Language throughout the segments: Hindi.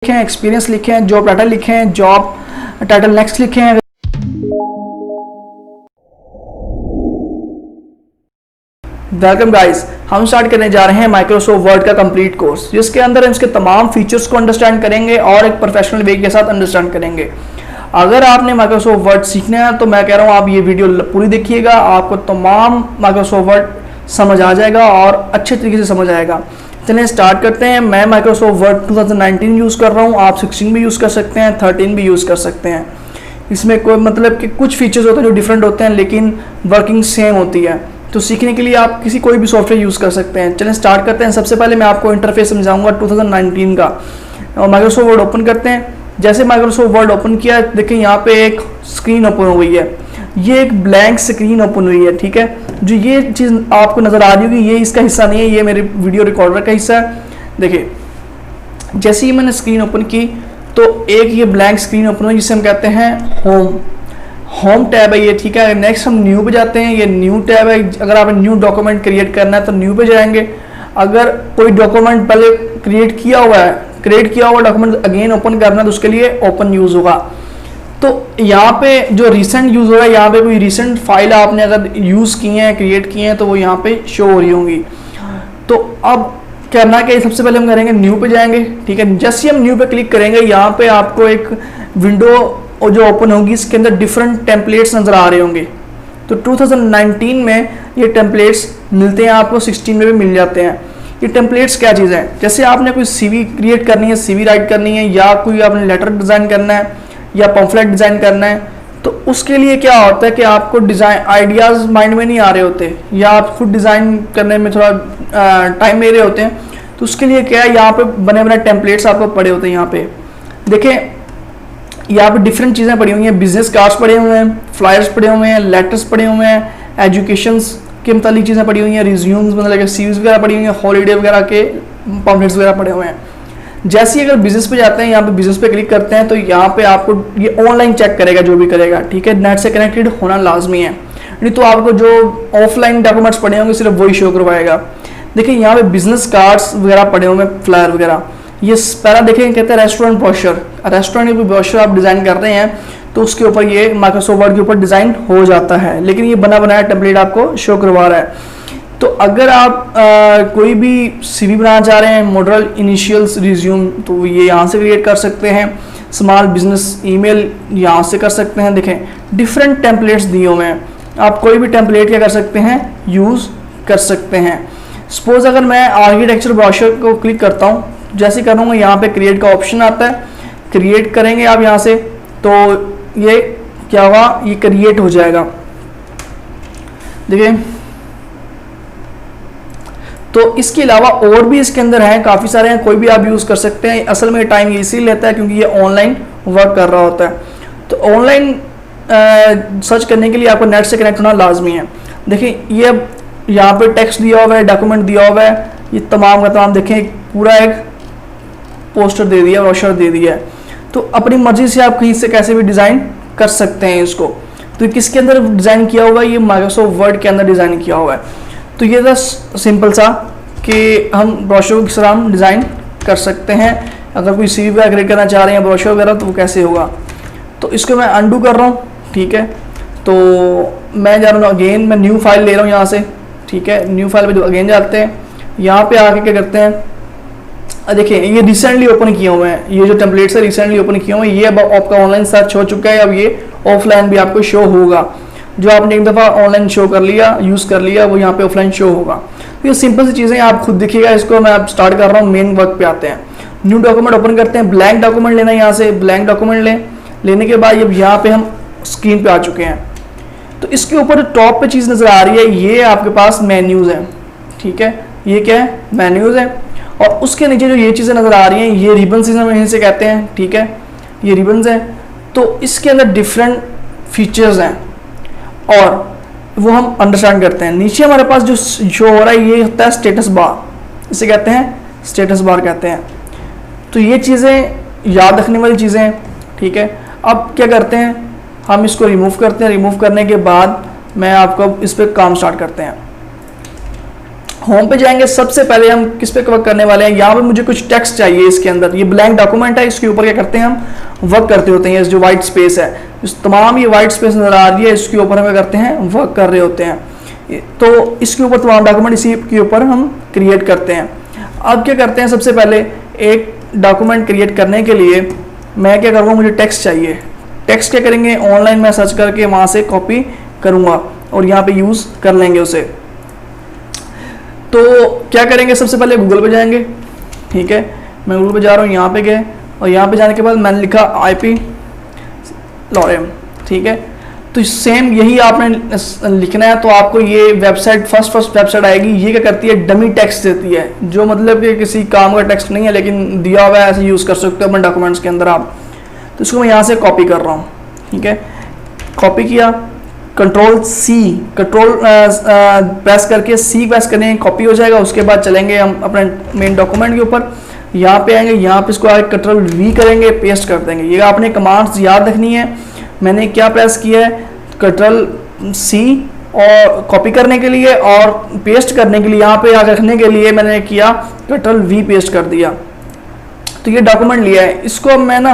लिखे हैं, एक्सपीरियंस लिखे हैं, जॉब टाइटल लिखे हैं, जॉब टाइटल नेक्स्ट लिखे हैं। वेलकम गाइस, हम स्टार्ट करने जा रहे हैं माइक्रोसॉफ्ट वर्ड का कंप्लीट कोर्स, जिसके अंदर हम इसके तमाम फीचर्स को अंडरस्टैंड करेंगे और एक प्रोफेशनल वे के साथ अंडरस्टैंड करेंगे। अगर आपने माइक्रोसॉफ्ट वर्ड सीखना है तो मैं कह रहा हूँ आप ये वीडियो पूरी देखिएगा, आपको तमाम माइक्रोसॉफ्ट वर्ड समझ आ जाएगा और अच्छे तरीके से समझ आएगा। चलिए स्टार्ट करते हैं। मैं माइक्रोसॉफ्ट वर्ड 2019 यूज़ कर रहा हूँ, आप 16 भी यूज़ कर सकते हैं, 13 भी यूज़ कर सकते हैं। इसमें कोई मतलब कि कुछ फीचर्स होते हैं जो डिफरेंट होते हैं, लेकिन वर्किंग सेम होती है। तो सीखने के लिए आप कोई भी सॉफ्टवेयर यूज़ कर सकते हैं। चलिए स्टार्ट करते हैं। सबसे पहले मैं आपको इंटरफेस समझाऊंगा 2019 का। और माइक्रोसॉफ्ट वर्ड ओपन करते हैं। जैसे माइक्रोसॉफ्ट वर्ड ओपन किया, देखिए यहाँ पे एक स्क्रीन ओपन हो गई है। ये एक ब्लैंक स्क्रीन ओपन हुई है, ठीक है। जो ये चीज़ आपको नज़र आ रही होगी, ये इसका हिस्सा नहीं है, ये मेरे वीडियो रिकॉर्डर का हिस्सा है। देखिए जैसे ही मैंने स्क्रीन ओपन की तो एक ये ब्लैंक स्क्रीन ओपन हुई, जिसे हम कहते हैं होम टैब है ये, ठीक है। नेक्स्ट हम न्यू पे जाते हैं, ये न्यू टैब है। अगर आपने न्यू डॉक्यूमेंट क्रिएट करना है तो न्यू पे जाएंगे। अगर कोई डॉक्यूमेंट पहले क्रिएट किया हुआ डॉक्यूमेंट अगेन ओपन करना है तो उसके लिए ओपन यूज़ होगा। तो यहाँ पे जो रिसेंट यूज़ हो रहा है, यहाँ पे कोई रिसेंट फाइल आपने अगर यूज़ किए हैं, क्रिएट किए हैं, तो वो यहाँ पे शो हो रही होंगी। तो अब करना क्या है, सबसे पहले हम करेंगे न्यू पे जाएंगे, ठीक है। जैसे हम न्यू पे क्लिक करेंगे, यहाँ पे आपको एक विंडो जो ओपन होगी, इसके अंदर डिफरेंट टेम्पलेट्स नज़र आ रहे होंगे। तो 2019 में ये टेम्पलेट्स मिलते हैं आपको, 16 में भी मिल जाते हैं। ये टेम्पलेट्स क्या चीज़ है, जैसे आपने कोई CV क्रिएट करनी है, CV राइट करनी है, या कोई आपने लेटर डिज़ाइन करना है या पम्फलेट डिज़ाइन करना है, तो उसके लिए क्या होता है कि आपको डिज़ाइन आइडियाज़ माइंड में नहीं आ रहे होते, या आप खुद डिज़ाइन करने में थोड़ा टाइम ले रहे होते हैं। तो उसके लिए क्या है, यहाँ पे बने बने टेम्पलेट्स आपको पड़े होते हैं। यहाँ पे देखें, यहाँ पे डिफरेंट चीज़ें पड़ी हुई हैं। बिजनेस कार्ड्स पड़े हुए हैं, फ्लायर्स पड़े हुए हैं, लेटर्स पड़े हुए हैं, एजुकेशंस के मतलब चीज़ें पड़ी हुई हैं, रिज्यूम्स मतलब CVs वगैरह पड़ी हुई हैं, हॉलीडे वगैरह के पम्फलेट्स वगैरह पड़े हुए हैं। जैसे ही अगर बिजनेस पे जाते हैं, यहाँ पे बिजनेस पे क्लिक करते हैं, तो यहाँ पे आपको ये ऑनलाइन चेक करेगा जो भी करेगा, ठीक है। नेट से कनेक्टेड होना लाजमी है, नहीं तो आपको जो ऑफलाइन डॉक्यूमेंट्स पड़े होंगे सिर्फ वही शो करवाएगा। देखिए यहाँ पे बिजनेस कार्ड्स वगैरह पड़े हुए हैं, फ्लायर वगैरह। ये पहला देखें, कहते हैं रेस्टोरेंट ब्रोशर। रेस्टोरेंट की ब्रोशर आप डिज़ाइन कर रहे हैं तो उसके ऊपर ये माइक्रोसॉफ्ट वर्ड के ऊपर डिज़ाइन हो जाता है, लेकिन ये बना बनाया टेम्पलेट आपको शो करवा रहा है। तो अगर आप कोई भी CV बनाना चाह रहे हैं, मॉडल इनिशियल्स रिज्यूम, तो ये यहाँ से क्रिएट कर सकते हैं। स्मॉल बिजनेस ईमेल यहाँ से कर सकते हैं। देखें डिफरेंट टेम्पलेट्स दिए हुए हैं, आप कोई भी टेम्पलेट क्या कर सकते हैं, यूज़ कर सकते हैं। सपोज अगर मैं आर्किटेक्चर ब्रोशर को क्लिक करता हूँ, जैसे करूँगा यहाँ पे क्रिएट का ऑप्शन आता है, क्रिएट करेंगे आप यहाँ से, तो ये क्या होगा, ये क्रिएट हो जाएगा। देखिए, तो इसके अलावा और भी इसके अंदर हैं, काफ़ी सारे हैं, कोई भी आप यूज़ कर सकते हैं। असल में टाइम ये इसीलिए लेता है क्योंकि ये ऑनलाइन वर्क कर रहा होता है। तो ऑनलाइन सर्च करने के लिए आपको नेट से कनेक्ट होना लाजमी है। देखिए ये यहाँ पे टेक्स्ट दिया हुआ है, डॉक्यूमेंट दिया हुआ है, ये तमाम का तमाम देखें, पूरा एक पोस्टर दे दिया, ब्रोशर दे दिया है। तो अपनी मर्जी से आप कहीं से कैसे भी डिज़ाइन कर सकते हैं इसको। तो किसके अंदर डिज़ाइन किया हुआ है, ये माइक्रोसॉफ्ट वर्ड के अंदर डिज़ाइन किया हुआ है। तो ये था सिंपल सा कि हम ब्रोशर को किस तरह हम डिज़ाइन कर सकते हैं। अगर कोई CV वगैरह क्रिएट करना चाह रहे हैं ब्रोशर वगैरह, तो वो कैसे होगा। तो इसको मैं अनडू कर रहा हूँ, ठीक है। तो मैं जा रहा हूँ अगेन, मैं न्यू फाइल ले रहा हूँ यहाँ से, ठीक है। न्यू फाइल पे जो अगेन जाते हैं, यहाँ पे आके क्या करते हैं, देखिए ये रिसेंटली ओपन किए हुए हैं, ये जो टेम्पलेट्स है रिसेंटली ओपन किए हुए हैं। ये अब आपका ऑनलाइन सर्च हो चुका है, अब ये ऑफलाइन भी आपको शो होगा। जो आपने एक दफ़ा ऑनलाइन शो कर लिया, यूज़ कर लिया, वो यहाँ पे ऑफलाइन शो होगा। तो ये सिंपल सी चीज़ें आप खुद देखिएगा। इसको मैं अब स्टार्ट कर रहा हूँ, मेन वर्क पे आते हैं। न्यू डॉक्यूमेंट ओपन करते हैं, ब्लैंक डॉक्यूमेंट लेना है, यहाँ से ब्लैंक डॉक्यूमेंट लेने के बाद अब यहाँ पे हम स्क्रीन पे आ चुके हैं। तो इसके ऊपर टॉप पे चीज़ नज़र आ रही है, ये आपके पास मेन्यूज़ हैं, ठीक है। ये क्या है, मेन्यूज़ है। और उसके नीचे जो ये चीज़ें नज़र आ रही हैं, ये रिबन्स इसे कहते हैं, ठीक है। ये रिबन्स हैं। तो इसके अंदर डिफरेंट फीचर्स हैं और वो हम अंडरस्टैंड करते हैं। नीचे हमारे पास जो शो हो रहा है, ये होता है स्टेटस बार, इसे कहते हैं स्टेटस बार कहते हैं। तो ये चीज़ें याद रखने वाली चीज़ें हैं, ठीक है। अब क्या करते हैं, हम इसको रिमूव करते हैं। रिमूव करने के बाद मैं आपको इस पर काम स्टार्ट करते हैं। होम पे जाएंगे, सबसे पहले हम किस पे वर्क करने वाले हैं, यहाँ पे मुझे कुछ टेक्स्ट चाहिए इसके अंदर, ये ब्लैंक डॉक्यूमेंट है, इसके ऊपर क्या करते हैं हम वर्क करते होते हैं। इस जो वाइट स्पेस है, इस तमाम ये वाइट स्पेस नजर आ रही है, इसके ऊपर हम क्या करते हैं वर्क कर रहे होते हैं। तो इसके ऊपर तमाम डॉक्यूमेंट इसी के ऊपर हम क्रिएट करते हैं। अब क्या करते हैं, सबसे पहले एक डॉक्यूमेंट क्रिएट करने के लिए मैं क्या करूँगा, मुझे टेक्स्ट चाहिए। टेक्स्ट क्या करेंगे, ऑनलाइन में सर्च करके वहाँ से कॉपी करूँगा और यहाँ पे यूज़ कर लेंगे उसे। तो क्या करेंगे, सबसे पहले गूगल पे जाएंगे, ठीक है, मैं गूगल पे जा रहा हूँ, यहाँ पे गए और यहाँ पे जाने के बाद मैंने लिखा IP लॉरेम, ठीक है। तो सेम यही आपने लिखना है। तो आपको ये वेबसाइट फर्स्ट वेबसाइट आएगी, ये क्या करती है, डमी टेक्स्ट देती है, जो मतलब कि किसी काम का टेक्स्ट नहीं है लेकिन दिया हुआ है, ऐसे यूज़ कर सकते हो अपने डॉक्यूमेंट्स के अंदर आप। तो इसको मैं यहाँ से कॉपी कर रहा हूँ, ठीक है, कॉपी किया, कंट्रोल प्रेस करके C प्रेस करेंगे, कॉपी हो जाएगा। उसके बाद चलेंगे हम अपने मेन डॉक्यूमेंट के ऊपर, यहाँ पे आएंगे, यहाँ पे इसको आगे कंट्रोल V करेंगे, पेस्ट कर देंगे। ये आपने कमांड्स याद रखनी है। मैंने क्या प्रेस किया है, कंट्रोल C और कॉपी करने के लिए, और पेस्ट करने के लिए यहाँ पे आगे रखने के लिए मैंने किया कंट्रोल V पेस्ट कर दिया। तो ये डॉक्यूमेंट लिया है, इसको मैं ना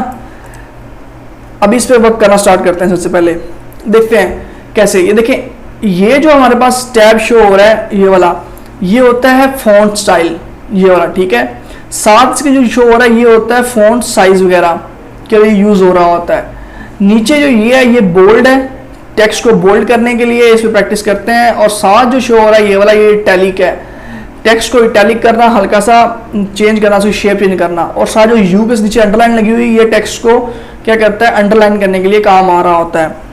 अभी इस पर वर्क करना स्टार्ट करते हैं। सबसे पहले देखते हैं कैसे। ये देखें, ये जो हमारे पास टैब शो हो रहा है, ये वाला, ये होता है फॉन्ट स्टाइल, ये वाला, ठीक है। साथ इसके जो शो हो रहा है, ये होता है फॉन्ट साइज वगैरह के लिए यूज हो रहा होता है। नीचे जो ये है, ये बोल्ड है, टेक्स्ट को बोल्ड करने के लिए इस पर प्रैक्टिस करते हैं। और साथ जो शो हो रहा है, ये वाला, ये इटैलिक है, टेक्स्ट को इटैलिक करना, हल्का सा चेंज करना, उसकी शेप चेंज करना। और साथ जो यू के नीचे अंडरलाइन लगी हुई, ये टेक्स्ट को क्या करता है, अंडरलाइन करने के लिए काम आ रहा होता है।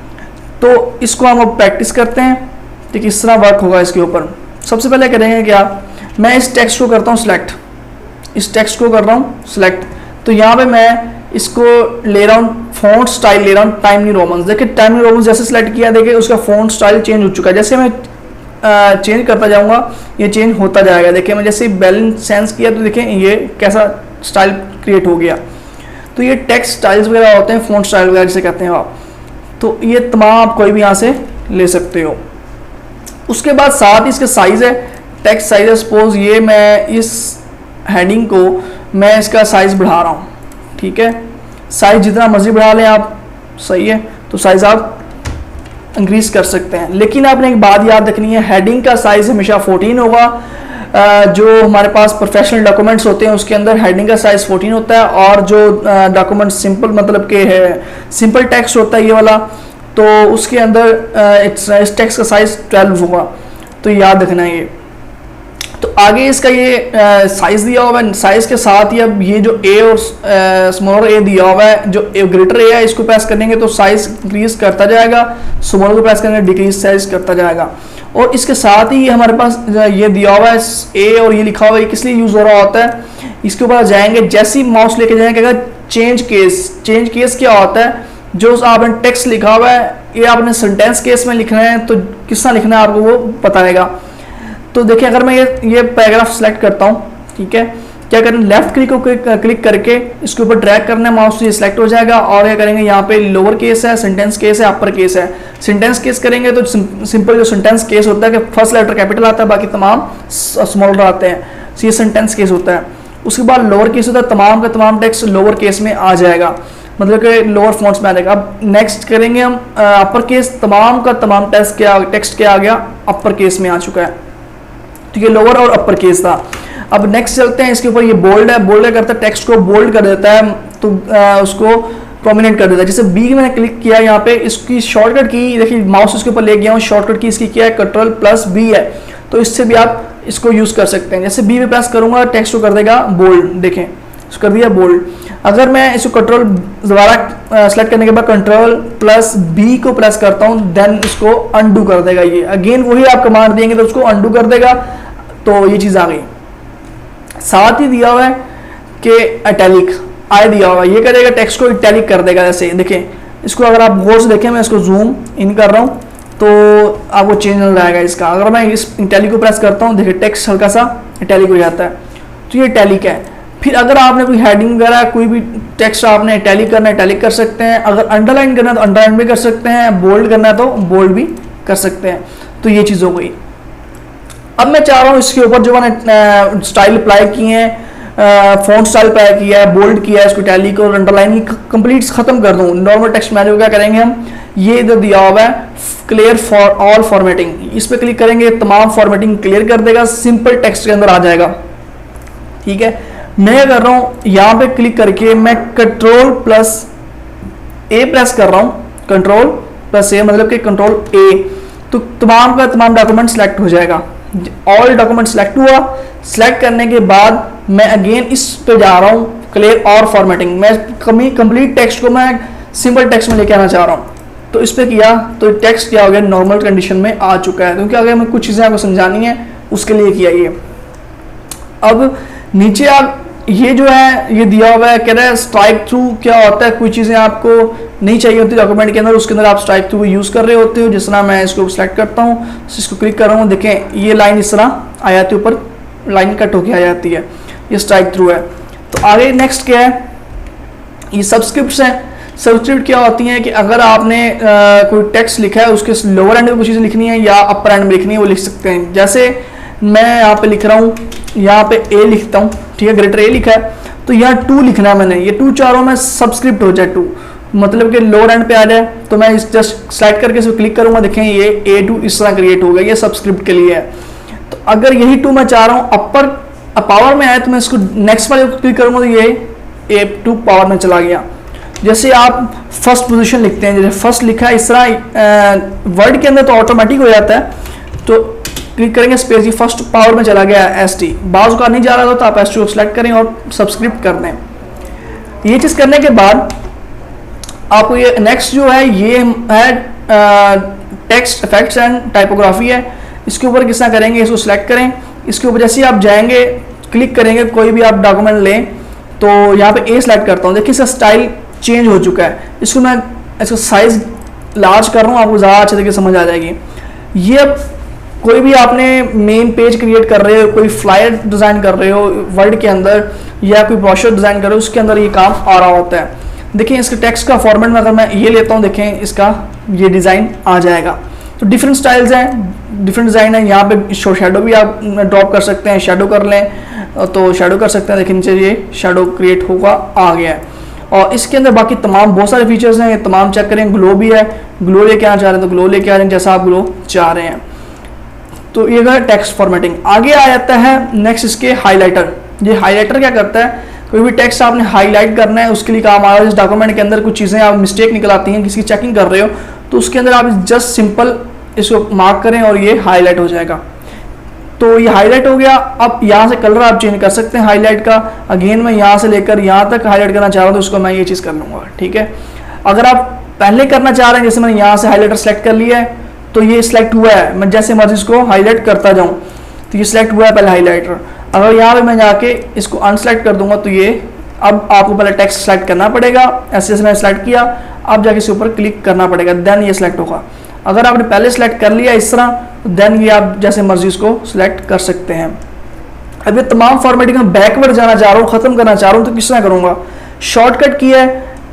तो इसको हम अब प्रैक्टिस करते हैं कि किस तरह वर्क होगा इसके ऊपर। सबसे पहले करेंगे क्या, मैं इस टेक्स्ट को करता हूँ सिलेक्ट, इस टेक्स्ट को कर रहा हूँ सिलेक्ट। तो यहाँ पे मैं इसको ले रहा हूँ, फॉन्ट स्टाइल ले रहा हूँ टाइम न्यू रोमन्स। देखिए टाइम न्यू रोमन्स जैसे सिलेक्ट किया, देखिए उसका फॉन्ट स्टाइल चेंज हो चुका है। जैसे मैं चेंज करता जाऊँगा, ये चेंज होता जाएगा। देखिए मैं जैसे बैलेंस सेंस किया, तो देखें ये कैसा स्टाइल क्रिएट हो गया। तो ये टेक्स्ट स्टाइल्स वगैरह होते हैं, फॉन्ट स्टाइल वगैरह जिसे कहते हैं आप। तो ये तमाम आप कोई भी यहाँ से ले सकते हो। उसके बाद साथ ही इसके साइज़ है, टेक्स्ट साइज है। सपोज ये मैं इस हेडिंग को मैं इसका साइज़ बढ़ा रहा हूँ, ठीक है, साइज़ जितना मर्जी बढ़ा लें आप, सही है। तो साइज़ आप इंक्रीज कर सकते हैं। लेकिन आपने एक बात याद रखनी है, हेडिंग का साइज़ हमेशा 14 होगा। जो हमारे पास प्रोफेशनल डॉक्यूमेंट्स होते हैं उसके अंदर हेडिंग का साइज़ 14 होता है, और जो डॉक्यूमेंट सिंपल मतलब के है, सिंपल टेक्स्ट होता है ये वाला, तो उसके अंदर इस टेक्स्ट का साइज़ 12 होगा। तो याद रखना है ये। तो आगे इसका ये साइज़ दिया हुआ है, साइज़ के साथ ही अब ये जो ए और स्मॉलर ए दिया हुआ है, जो ग्रेटर ए है, इसको प्रेस करेंगे तो साइज़ इंक्रीज करता जाएगा, स्मॉलर को प्रेस करेंगे डिक्रीज साइज करता जाएगा। और इसके साथ ही हमारे पास ये दिया हुआ है ए और ये लिखा हुआ है, किस लिए यूज़ हो रहा होता है, इसके ऊपर जाएंगे, जैसे ही माउस लेके जाएंगे अगर चेंज केस क्या होता है, जो आपने टेक्स्ट लिखा हुआ है ये आपने सेंटेंस केस में लिखना है, तो किस तरह लिखना है आपको वो बताएगा। तो देखिए अगर मैं ये पैराग्राफ सेलेक्ट करता हूँ, ठीक है, क्या करें, लेफ्ट क्लिक करके इसके ऊपर ड्रैग करना है माउस से, सिलेक्ट हो जाएगा। और क्या करेंगे, यहाँ पे लोअर केस है, सेंटेंस केस है, अपर केस है। सेंटेंस केस करेंगे तो सिंपल जो सेंटेंस केस होता है कि फर्स्ट लेटर कैपिटल आता है, बाकी तमाम स्मॉल आते हैं, ये सेंटेंस केस होता है। उसके बाद लोअर केस होता है, तमाम का तमाम टेक्स्ट लोअर केस में आ जाएगा, मतलब कि लोअर फॉन्ट्स में आ जाएगा। अब नेक्स्ट करेंगे हम अपर केस, तमाम का तमाम टेक्स्ट क्या आ गया, अपर केस में आ चुका है। तो ये लोअर और अपर केस था। अब नेक्स्ट चलते हैं, इसके ऊपर ये बोल्ड है, बोल्ड करता है, टेक्स्ट को बोल्ड कर देता है, तो उसको प्रोमिनेंट कर देता है। जैसे बी मैंने क्लिक किया, यहाँ पे इसकी शॉर्टकट की देखिए, माउस इसके ऊपर ले गया हूँ, शॉर्टकट की इसकी क्या है, Ctrl+B है, तो इससे भी आप इसको यूज़ कर सकते हैं। जैसे बी पे प्रेस करूँगा, टेक्स्ट को कर देगा बोल्ड, देखें कर दिया बोल्ड। अगर मैं इसको कंट्रोल दोबारा सेलेक्ट करने के बाद Ctrl+B को प्रेस करता हूँ, देन इसको अनडू कर देगा। ये अगेन वही आप कमांड देंगे तो उसको अनडू कर देगा। तो ये चीज़ आ गई। साथ ही दिया हुआ है कि इटैलिक आई दिया हुआ है, ये करेगा टेक्स्ट को इटैलिक कर देगा। जैसे देखें इसको, अगर आप गौर से देखें, मैं इसको जूम इन कर रहा हूँ तो आपको चेंज नजर आएगा इसका। अगर मैं इस इटैलिक को प्रेस करता हूँ, देखिए टेक्स्ट हल्का सा इटैलिक हो जाता है, तो ये इटैलिक है। फिर अगर आपने कोई हेडिंग वगैरह कोई भी टेक्स्ट आपने इटैलिक करना है, इटैलिक कर सकते हैं। अगर अंडरलाइन करना है तो अंडरलाइन भी कर सकते हैं, बोल्ड करना है तो बोल्ड भी कर सकते हैं। तो ये चीज़ हो गई। अब मैं चाह रहा हूँ इसके ऊपर जो मैंने स्टाइल अप्लाई किए हैं, फॉन्ट स्टाइल अप्लाई किया है, बोल्ड किया है, इसको टैली को अंडरलाइन कंप्लीट खत्म कर दूँ। नॉर्मल टेक्स्ट मैन्यू क्या करेंगे हम, ये इधर दिया हुआ है क्लियर फॉर ऑल फॉर्मेटिंग, इस पर क्लिक करेंगे, तमाम फॉर्मेटिंग क्लियर कर देगा, सिंपल टेक्स्ट के अंदर आ जाएगा। ठीक है, मैं क्या कर रहा हूँ, यहाँ पे क्लिक करके मैं Ctrl+A प्रेस कर रहा हूँ, Ctrl+A मतलब कि Ctrl+A, तो तमाम का तमाम डॉक्यूमेंट सेलेक्ट हो जाएगा। ऑल डॉक्यूमेंट सेलेक्ट हुआ, सेलेक्ट करने के बाद मैं अगेन इस पे जा रहा हूँ क्लियर और फॉर्मेटिंग, मैं कंप्लीट टेक्स्ट को मैं सिंपल टेक्स्ट में लेके आना चाह रहा हूँ। तो इस पे किया तो टेक्स्ट क्या हो गया, नॉर्मल कंडीशन में आ चुका है, क्योंकि अगर मैं कुछ चीज़ें आपको समझानी है उसके लिए किया ये। अब नीचे आप ये जो है ये दिया हुआ है, कह रहा है स्ट्राइक थ्रू क्या होता है, कोई चीज़ें आपको नहीं चाहिए होती डॉक्यूमेंट के अंदर, उसके अंदर आप स्ट्राइक थ्रू यूज़ कर रहे होते हो। जिस तरह मैं इसको सेलेक्ट करता हूँ, इसको क्लिक कर रहा हूँ, देखें ये लाइन इस तरह आ जाती है, ऊपर लाइन कट होके आ जाती है, ये स्ट्राइक थ्रू है। तो आगे नेक्स्ट क्या है, ये सब्सक्रिप्ट्स हैं। सब्सक्रिप्ट क्या होती हैं कि अगर आपने कोई टेक्स्ट लिखा है, उसके लोअर एंड में कुछ चीज़ें लिखनी है या अपर एंड में लिखनी है, वो लिख सकते हैं। जैसे मैं यहाँ पे लिख रहा हूँ, यहाँ पे ए लिखता हूँ, ठीक है, ग्रेटर ए लिखा है, तो यहाँ 2 लिखना है मैंने, ये 2 चारों में सब्सक्रिप्ट हो जाए, 2 मतलब कि लोअर एंड पे आ जाए। तो मैं इस जस्ट स्लाइड करके इसको क्लिक करूँगा, देखें ये A2 इस तरह क्रिएट हो गया, ये सब्सक्रिप्ट के लिए है। तो अगर यही 2 मैं चाह रहा हूँ अपर पावर में आए, तो मैं इसको नेक्स्ट वाले को क्लिक करूँगा, तो ये A2 पावर में चला गया। जैसे आप फर्स्ट पोजीशन लिखते हैं, जैसे फर्स्ट लिखा है इस तरह वर्ड के अंदर तो ऑटोमेटिक हो जाता है, तो क्लिक करेंगे स्पेस, ये फर्स्ट पावर में चला गया ST, बाजू का नहीं जा रहा था तो आप ST को सिलेक्ट करें और सब्सक्रिप्ट कर दें। ये चीज़ करने के बाद आपको ये नेक्स्ट जो है ये है टेक्स्ट इफेक्ट्स एंड टाइपोग्राफी है, इसके ऊपर किस तरह करेंगे, इसको सिलेक्ट करें, इसके ऊपर जैसे ही आप जाएंगे क्लिक करेंगे, कोई भी आप डॉक्यूमेंट लें, तो यहाँ पे A सिलेक्ट करता हूँ, देखिए इसका स्टाइल चेंज हो चुका है। इसको मैं इसका साइज लार्ज कर रहा हूँ, आपको ज़्यादा अच्छे तरीके से समझ आ जाएगी। ये अब कोई भी आपने मेन पेज क्रिएट कर रहे हो, कोई फ्लायर डिज़ाइन कर रहे हो वर्ड के अंदर, या कोई ब्रोशर डिज़ाइन कर रहे हो, उसके अंदर ये काम आ रहा होता है। देखिए इसके टेक्स्ट का फॉर्मेट में अगर मैं ये लेता हूँ, देखें इसका ये डिज़ाइन आ जाएगा। तो डिफरेंट स्टाइल्स हैं, डिफरेंट डिज़ाइन है। यहाँ पे शेडो भी आप ड्रॉप कर सकते हैं, शेडो कर लें तो शेडो कर सकते हैं, देखिए नीचे ये शेडो क्रिएट होगा आ गया है। और इसके अंदर बाकी तमाम बहुत सारे फीचर्स हैं, ये तमाम चेक करें। ग्लो भी है, ग्लो लेके आना चाह रहे हैं तो ग्लो लेके आ रहे हैं, जैसा आप ग्लो चाह रहे हैं। तो ये है टेक्स्ट फॉर्मेटिंग। आगे आ जाता है नेक्स्ट इसके हाइलाइटर। ये हाइलाइटर क्या करता है, कोई भी टेक्स्ट आपने हाईलाइट करना है, उसके लिए काम आ रहा है। इस डॉक्यूमेंट के अंदर कुछ चीज़ें आप मिस्टेक निकल आती हैं, किसी की चेकिंग कर रहे हो, तो उसके अंदर आप जस्ट सिंपल इसको मार्क करें और ये हाईलाइट हो जाएगा। तो ये हाईलाइट हो गया। अब यहाँ से कलर आप चेंज कर सकते हैं हाईलाइट का। अगेन मैं यहाँ से लेकर यहाँ तक हाईलाइट करना चाह रहा हूँ, तो उसको मैं ये चीज़ कर लूँगा, ठीक है। अगर आप पहले करना चाह रहे हैं, जैसे मैंने यहाँ से हाईलाइटर सेलेक्ट कर लिया है, तो ये सिलेक्ट हुआ है, मैं जैसे मर्जी इसको हाईलाइट करता जाऊँ तो ये सिलेक्ट हुआ है पहले हाईलाइटर। अगर यहाँ पे मैं जाके इसको अनसेलेक्ट कर दूंगा तो ये अब आपको पहले टेक्स्ट सेलेक्ट करना पड़ेगा। ऐसे जैसे मैंने सेलेक्ट किया, अब जाके इसके ऊपर क्लिक करना पड़ेगा, देन ये सिलेक्ट होगा। अगर आपने पहले सेलेक्ट कर लिया इस तरह, तो देन ये आप जैसे मर्जी इसको सिलेक्ट कर सकते हैं। अब ये तमाम फॉर्मेटिंग में बैकवर्ड जाना चाह रहा हूँ, ख़त्म करना चाह रहा हूँ, तो किस तरह करूँगा। शॉर्टकट की है,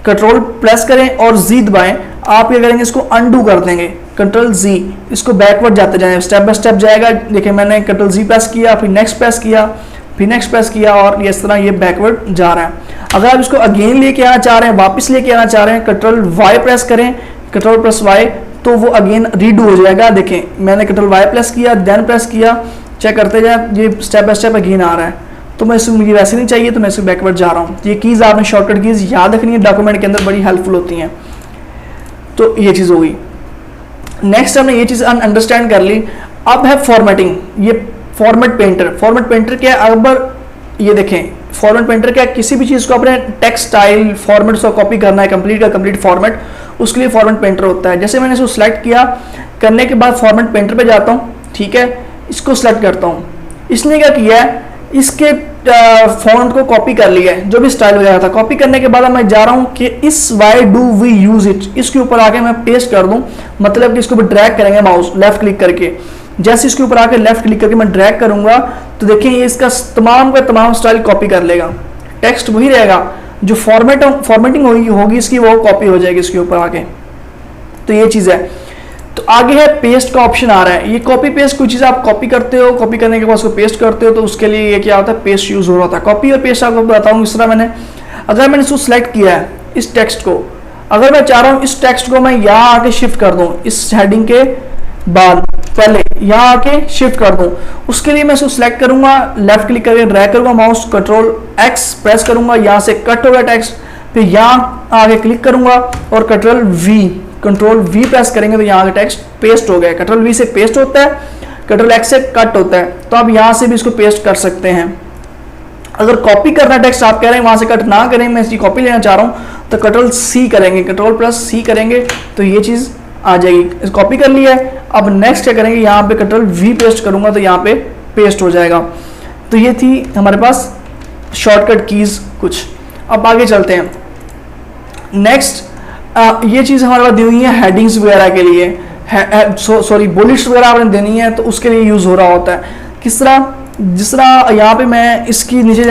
कंट्रोल प्रेस करें और Z दबाएं। आप क्या करेंगे, इसको अनडू कर देंगे, कंट्रोल Z, इसको बैकवर्ड जाते जाएं, स्टेप बाय स्टेप जाएगा। देखिए मैंने कंट्रोल Z प्रेस किया, फिर नेक्स्ट प्रेस किया, फिर नेक्स्ट प्रेस किया, और इस तरह ये बैकवर्ड जा रहा है। अगर आप इसको अगेन लेके आना चाह रहे हैं, वापस लेके आना चाह रहे हैं, कंट्रोल Y प्रेस करें, कंट्रोल प्लस Y, तो वो अगेन रीडू हो जाएगा। देखें मैंने कंट्रोल Y प्रेस किया, देन प्रेस किया, चेक करते जाए, ये स्टेप बाय स्टेप अगेन आ रहा है। तो मैं इसको, मुझे वैसे नहीं चाहिए तो मैं इसको बैकवर्ड जा रहा हूँ। ये कीज़ आपने शॉर्टकट कीज़ याद रखनी है, डॉक्यूमेंट के अंदर बड़ी हेल्पफुल होती हैं। तो ये चीज़ हो गई। नेक्स्ट हमने ये चीज़ अंडरस्टैंड कर ली। अब है फॉर्मेटिंग। ये फॉर्मेट पेंटर। फॉर्मेट पेंटर क्या है, अगर ये देखें फॉर्मेट पेंटर क्या है, किसी भी चीज़ को अपने टेक्स्ट स्टाइल फॉर्मेट को कॉपी करना है, कंप्लीट का कंप्लीट फॉर्मेट, उसके लिए फॉर्मेट पेंटर होता है। जैसे मैंने इसको सिलेक्ट किया, करने के बाद फॉर्मेट पेंटर पे जाता हूँ, ठीक है, इसको सिलेक्ट करता हूँ। इसने क्या किया है, इसके फॉन्ट को कॉपी कर लिया है, जो भी स्टाइल वगैरह था। कॉपी करने के बाद मैं जा रहा हूँ कि इस why do we use it, इसके ऊपर आके मैं पेस्ट कर दूँ, मतलब कि इसको भी ड्रैग करेंगे माउस लेफ्ट क्लिक करके। जैसे इसके ऊपर आके लेफ्ट क्लिक करके मैं ड्रैग करूंगा, तो देखिए ये इसका तमाम का तमाम स्टाइल कॉपी कर लेगा। टेक्स्ट वही रहेगा, जो फॉर्मेटिंग होगी इसकी वो कॉपी हो जाएगी इसके ऊपर आके। तो ये चीज़ है। तो आगे है पेस्ट का ऑप्शन आ रहा है। ये कॉपी पेस्ट, कोई चीज़ आप कॉपी करते हो, कॉपी करने के बाद उसको पेस्ट करते हो, तो उसके लिए ये क्या होता है, पेस्ट यूज हो रहा होता है। कॉपी और पेस्ट आपको बताऊँ इस तरह मैंने, अगर मैंने इसको सिलेक्ट किया है इस टेक्स्ट को, अगर मैं चाह रहा हूँ इस टेक्स्ट को मैं यहाँ आके शिफ्ट कर दूँ, इस हेडिंग के बाद पहले यहाँ आके शिफ्ट कर दूँ, उसके लिए मैं इसको सिलेक्ट करूंगा, लेफ्ट क्लिक करके ड्रैग करूंगा माउस, कंट्रोल एक्स प्रेस करूंगा, यहाँ से कट होगा टेक्स्ट, फिर यहाँ आगे क्लिक करूंगा और कंट्रोल वी प्रेस करेंगे तो यहाँ आगे टेक्स्ट पेस्ट हो गया। कंट्रोल वी से पेस्ट होता है, कंट्रोल एक्स से कट होता है, तो आप यहाँ से भी इसको पेस्ट कर सकते हैं। अगर कॉपी करना टेक्स्ट आप कह रहे हैं वहां से कट ना करें, मैं इसकी कॉपी लेना चाह रहा हूँ, तो कंट्रोल सी करेंगे, कंट्रोल प्लस सी करेंगे तो ये चीज़ आ जाएगी। कॉपी कर लिया है, अब नेक्स्ट क्या करेंगे, यहाँ पे कंट्रोल वी पेस्ट करूंगा तो यहाँ पे पेस्ट हो जाएगा। तो ये थी हमारे पास शॉर्टकट कीज कुछ। अब आगे चलते हैं। नेक्स्ट ये चीज़ हमारे पास दी हुई है हेडिंग्स वगैरह के लिए, सॉरी बुलेट्स वगैरह आपने देनी है तो उसके लिए यूज़ हो रहा होता है। किस तरह, जिस तरह यहाँ पे मैं इसकी नीचे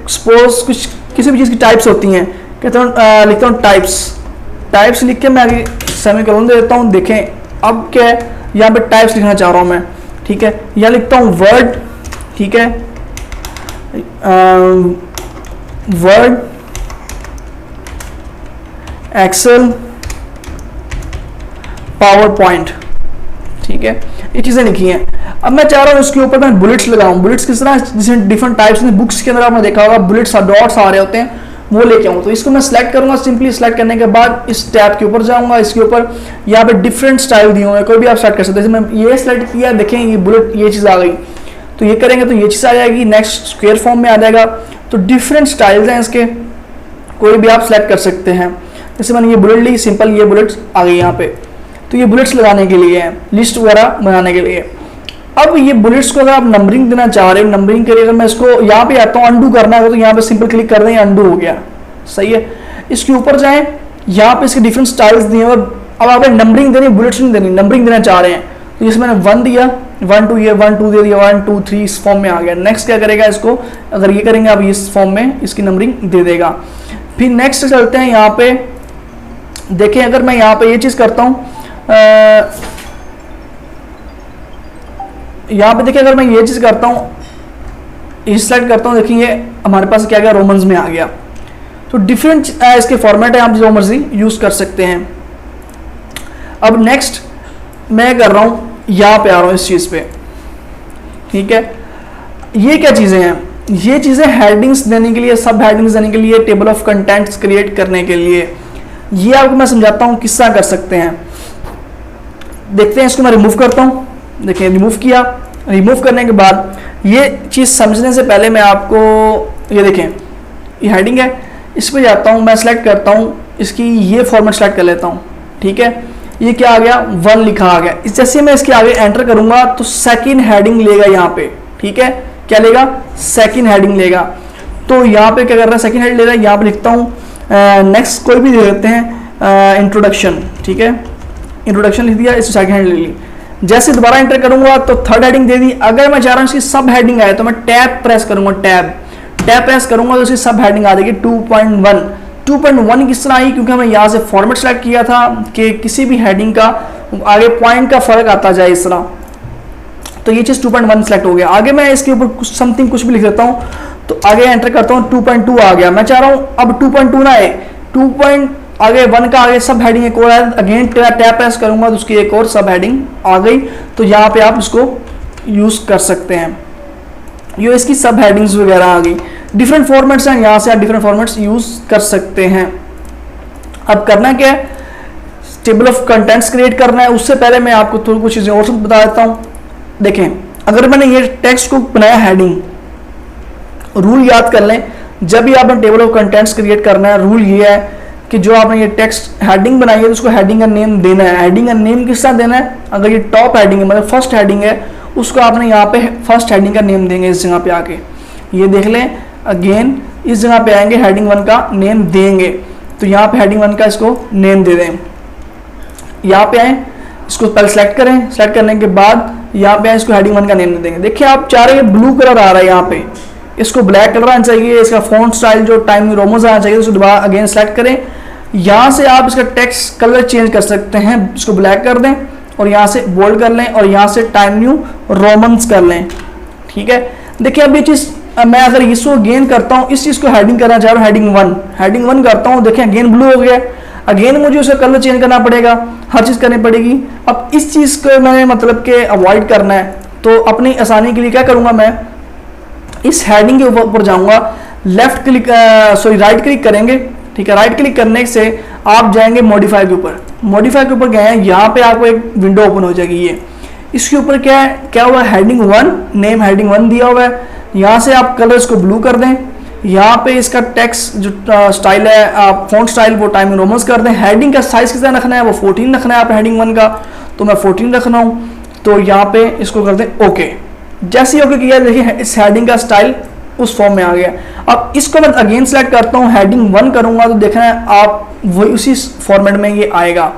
सपोज कुछ किसी भी चीज़ की टाइप्स होती हैं, कहता हूँ लिखता हूँ टाइप्स लिख के मैं आगे सेमीकोलन दे देता हूँ। देखें अब क्या है, यहाँ पे टाइप्स लिखना चाह रहा हूँ मैं, ठीक है, यहाँ लिखता हूँ वर्ड, ठीक है, वर्ड, एक्सेल, पावर पॉइंट, ठीक है, ये चीज़ें लिखी हैं। अब मैं चाह रहा हूँ इसके ऊपर मैं बुलेट्स लगाऊं। बुलेट्स किस तरह, जिसे डिफरेंट टाइप्स में बुक्स के अंदर आपने देखा होगा बुलेट्स डॉट्स आ रहे होते हैं, वो लेके आऊँ। तो इसको मैं सिलेक्ट करूंगा, सिंपली सिलेक्ट करने के बाद इस टैब के ऊपर जाऊंगा, इसके ऊपर यहाँ पे डिफरेंट स्टाइल दिए हुए हैं, कोई भी आप सेलेक्ट कर सकते हैं। जैसे मैं ये सिलेक्ट किया, देखें ये बुलेट ये चीज़ आ गई, तो ये करेंगे तो ये चीज़ आ जाएगी, नेक्स्ट स्क्वायर फॉर्म में आ जाएगा। तो डिफरेंट स्टाइल्स हैं इसके, कोई भी आप सिलेक्ट कर सकते हैं। जैसे मैंने ये बुलेट ली, सिंपल ये बुलेट्स आ गई यहाँ पे, तो ये बुलेट्स लगाने के लिए है, लिस्ट वगैरह बनाने के लिए। अब ये बुलेट्स को अगर आप नंबरिंग देना चाह रहे हो, नंबरिंग के लिए अगर मैं इसको यहाँ पे आता हूँ, अंडू करना है तो यहाँ पे सिंपल क्लिक कर दें, अंडू हो गया, सही है। इसके ऊपर जाएं, यहाँ पे इसके डिफरेंट स्टाइल्स दिए और अब आपने नंबरिंग देनी, बुलेट्स नहीं देनी, नंबरिंग देना चाह रहे हैं, तो जैसे मैंने 1 दिया, 1 2 ये 1 2 दे दिया, 1 2 3 इस फॉर्म में आ गया। नेक्स्ट क्या करेगा, इसको अगर ये करेंगे आप इस फॉर्म में इसकी नंबरिंग दे देगा। फिर नेक्स्ट चलते हैं, यहाँ पे देखें अगर मैं यहाँ पे ये चीज़ करता हूँ, यहाँ पे देखिए अगर मैं ये चीज़ करता हूँ, इस सेलेक्ट करता हूँ, देखिए हमारे पास क्या गया, रोमन्स में आ गया। तो डिफरेंट इसके फॉर्मेट है, आप जो मर्जी यूज़ कर सकते हैं। अब नेक्स्ट मैं कर रहा हूँ, यहाँ पे आ रहा हूँ इस चीज़ पे, ठीक है। ये क्या चीज़ें हैं, ये चीज़ें हेडिंग्स देने के लिए, सब हेडिंग्स देने के लिए, टेबल ऑफ कंटेंट्स क्रिएट करने के लिए। ये आपको मैं समझाता हूँ किस तरह कर सकते हैं। देखते हैं, इसको मैं रिमूव करता हूँ, देखिए रिमूव किया। रिमूव करने के बाद ये चीज़ समझने से पहले मैं आपको ये देखें, ये हेडिंग है, इस पर जाता हूँ, मैं सेलेक्ट करता हूँ, इसकी ये फॉर्मेट सेलेक्ट कर लेता हूँ, ठीक है। ये क्या आ गया, 1 लिखा आ गया। इस जैसे मैं इसके आगे एंटर करूँगा तो सेकंड हेडिंग लेगा यहाँ पे, ठीक है, क्या लेगा, सेकंड हेडिंग लेगा। तो यहाँ पे क्या कर रहा है, सेकंड हेडिंग ले रहा है। यहाँ पे लिखता हूँ नेक्स्ट, कोई भी दे देते हैं, इंट्रोडक्शन, ठीक है, इंट्रोडक्शन लिख दिया, इस सेकंड हेडिंग ले ली। जैसे दोबारा एंटर करूंगा तो थर्ड हेडिंग दे दी। अगर मैं चाह रहा हूँ इसकी सब हेडिंग आए तो मैं टैब प्रेस करूंगा, टैब प्रेस करूंगा तो इसकी सब हेडिंग आ जाएगी 2.1। 2.1 किस तरह आई, क्योंकि हमें यहाँ से फॉर्मेट सेलेक्ट किया था कि किसी भी हेडिंग का आगे पॉइंट का फर्क आता जाए इस तरह, तो ये चीज़ 2.1 सेलेक्ट हो गया। आगे मैं इसके ऊपर कुछ समथिंग कुछ भी लिख देता हूँ, तो आगे एंटर करता हूँ, 2.2 आ गया। मैं चाह रहा हूँ अब 2.2 ना आए, 2. आगे 1 का आगे सब हेडिंग एक और है, अगेन टैब प्रेस करूंगा तो उसकी एक और सब हेडिंग आ गई। तो यहाँ पे आप इसको यूज कर सकते हैं, ये इसकी सब हेडिंग्स वगैरह आ गई। डिफरेंट फॉर्मेट्स हैं, यहाँ से आप डिफरेंट फॉर्मेट्स यूज कर सकते हैं। अब करना क्या है, टेबल ऑफ कंटेंट्स क्रिएट करना है। उससे पहले मैं आपको थोड़ी कुछ चीज़ें और बता देता हूँ। देखें, अगर मैंने ये टेक्स्ट को बनाया हेडिंग, रूल याद कर लें, जब भी आपने टेबल ऑफ कंटेंट्स क्रिएट करना है, रूल ये है कि जो आपने ये टेक्स्ट हेडिंग बनाई है तो उसको हेडिंग का नेम देना है। हेडिंग का नेम किस तरह देना है, अगर ये टॉप हेडिंग है, मतलब फर्स्ट हेडिंग है, उसको आपने यहाँ पे फर्स्ट हेडिंग का नेम देंगे। इस जगह पे आके ये देख लें, अगेन इस जगह पे आएंगे, हेडिंग 1 का नेम देंगे। तो यहाँ पे हेडिंग 1 का इसको नेम दे दें। यहाँ पे आए, इसको पहले सेलेक्ट करें, सेलेक्ट करने के बाद यहाँ पे आए, इसको हेडिंग 1 का नेम दे देंगे। देखिए आप चाह रहे हैं ब्लू कलर आ रहा है, यहाँ पे इसको ब्लैक कलर आना चाहिए, इसका फॉन्ट स्टाइल जो टाइम रोमन्स आना चाहिए, उसको दोबारा अगेन सेलेक्ट करें। यहाँ से आप इसका टेक्स्ट कलर चेंज कर सकते हैं, इसको ब्लैक कर दें और यहाँ से बोल्ड कर लें और यहाँ से टाइम न्यू रोमन्स कर लें, ठीक है। देखिए अब ये चीज़ मैं अगर इसको अगेन करता हूँ, इस चीज़ को हेडिंग करना चाह रहा हूँ, हेडिंग वन करता हूँ, देखिए अगेन ब्लू हो गया, अगेन मुझे उसका कलर चेंज करना पड़ेगा, हर चीज़ करनी पड़ेगी। अब इस चीज़ को मैंने मतलब कि अवॉइड करना है, तो अपनी आसानी के लिए क्या करूँगा, मैं इस हेडिंग के ऊपर जाऊँगा, लेफ्ट क्लिक राइट क्लिक करेंगे, ठीक है। राइट क्लिक करने से आप जाएंगे मॉडिफाई के ऊपर, मॉडिफाई के ऊपर गए हैं, यहाँ पे आपको एक विंडो ओपन हो जाएगी। ये इसके ऊपर क्या है, क्या हुआ, heading one, name heading one दिया हुआ है। यहाँ से आप कलर्स को ब्लू कर दें, यहाँ पे इसका टेक्स्ट जो स्टाइल है, आप फॉन्ट स्टाइल वो टाइम रोमन्स कर दें। हेडिंग का साइज कितना रखना है, वो 14 रखना है आप हेडिंग वन का, तो मैं 14 रख रहा हूँ। तो यहाँ पे इसको कर दें ओके। जैसे ही ओके किया, देखिए इस हेडिंग का स्टाइल उस फॉर्म में आ गया। अब इसको मैं अगेन सेलेक्ट करता हूँ, हेडिंग वन करूँगा, तो देखना है आप वही उसी फॉर्मेट में ये आएगा,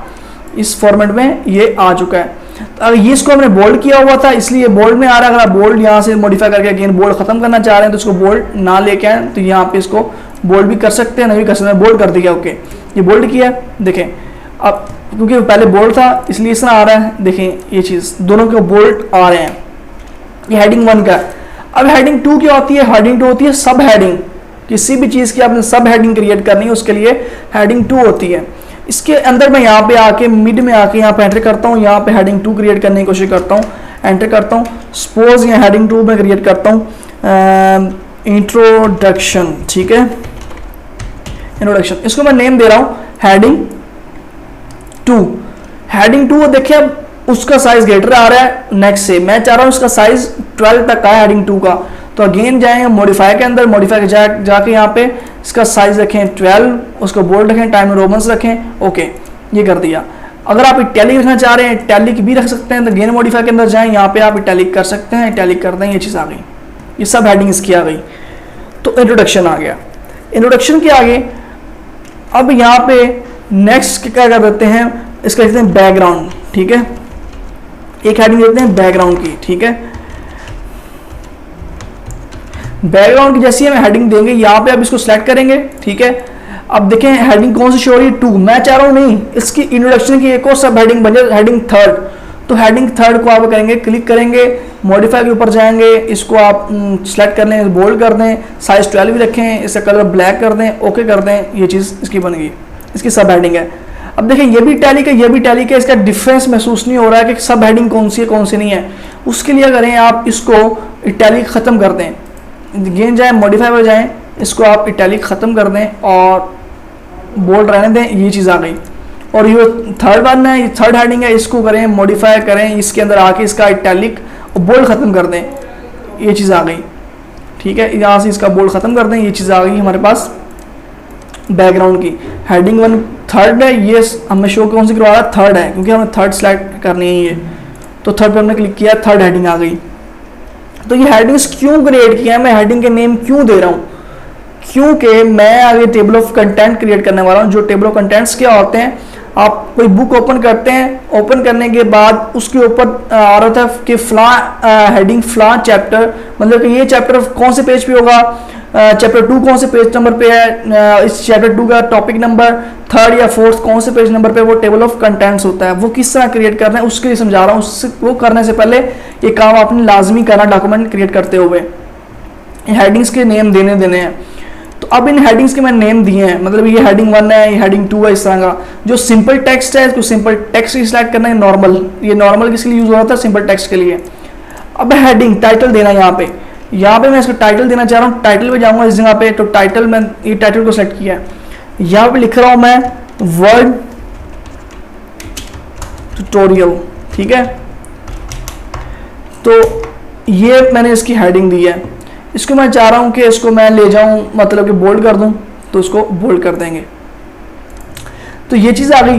इस फॉर्मेट में ये आ चुका है। तो ये इसको हमने बोल्ड किया हुआ था, इसलिए बोल्ड में आ रहा है। अगर आप बोल्ड यहाँ से मॉडिफाई करके अगेन बोल्ड खत्म करना चाह रहे हैं, तो इसको बोल्ड ना लेके आए, तो यहाँ पे इसको बोल्ड भी कर सकते हैं, नहीं भी कर सकते हैं। बोल्ड कर दिया, ओके, ये बोल्ड किया। देखें अब क्योंकि पहले बोल्ड था इसलिए इस तरह आ रहा है, देखें ये चीज़ दोनों के बोल्ड आ रहे हैं। ये हेडिंग वन का। अब हेडिंग टू क्या होती है, हेडिंग टू होती है सब हेडिंग। किसी भी चीज़ की आपने सब हेडिंग क्रिएट करनी है, उसके लिए हेडिंग टू होती है। इसके अंदर मैं यहाँ पे आके मिड में आके यहाँ पे एंटर करता हूँ, यहाँ पे हेडिंग टू क्रिएट करने की कोशिश करता हूँ, एंटर करता हूँ। सपोज यहाँ हेडिंग टू में क्रिएट करता हूँ इंट्रोडक्शन, ठीक है, इंट्रोडक्शन। इसको मैं नेम दे रहा हूँ हेडिंग टू। हेडिंग टू देखिए अब उसका साइज ग्रेटर आ रहा है नेक्स्ट से, मैं चाह रहा हूँ उसका साइज 12 तक का है हेडिंग टू का। तो अगेन जाएंगे मॉडिफाई के अंदर, मॉडिफाई जाके यहाँ पे इसका साइज रखें 12, उसको बोल्ड रखें, टाइम रोमन्स रखें, ओके, ये कर दिया। अगर आप इटैलिक रखना चाह रहे हैं, इटैलिक भी रख सकते हैं, तो अगेन मॉडिफाई के अंदर जाएं, यहाँ पे आप इटैलिक कर सकते हैं, इटैलिक कर दें, ये चीज़ आ गई, ये सब हेडिंग इसकी आ गई। तो इंट्रोडक्शन आ गया। इंट्रोडक्शन के आगे अब यहाँ पे नेक्स्ट क्या कर देते हैं, इसका कहते हैं बैकग्राउंड, ठीक है, एक हेडिंग देते हैं बैकग्राउंड की, ठीक है। बैकग्राउंड की जैसी हमें हेडिंग देंगे, यहाँ पे आप इसको सिलेक्ट करेंगे, ठीक है। अब देखें हेडिंग कौन सी शो हो रही है, टू। मैं चाह रहा हूँ नहीं, इसकी इंट्रोडक्शन की एक और सब हेडिंग बन जाए, हेडिंग थर्ड। तो हेडिंग थर्ड को आप करेंगे, क्लिक करेंगे, मॉडिफाई के ऊपर जाएंगे, इसको आप सिलेक्ट कर लें, बोल्ड कर दें, साइज 12 भी रखें, इसका कलर ब्लैक कर दें, ओके कर दें, ये चीज़ इसकी बन गई, इसकी सब हेडिंग है। अब देखें ये भी टैलिक है, ये भी टैलिक है, इसका डिफरेंस महसूस नहीं हो रहा है कि सब हेडिंग कौन सी है कौन सी नहीं है। उसके लिए करें आप इसको इटैलिक ख़त्म कर दें, गेन जाए मॉडिफाई पर जाएं, इसको आप इटैलिक ख़त्म कर दें और बोल्ड रहने दें, ये चीज़ आ गई। और ये थर्ड वन है, ये थर्ड हेडिंग है, इसको करें मॉडिफाई करें, इसके अंदर आके इसका इटैलिक और बोल्ड ख़त्म कर दें, ये चीज़ आ गई, ठीक है। यहाँ से इसका बोल्ड ख़त्म कर दें, ये चीज़ आ गई हमारे पास बैकग्राउंड की। हेडिंग वन थर्ड है, ये हमें शो कौन सी करवा रहा है, थर्ड है, क्योंकि हमें थर्ड सेलेक्ट करनी है ये, तो थर्ड पर हमने क्लिक किया, थर्ड हेडिंग आ गई। तो ये हेडिंग्स क्यों क्रिएट किया है, मैं हेडिंग के नेम क्यों दे रहा हूँ, क्योंकि मैं आगे टेबल ऑफ कंटेंट क्रिएट करने वाला हूँ। जो टेबल ऑफ कंटेंट्स क्या होते हैं, आप कोई बुक ओपन करते हैं, ओपन करने के बाद उसके ऊपर आ रहा था कि फ्ला हेडिंग फ्ला चैप्टर, मतलब कि ये चैप्टर कौन से पेज पे होगा, चैप्टर 2 कौन से पेज नंबर पे है, इस चैप्टर 2 का टॉपिक नंबर 3rd या 4th कौन से पेज नंबर पे वो टेबल ऑफ कंटेंट्स होता है, वो किस तरह क्रिएट करना है उसके लिए समझा रहा हूँ। उससे वो करने से पहले ये काम आपने लाजमी करना डॉक्यूमेंट क्रिएट करते हुए। हेडिंग्स के नेम देने हैं, तो अब इन हेडिंग्स के मैंने नेम दिए हैं, मतलब ये हेडिंग 1 है, ये हेडिंग 2 है, इस तरह का। जो सिंपल टेक्स्ट है इसको सिंपल टेक्स्ट ही सिलेक्ट करना है, नॉर्मल, ये नॉर्मल किसके लिए यूज हो रहा था, सिंपल टेक्स्ट के लिए। अब हेडिंग टाइटल देना, यहाँ पे मैं इसको टाइटल देना चाह रहा हूँ, टाइटल पे जाऊँगा इस जगह पे, तो टाइटल में ये टाइटल को सिलेक्ट किया है, यहाँ पे लिख रहा हूँ मैं वर्ड ट्यूटोरियल, ठीक है। तो ये मैंने इसकी हेडिंग दी है, इसको मैं चाह रहा हूँ कि इसको मैं ले जाऊँ, मतलब कि बोल्ड कर दूँ, तो इसको बोल्ड कर देंगे, तो ये चीज़ आ गई।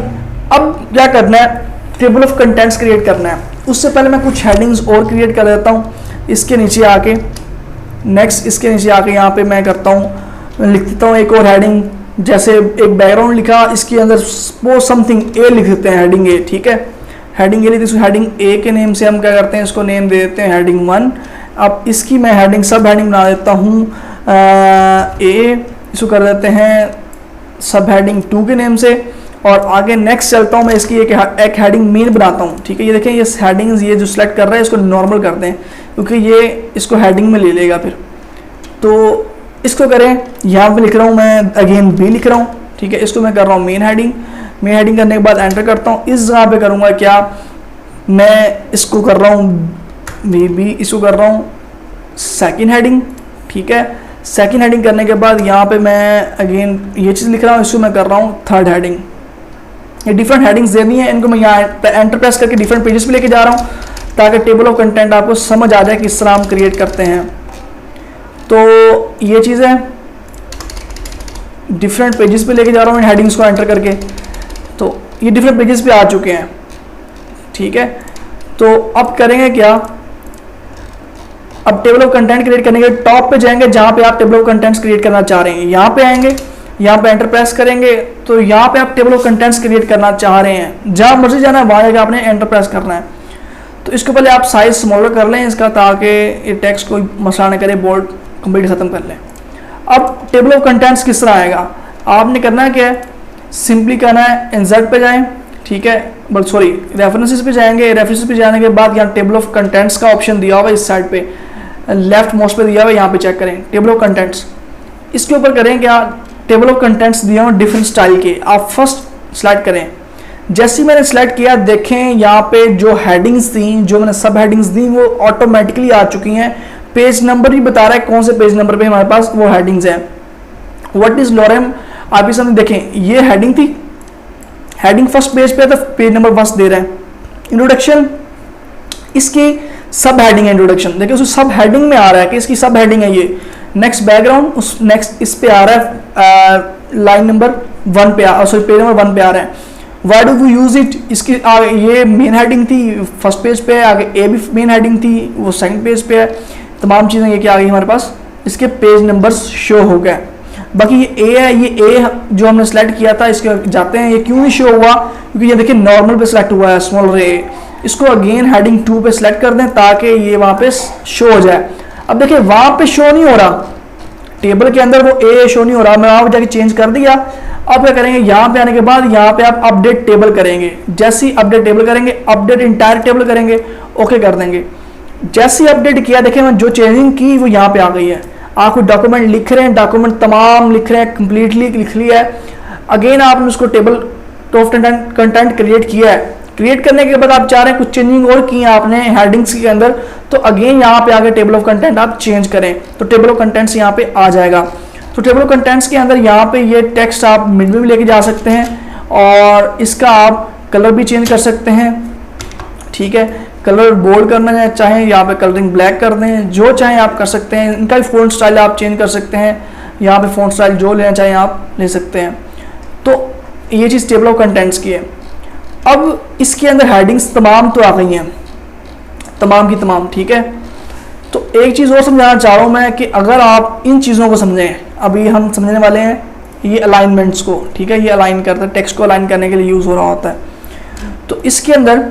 अब क्या करना है, टेबल ऑफ कंटेंट्स क्रिएट करना है। उससे पहले मैं कुछ हेडिंग्स और क्रिएट कर देता हूँ। इसके नीचे आके नेक्स्ट, इसके नीचे आके यहाँ पे मैं करता हूँ, लिख देता हूँ एक और हेडिंग, जैसे एक बैकग्राउंड लिखा, इसके अंदर सपोज समथिंग ए लिख देते हैं, हेडिंग ए, ठीक है। हेडिंग ए लिखते हैं, हेडिंग ए के नेम से हम क्या करते हैं, इसको नेम दे देते हैं हेडिंग 1। अब इसकी मैं हेडिंग सब हेडिंग बना देता हूँ ए, इसको कर देते हैं सब हेडिंग 2 के नेम से, और आगे नेक्स्ट चलता हूँ मैं, इसकी एक हेडिंग मेन बनाता हूँ, ठीक है। ये देखें, ये हेडिंग्स ये जो सिलेक्ट कर रहा है इसको नॉर्मल करते हैं, क्योंकि ये इसको हेडिंग में ले लेगा फिर। तो इसको करें, यहाँ पे लिख रहा हूँ मैं अगेन बी लिख रहा हूँ, ठीक है। इसको मैं कर रहा हूँ मेन हेडिंग। मेन हेडिंग करने के बाद एंटर करता हूँ। इस जगह पे करूँगा क्या, मैं इसको कर रहा हूँ बी, इसको कर रहा हूँ सेकंड हेडिंग, ठीक है। सेकंड हेडिंग करने के बाद यहाँ पे मैं अगेन ये चीज़ लिख रहा हूँ, इसको मैं कर रहा हूँ थर्ड हेडिंग। ये डिफरेंट हेडिंग्स देनी है, इनको मैं यहाँ एंटर प्रेस करके डिफरेंट पेजेस पे लेके जा रहा हूँ, ताकि टेबल ऑफ कंटेंट आपको समझ आ जाए किस तरह हम क्रिएट करते हैं। तो ये चीज़ है, डिफरेंट पेजेस पे लेके जा रहा हूँ इन हेडिंग्स को एंटर करके। तो ये डिफरेंट पेजेस पे आ चुके हैं, ठीक है। तो अब करेंगे क्या, अब टेबल ऑफ कंटेंट क्रिएट करने के टॉप पे जाएंगे, जहाँ पे आप टेबल ऑफ कंटेंट्स क्रिएट करना चाह रहे हैं, यहाँ पे आएंगे, यहाँ पे एंटर प्रेस करेंगे। तो यहाँ पे आप टेबल ऑफ कंटेंट्स क्रिएट करना चाह रहे हैं, जहाँ मर्जी जाना है वहाँ जाकर आपने एंटर प्रेस करना है। तो इसको पहले आप साइज स्मॉलर कर लें इसका, ताकि ये टेक्स्ट कोई मसला न करे, बोल्ड कंप्लीट ख़त्म कर लें। अब टेबल ऑफ कंटेंट्स किस तरह आएगा, आपने करना है क्या है, सिंपली करना है इंसर्ट पे जाएं, ठीक है, बट सॉरी रेफरेंसेस पे जाएंगे। रेफरेंसेस पे जाने के बाद यहाँ टेबल ऑफ कंटेंट्स का ऑप्शन दिया हुआ है, इस साइड पे लेफ्ट मोस्ट पे दिया हुआ है, यहाँ पे चेक करें टेबल ऑफ कंटेंट्स। इसके ऊपर करें क्या, टेबल ऑफ कंटेंट्स दिए हुए डिफरेंट स्टाइल के, आप फर्स्ट सेलेक्ट करें। जैसे ही मैंने सेलेक्ट किया, देखें यहाँ पे जो हेडिंग्स थी, जो मैंने सब हेडिंग्स दी, वो ऑटोमेटिकली आ चुकी हैं। पेज नंबर भी बता रहा है कौन से पेज नंबर पे हमारे पास वो हेडिंग्स है। व्हाट इज लॉरेम, आप इस देखें, ये हेडिंग थी, हेडिंग फर्स्ट पेज पे, तो पेज नंबर फर्स्ट दे रहा है। इंट्रोडक्शन, इसकी सब हेडिंग है इंट्रोडक्शन, देखिए उस सब हेडिंग में आ रहा है कि इसकी सब हेडिंग है ये। नेक्स्ट बैकग्राउंड, उस नेक्स्ट इस पे आ रहा है लाइन नंबर 1 पे, सॉरी पेज नंबर 1 पे आ रहा है। Why do you use it, इसकी ये मेन हेडिंग थी, फर्स्ट पेज पे, आगे ए भी मेन हेडिंग थी, वो सेकंड पेज पे है। तमाम चीज़ें ये क्या आ गई हमारे पास, इसके पेज नंबर्स शो हो गए। बाकी ये ए है, ये ए जो हमने सेलेक्ट किया था, इसके जाते हैं, ये क्यों नहीं शो हुआ, क्योंकि ये देखिए नॉर्मल पे सेलेक्ट हुआ है, स्मॉल ए। इसको अगेन हेडिंग 2 पे सेलेक्ट कर दें, ताकि ये वहाँ पे शो हो जाए। अब देखिए वहाँ पे शो नहीं हो रहा, टेबल के अंदर वो ए शो नहीं हो रहा, मैं वहाँ पे जाके चेंज कर दिया। अब क्या करेंगे, यहाँ पे आने के बाद यहाँ पे आप अपडेट टेबल करेंगे। जैसे ही अपडेट टेबल करेंगे, अपडेट इंटायर टेबल करेंगे, ओके कर देंगे। जैसे ही अपडेट किया, देखिए मैं जो चेंजिंग की वो यहाँ पे आ गई है। आप कोई डॉक्यूमेंट लिख रहे हैं, डॉक्यूमेंट तमाम लिख रहे हैं, कंप्लीटली लिख लिया है। अगेन आपने उसको टेबल ऑफ कंटेंट क्रिएट किया है। क्रिएट करने के बाद आप चाह रहे हैं कुछ चेंजिंग और की आपने हेडिंग्स के अंदर, तो अगेन यहाँ पे आगे टेबल ऑफ कंटेंट आप चेंज करें, तो टेबल ऑफ कंटेंट्स यहाँ पे आ जाएगा। तो टेबल ऑफ कंटेंट्स के अंदर यहाँ पे ये टेक्स्ट आप मिड में भी लेके जा सकते हैं, और इसका आप कलर भी चेंज कर सकते हैं, ठीक है। कलर बोल्ड करना चाहें, यहाँ पे कलरिंग ब्लैक कर दें, जो चाहें आप कर सकते हैं। इनका भी फ़ॉन्ट स्टाइल आप चेंज कर सकते हैं, यहाँ पे फ़ॉन्ट स्टाइल जो लेना चाहें आप ले सकते हैं। तो ये चीज़ टेबल ऑफ कंटेंट्स की है। अब इसके अंदर हेडिंग्स तमाम तो आ गई हैं, तमाम की तमाम, ठीक है। तो एक चीज़ और समझाना चाह रहा हूँ मैं, कि अगर आप इन चीज़ों को समझें, अभी हम समझने वाले हैं ये अलाइनमेंट्स को, ठीक है। ये अलाइन करता है, टेक्स्ट को अलाइन करने के लिए यूज़ हो रहा होता है। तो इसके अंदर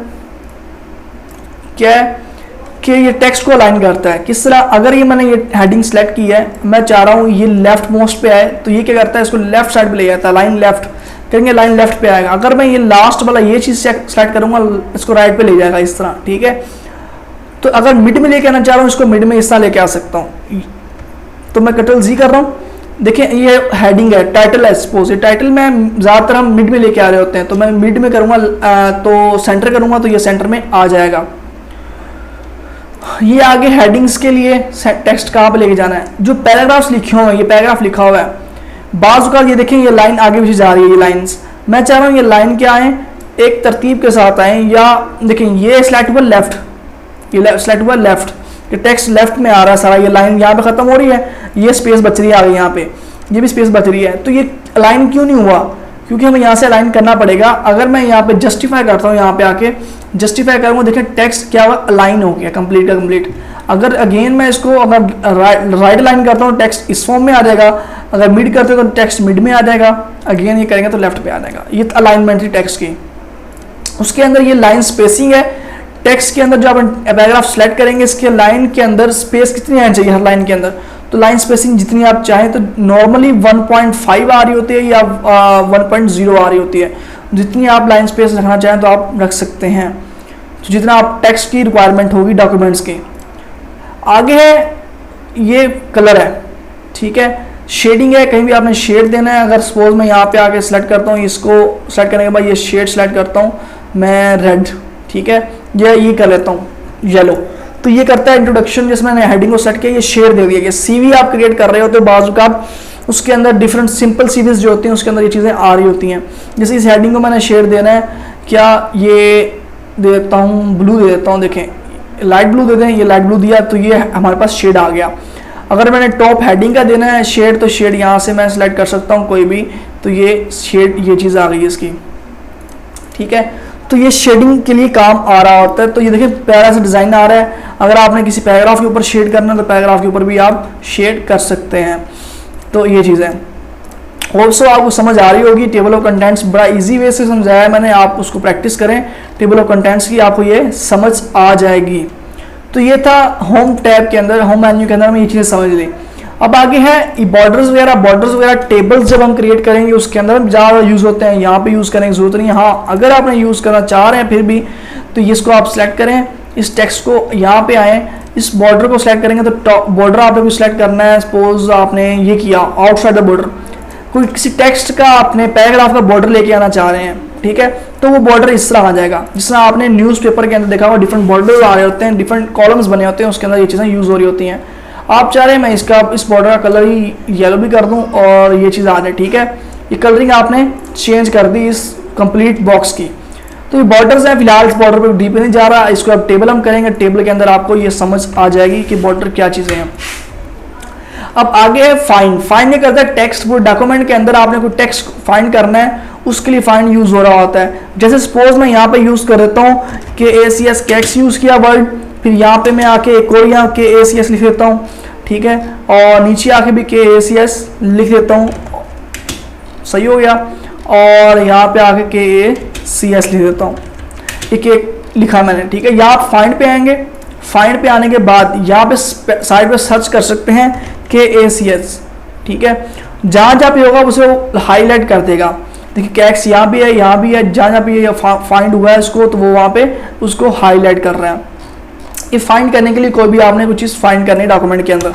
क्या है कि ये टेक्स्ट को अलाइन करता है किस तरह। अगर ये मैंने ये हेडिंग सेलेक्ट की है, मैं चाह रहा हूँ ये लेफ्ट मोस्ट पे आए, तो ये क्या करता है, इसको लेफ्ट साइड पे ले जाता है, लाइन लेफ्ट करेंगे, लाइन लेफ्ट पे आएगा। अगर मैं ये लास्ट वाला ये चीज़ सेलेक्ट करूँगा, इसको राइट पे ले जाएगा इस तरह, ठीक है। तो अगर मिड में लेके आना चाह रहा हूँ, इसको मिड में इस तरह लेके आ सकता हूँ। तो मैं कंट्रोल जी कर रहा हूँ, देखिए ये हेडिंग है, टाइटल है, सपोज ये टाइटल में ज़्यादातर हम मिड में लेके आ रहे होते हैं, तो मैं मिड में करूँगा, तो सेंटर करूँगा, तो ये सेंटर में आ जाएगा। ये आगे हेडिंग्स के लिए टेक्स्ट कहाँ पे लेके जाना है, जो पैराग्राफ्स लिखे हुए हैं, ये पैराग्राफ लिखा हुआ है, बाज़ का ये देखें ये लाइन आगे पीछे जा रही है, ये लाइंस, मैं चाह रहा हूँ ये लाइन क्या आए, एक तरतीब के साथ आए। या देखें ये सेलेक्ट हुआ लेफ्ट, ये सेलेक्ट हुआ लेफ्ट, ये टेक्स्ट लेफ्ट में आ रहा है सारा, ये लाइन यहाँ पे ख़त्म हो रही है, ये स्पेस बच रही है आगे, यहाँ पे ये भी स्पेस बच रही है। तो ये अलाइन क्यों नहीं हुआ, क्योंकि हमें यहाँ से अलाइन करना पड़ेगा। अगर मैं यहाँ पे जस्टिफाई करता हूँ, यहाँ पे आके जस्टिफाई करूँगा, देखें टेक्स्ट क्या हुआ, अलाइन हो गया, कंप्लीट का कंप्लीट। अगर अगेन मैं इसको अगर राइट लाइन करता हूँ, टेक्स्ट इस फॉर्म में आ जाएगा। अगर मिड करते हो तो टेक्स्ट मिड में आ जाएगा, अगेन ये करेंगे तो लेफ्ट पे आ जाएगा। ये अलाइनमेंट थी टेक्स्ट की। उसके अंदर ये लाइन स्पेसिंग है, टेक्स्ट के अंदर जो आप पैराग्राफ सेलेक्ट करेंगे, इसके लाइन के अंदर स्पेस कितनी आनी चाहिए हर लाइन के अंदर, तो लाइन स्पेसिंग जितनी आप चाहें, तो नॉर्मली 1.5 आ रही होती है या 1.0 आ रही होती है। जितनी आप लाइन स्पेस रखना चाहें तो आप रख सकते हैं, तो जितना आप टेक्स्ट की रिक्वायरमेंट होगी डॉक्यूमेंट्स की। आगे है ये कलर है, ठीक है, शेडिंग है, कहीं भी आपने शेड देना है। अगर सपोज मैं यहाँ पे आके सेलेक्ट करता हूँ, इसको सेलेक्ट करने के बाद ये शेड सेलेक्ट करता हूँ मैं रेड, ठीक है, ये कर लेता हूँ येलो, तो ये करता है इंट्रोडक्शन। जिसमें मैंने हेडिंग को सेलेक्ट किया, ये शेड दे दिया। ये सीवी आप क्रिएट कर रहे हो तो बाजू का उसके अंदर डिफरेंट सिंपल सीरीज जो होती हैं उसके अंदर ये चीज़ें आ रही होती हैं। जैसे इस हेडिंग को मैंने शेड देना है, क्या ये दे देता हूँ ब्लू दे देता हूँ, देखें लाइट ब्लू दे दें, ये लाइट ब्लू दिया तो ये हमारे पास शेड आ गया। अगर मैंने टॉप हेडिंग का देना है शेड, तो शेड यहाँ से मैं सेलेक्ट कर सकता हूँ कोई भी, तो ये शेड ये चीज़ आ गई है इसकी, ठीक है। तो ये शेडिंग के लिए काम आ रहा होता है। तो ये देखिए प्यारा सा डिज़ाइन आ रहा है। अगर आपने किसी पैराग्राफ के ऊपर शेड करना है तो पैराग्राफ के ऊपर भी आप शेड कर सकते हैं। तो ये चीज़ है। ऑल्सो आपको समझ आ रही होगी, टेबल ऑफ कंटेंट्स बड़ा इजी वे से समझाया है मैंने, आप उसको प्रैक्टिस करें टेबल ऑफ कंटेंट्स की, आपको ये समझ आ जाएगी। तो ये था होम टैब के अंदर, होम मेन्यू के अंदर हमें ये चीज़ें समझ ली। अब आगे है बॉर्डर्स वगैरह टेबल्स जब हम क्रिएट करेंगे उसके अंदर ज़्यादा यूज़ होते हैं, यहाँ पे यूज़ करने की जरूरत नहीं है। हाँ, अगर आपने यूज़ करना चाह रहे हैं फिर भी, तो इसको आप सिलेक्ट करें, इस टेक्स्ट को यहाँ पे आए, इस बॉर्डर को सिलेक्ट करेंगे तो बॉर्डर आपने भी सिलेक्ट करना है। सपोज आपने ये किया आउटसाइड द बॉर्डर, कोई किसी टेक्स्ट का आपने पैराग्राफ का बॉर्डर लेके आना चाह रहे हैं, ठीक है, तो वो बॉर्डर इस तरह आ जाएगा। जिस तरह आपने न्यूज़पेपर के अंदर देखा हुआ डिफरेंट बॉर्डर आ रहे होते हैं, डिफरेंट कॉलम्स बने होते हैं, उसके अंदर ये चीज़ें यूज़ हो रही होती हैं। आप चाह रहे हैं मैं इस बॉर्डर का कलर ही येलो भी कर दूं और ये चीज़ आ जाए, ठीक है, ये कलरिंग आपने चेंज कर दी इस कंप्लीट बॉक्स की। तो ये बॉर्डर्स हैं, फिलहाल इस बॉर्डर पे डीप नहीं जा रहा, इसको अब टेबल हम करेंगे, टेबल के अंदर आपको ये समझ आ जाएगी कि बॉर्डर क्या चीज़ें हैं। अब आगे है फाइंड ये करता है टेक्स्ट, वो डॉक्यूमेंट के अंदर आपने कोई टेक्स्ट फाइंड करना है उसके लिए फाइंड यूज हो रहा होता है। जैसे सपोज मैं यहाँ पे यूज कर देता हूँ के ACS कैक्स यूज किया वर्ड, फिर यहाँ पे मैं आके एक और यहाँ के ACS लिख देता हूँ, ठीक है, और नीचे आके भी के ACS लिख देता हूँ, सही हो गया, और यहाँ पे आके के ACS लिख देता हूँ, एक लिखा मैंने, ठीक है। यहाँ आप फाइंड पे आएंगे, फाइंड पे आने के बाद यहाँ पे साइड पे सर्च कर सकते हैं के ACS, ठीक है, जहाँ जहाँ पे होगा उसे वो हाईलाइट कर देगा। देखिए कैक्स यहाँ भी है, यहाँ भी है, जहाँ जहाँ पे फाइंड हुआ है इसको तो वो वहाँ पे उसको हाईलाइट कर रहा है। ये फाइंड करने के लिए कोई भी आपने कुछ चीज़ फाइंड करनी है डॉक्यूमेंट के अंदर,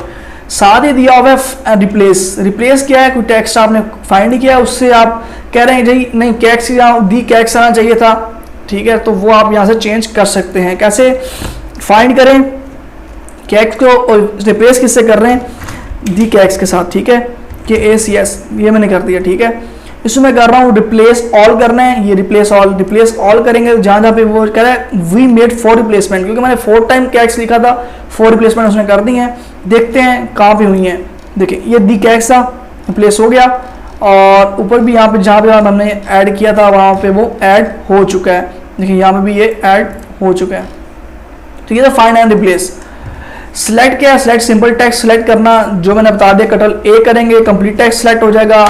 साथ ही दिया हुआ है रिप्लेस क्या है, कोई टेक्स्ट आपने फाइंड किया उससे आप कह रहे हैं जी नहीं कैक्स दी कैक्स आना चाहिए था, ठीक है, तो वो आप यहाँ से चेंज कर सकते हैं। कैसे फाइंड करें कैक्स को और रिप्लेस किससे कर रहे हैं, दी कैक्स के साथ, ठीक है, के ACS ये मैंने कर दिया, ठीक है। इसमें मैं कर रहा हूँ रिप्लेस ऑल करना है, ये रिप्लेस ऑल करेंगे जहाँ जहाँ पे वो कह रहा है वी मेड 4 रिप्लेसमेंट, क्योंकि मैंने 4 टाइम कैक्स लिखा था, 4 रिप्लेसमेंट उसने कर दी हैं। देखते हैं कहाँ पे हुई हैं, देखिए ये दी कैक्स था रिप्लेस हो गया, और ऊपर भी यहाँ पे जहाँ पे हमने ऐड किया था वहाँ पे वो ऐड हो चुका है, देखिए यहाँ पे भी ये ऐड हो चुका है। तो ये था फाइंड एंड रिप्लेस। सिलेक्ट क्या है, सिलेक्ट सिंपल टेक्स्ट सिलेक्ट करना, जो मैंने बता दिया कंट्रोल A करेंगे कंप्लीट टेक्स्ट सिलेक्ट हो जाएगा,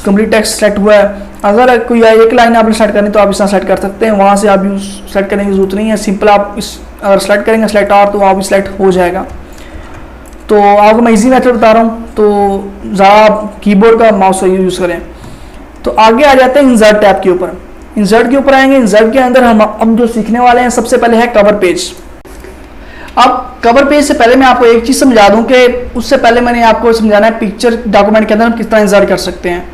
कंप्लीट टेक्स्ट सेलेक्ट हुआ है। अगर कोई एक लाइन आपने सेलेक्ट करनी तो आप इस तरह सेलेक्ट कर सकते हैं, वहाँ से आप सेलेक्ट करने की जरूरत नहीं है, सिंपल आप इस अगर सेलेक्ट करेंगे सेलेक्ट आर तो आप सेलेक्ट हो जाएगा। तो आपको मैं इजी मेथड बता रहा हूँ, तो ज़्यादा कीबोर्ड का माउस यूज़ करें। तो आगे आ जाते हैं इंसर्ट टैब के ऊपर, इंसर्ट के ऊपर आएंगे। इंसर्ट के अंदर हम जो सीखने वाले हैं सबसे पहले है कवर पेज। अब कवर पेज से पहले मैं आपको एक चीज़ समझा दूं कि उससे पहले मैंने आपको समझाना है पिक्चर डॉक्यूमेंट के अंदर हम किस तरह इंसर्ट कर सकते हैं।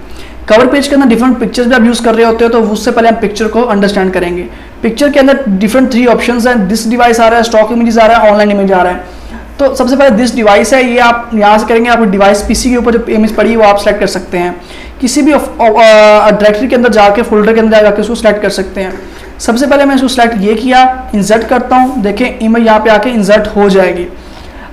कवर पेज के अंदर डिफरेंट पिक्चर्स भी आप यूज़ कर रहे होते हो, तो उससे पहले हम पिक्चर को अंडरस्टैंड करेंगे। पिक्चर के अंदर डिफरेंट 3 ऑप्शंस हैं, दिस डिवाइस आ रहा है, स्टॉक इमेजेस आ रहा है, ऑनलाइन इमेज आ रहा है। तो सबसे पहले दिस डिवाइस है, ये आप यहाँ से करेंगे, आपकी डिवाइस पीसी के ऊपर जो इमेज पड़ी है वो आप सेलेक्ट कर सकते हैं। किसी भी डायरेक्टरी के अंदर जाके फोल्डर के अंदर जाकर उसको सेलेक्ट कर सकते हैं। सबसे पहले मैं इसको सेलेक्ट ये किया, इंसर्ट करता हूँ, देखें इमेज यहाँ पे आके इंसर्ट हो जाएगी।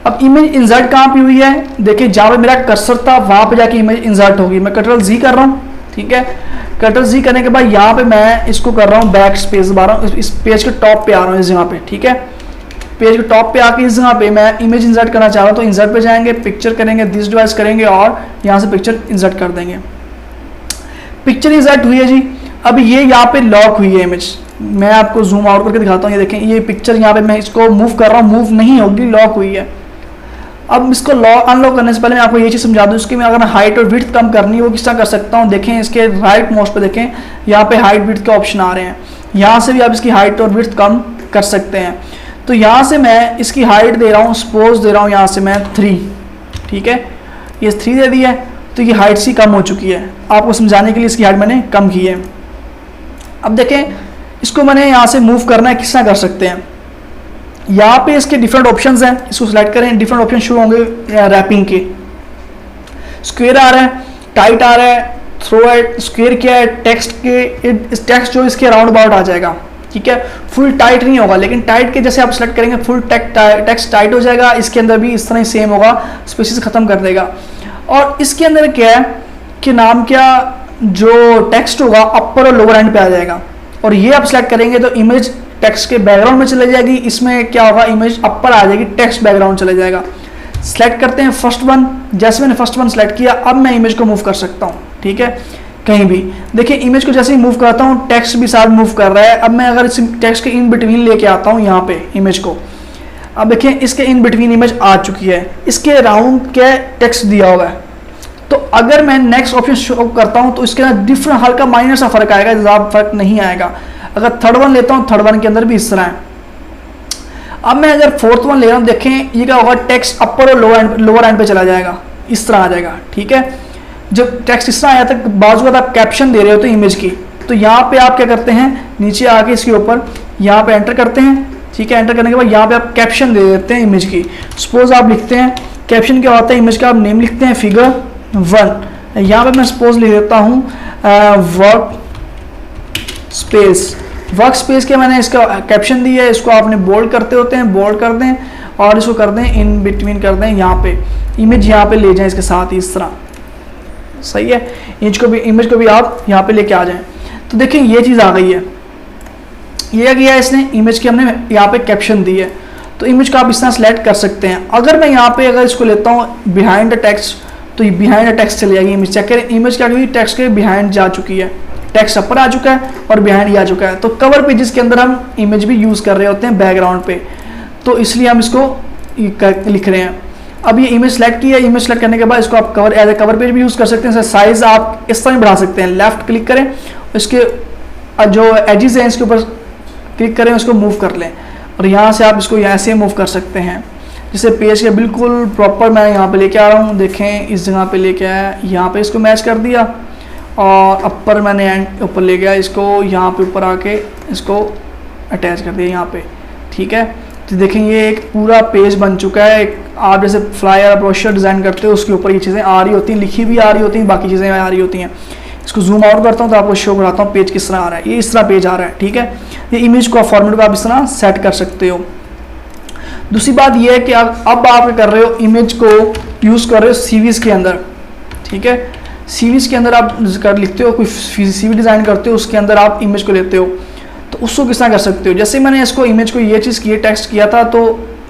अब इमेज इंसर्ट कहाँ पे हुई है, देखिए जहाँ पे मेरा कर्सर था वहाँ पे जाके इमेज इंसर्ट होगी। मैं कंट्रोल Z कर रहा हूँ, ठीक है, कंट्रोल Z करने के बाद यहाँ पे मैं इसको कर रहा हूँ बैक स्पेस बार रहा हूँ, इस पेज के टॉप पे आ रहा हूँ, इस जगह पे, ठीक है, पेज के टॉप पे आके इस जगह पे मैं इमेज इंसर्ट करना चाह रहा हूँ। तो इंसर्ट पे जाएंगे, पिक्चर करेंगे, दिस डिवाइस करेंगे और यहाँ से पिक्चर इंसर्ट कर देंगे। पिक्चर इंसर्ट हुई है जी। अब ये यहाँ पे लॉक हुई है इमेज, मैं आपको जूम आउट करके दिखाता हूँ। ये देखें ये पिक्चर यहाँ पे मैं इसको मूव कर रहा हूँ, मूव नहीं होगी, लॉक हुई है। अब इसको अनलॉक करने से पहले मैं आपको ये चीज़ समझा दूँ, इसकी मैं अगर हाइट और विड्थ कम करनी हो किस तरह कर सकता हूँ। देखें इसके राइट मोस्ट पे देखें, यहाँ पे हाइट विड्थ के ऑप्शन आ रहे हैं, यहाँ से भी आप इसकी हाइट और विड्थ कम कर सकते हैं। तो यहाँ से मैं इसकी हाइट दे रहा हूँ, सपोज दे रहा हूँ यहाँ से मैं 3, ठीक है, ये 3 दे दी है, तो ये हाइट सी कम हो चुकी है। आपको समझाने के लिए इसकी हाइट मैंने कम की है। अब देखें इसको मैंने यहाँ से मूव करना है, किस तरह कर सकते हैं। यहाँ पे इसके डिफरेंट ऑप्शंस हैं, इसको सिलेक्ट करें, डिफरेंट ऑप्शन शुरू होंगे रैपिंग के। स्क्वायर आ रहा है, टाइट आ रहा है, थ्रो है, स्क्वायर क्या है, टेक्स्ट के टेक्स्ट जो इसके राउंड अबाउट आ जाएगा, ठीक है। फुल टाइट नहीं होगा, लेकिन टाइट के जैसे आप सेलेक्ट करेंगे फुल टेक्स्ट टाइट हो जाएगा। इसके अंदर भी इस तरह ही सेम होगा, स्पेसिस खत्म कर देगा। और इसके अंदर क्या है कि नाम क्या, जो टेक्स्ट होगा अपर और लोअर एंड पे आ जाएगा। और ये आप सेलेक्ट करेंगे तो इमेज टेक्स्ट के बैकग्राउंड में चले जाएगी, इसमें क्या होगा, इमेज अपर आ जाएगी, टेक्स्ट बैकग्राउंड चले जाएगा। सेलेक्ट करते हैं फर्स्ट वन, जैसे मैंने फर्स्ट वन सेलेक्ट किया, अब मैं इमेज को मूव कर सकता हूँ, ठीक है, कहीं भी। देखिए इमेज को जैसे ही मूव करता हूँ टेक्स्ट भी साथ मूव कर रहा है। अब मैं अगर इस टेक्स्ट के इन बिटवीन लेके आता हूँ यहाँ पे इमेज को, अब देखिए इसके इन बिटवीन इमेज आ चुकी है, इसके राउंड क्या टेक्स्ट दिया हुआ है। तो अगर मैं नेक्स्ट ऑप्शन शो करता हूँ तो इसके अंदर डिफरेंट हल्का माइनर सा फर्क आएगा, ज़्यादा फर्क नहीं आएगा। अगर थर्ड वन लेता हूँ, थर्ड वन के अंदर भी इस तरह है। अब मैं अगर फोर्थ वन ले रहा हूँ, देखें ये क्या होगा, टेक्स्ट अपर और लोअर एंड पे चला जाएगा, इस तरह आ जाएगा, ठीक है। जब टेक्स्ट इस तरह आया था, बाजू का आप कैप्शन दे रहे हो तो इमेज की, तो यहाँ पे आप क्या करते हैं, नीचे आके इसके ऊपर यहाँ पे एंटर करते हैं, ठीक है। एंटर करने के बाद यहाँ पे आप कैप्शन दे देते हैं इमेज की। सपोज आप लिखते हैं, कैप्शन क्या होता है, इमेज का आप नेम लिखते हैं फिगर 1। यहाँ पे मैं सपोज लिख देता हूँ वर्क स्पेस। वर्क स्पेस के मैंने इसका कैप्शन दिया है, इसको आपने बोल्ड करते होते हैं, बोल्ड कर दें और इसको कर दें इन बिटवीन कर दें, यहाँ पे इमेज यहाँ पे ले जाएं इसके साथ ही, इस तरह सही है। इमेज को भी आप यहाँ पे लेके आ जाएं। तो देखिए ये चीज़ आ गई है, ये किया है इसने, इमेज की हमने यहाँ पे कैप्शन दी है। तो इमेज को आप इस तरह सेलेक्ट कर सकते हैं। अगर मैं यहाँ पे अगर इसको लेता हूँ बिहाइंड द टेक्स्ट, तो ये बिहाइंड द टेक्स्ट चली जाएगी इमेज। चेक करें इमेज क्या हुई, टेक्स्ट के बिहाइंड जा चुकी है, टेक्स्ट अपर आ चुका है और बिहाइंड आ चुका है। तो कवर पेजेस के अंदर हम इमेज भी यूज़ कर रहे होते हैं बैकग्राउंड पे, तो इसलिए हम इसको लिख रहे हैं। अब ये इमेज सेलेक्ट की है, इमेज सेलेक्ट करने के बाद इसको आप cover as a cover page भी यूज़ कर सकते हैं। साइज आप इस तरह बढ़ा सकते हैं, लेफ्ट क्लिक करें, इसके जो एजेस हैं इसके ऊपर क्लिक करें, उसको मूव कर लें और यहाँ से आप इसको ऐसे मूव कर सकते हैं। जैसे पेज के बिल्कुल प्रॉपर मैं यहाँ पे लेके आ रहा हूँ, देखें इस जगह पे लेके आया, यहाँ पे इसको मैच कर दिया और अपर मैंने एंड ऊपर ले गया इसको, यहाँ पे ऊपर आके इसको अटैच कर दिया यहाँ पे, ठीक है। तो देखें ये एक पूरा पेज बन चुका है। आप जैसे फ्लायर ब्रोशर डिज़ाइन करते हो उसके ऊपर ये चीज़ें आ रही होती हैं, लिखी भी आ रही होती हैं, बाकी चीज़ें आ रही होती हैं। इसको जूम आउट करता हूँ तो आपको शो कराता हूँ पेज किस तरह आ रहा है। ये इस तरह पेज आ रहा है, ठीक है। ये इमेज को फॉर्मेट को आप इस तरह सेट कर सकते हो। दूसरी बात यह है कि अब आप कर रहे हो इमेज को यूज़ कर रहे हो सीवीज़ के अंदर, ठीक है। सीवीज़ के अंदर आप लिखते हो, कोई सीवी डिज़ाइन करते हो, उसके अंदर आप इमेज को लेते हो, तो उसको किस तरह कर सकते हो। जैसे मैंने इसको इमेज को ये चीज़ की टेक्स्ट किया था तो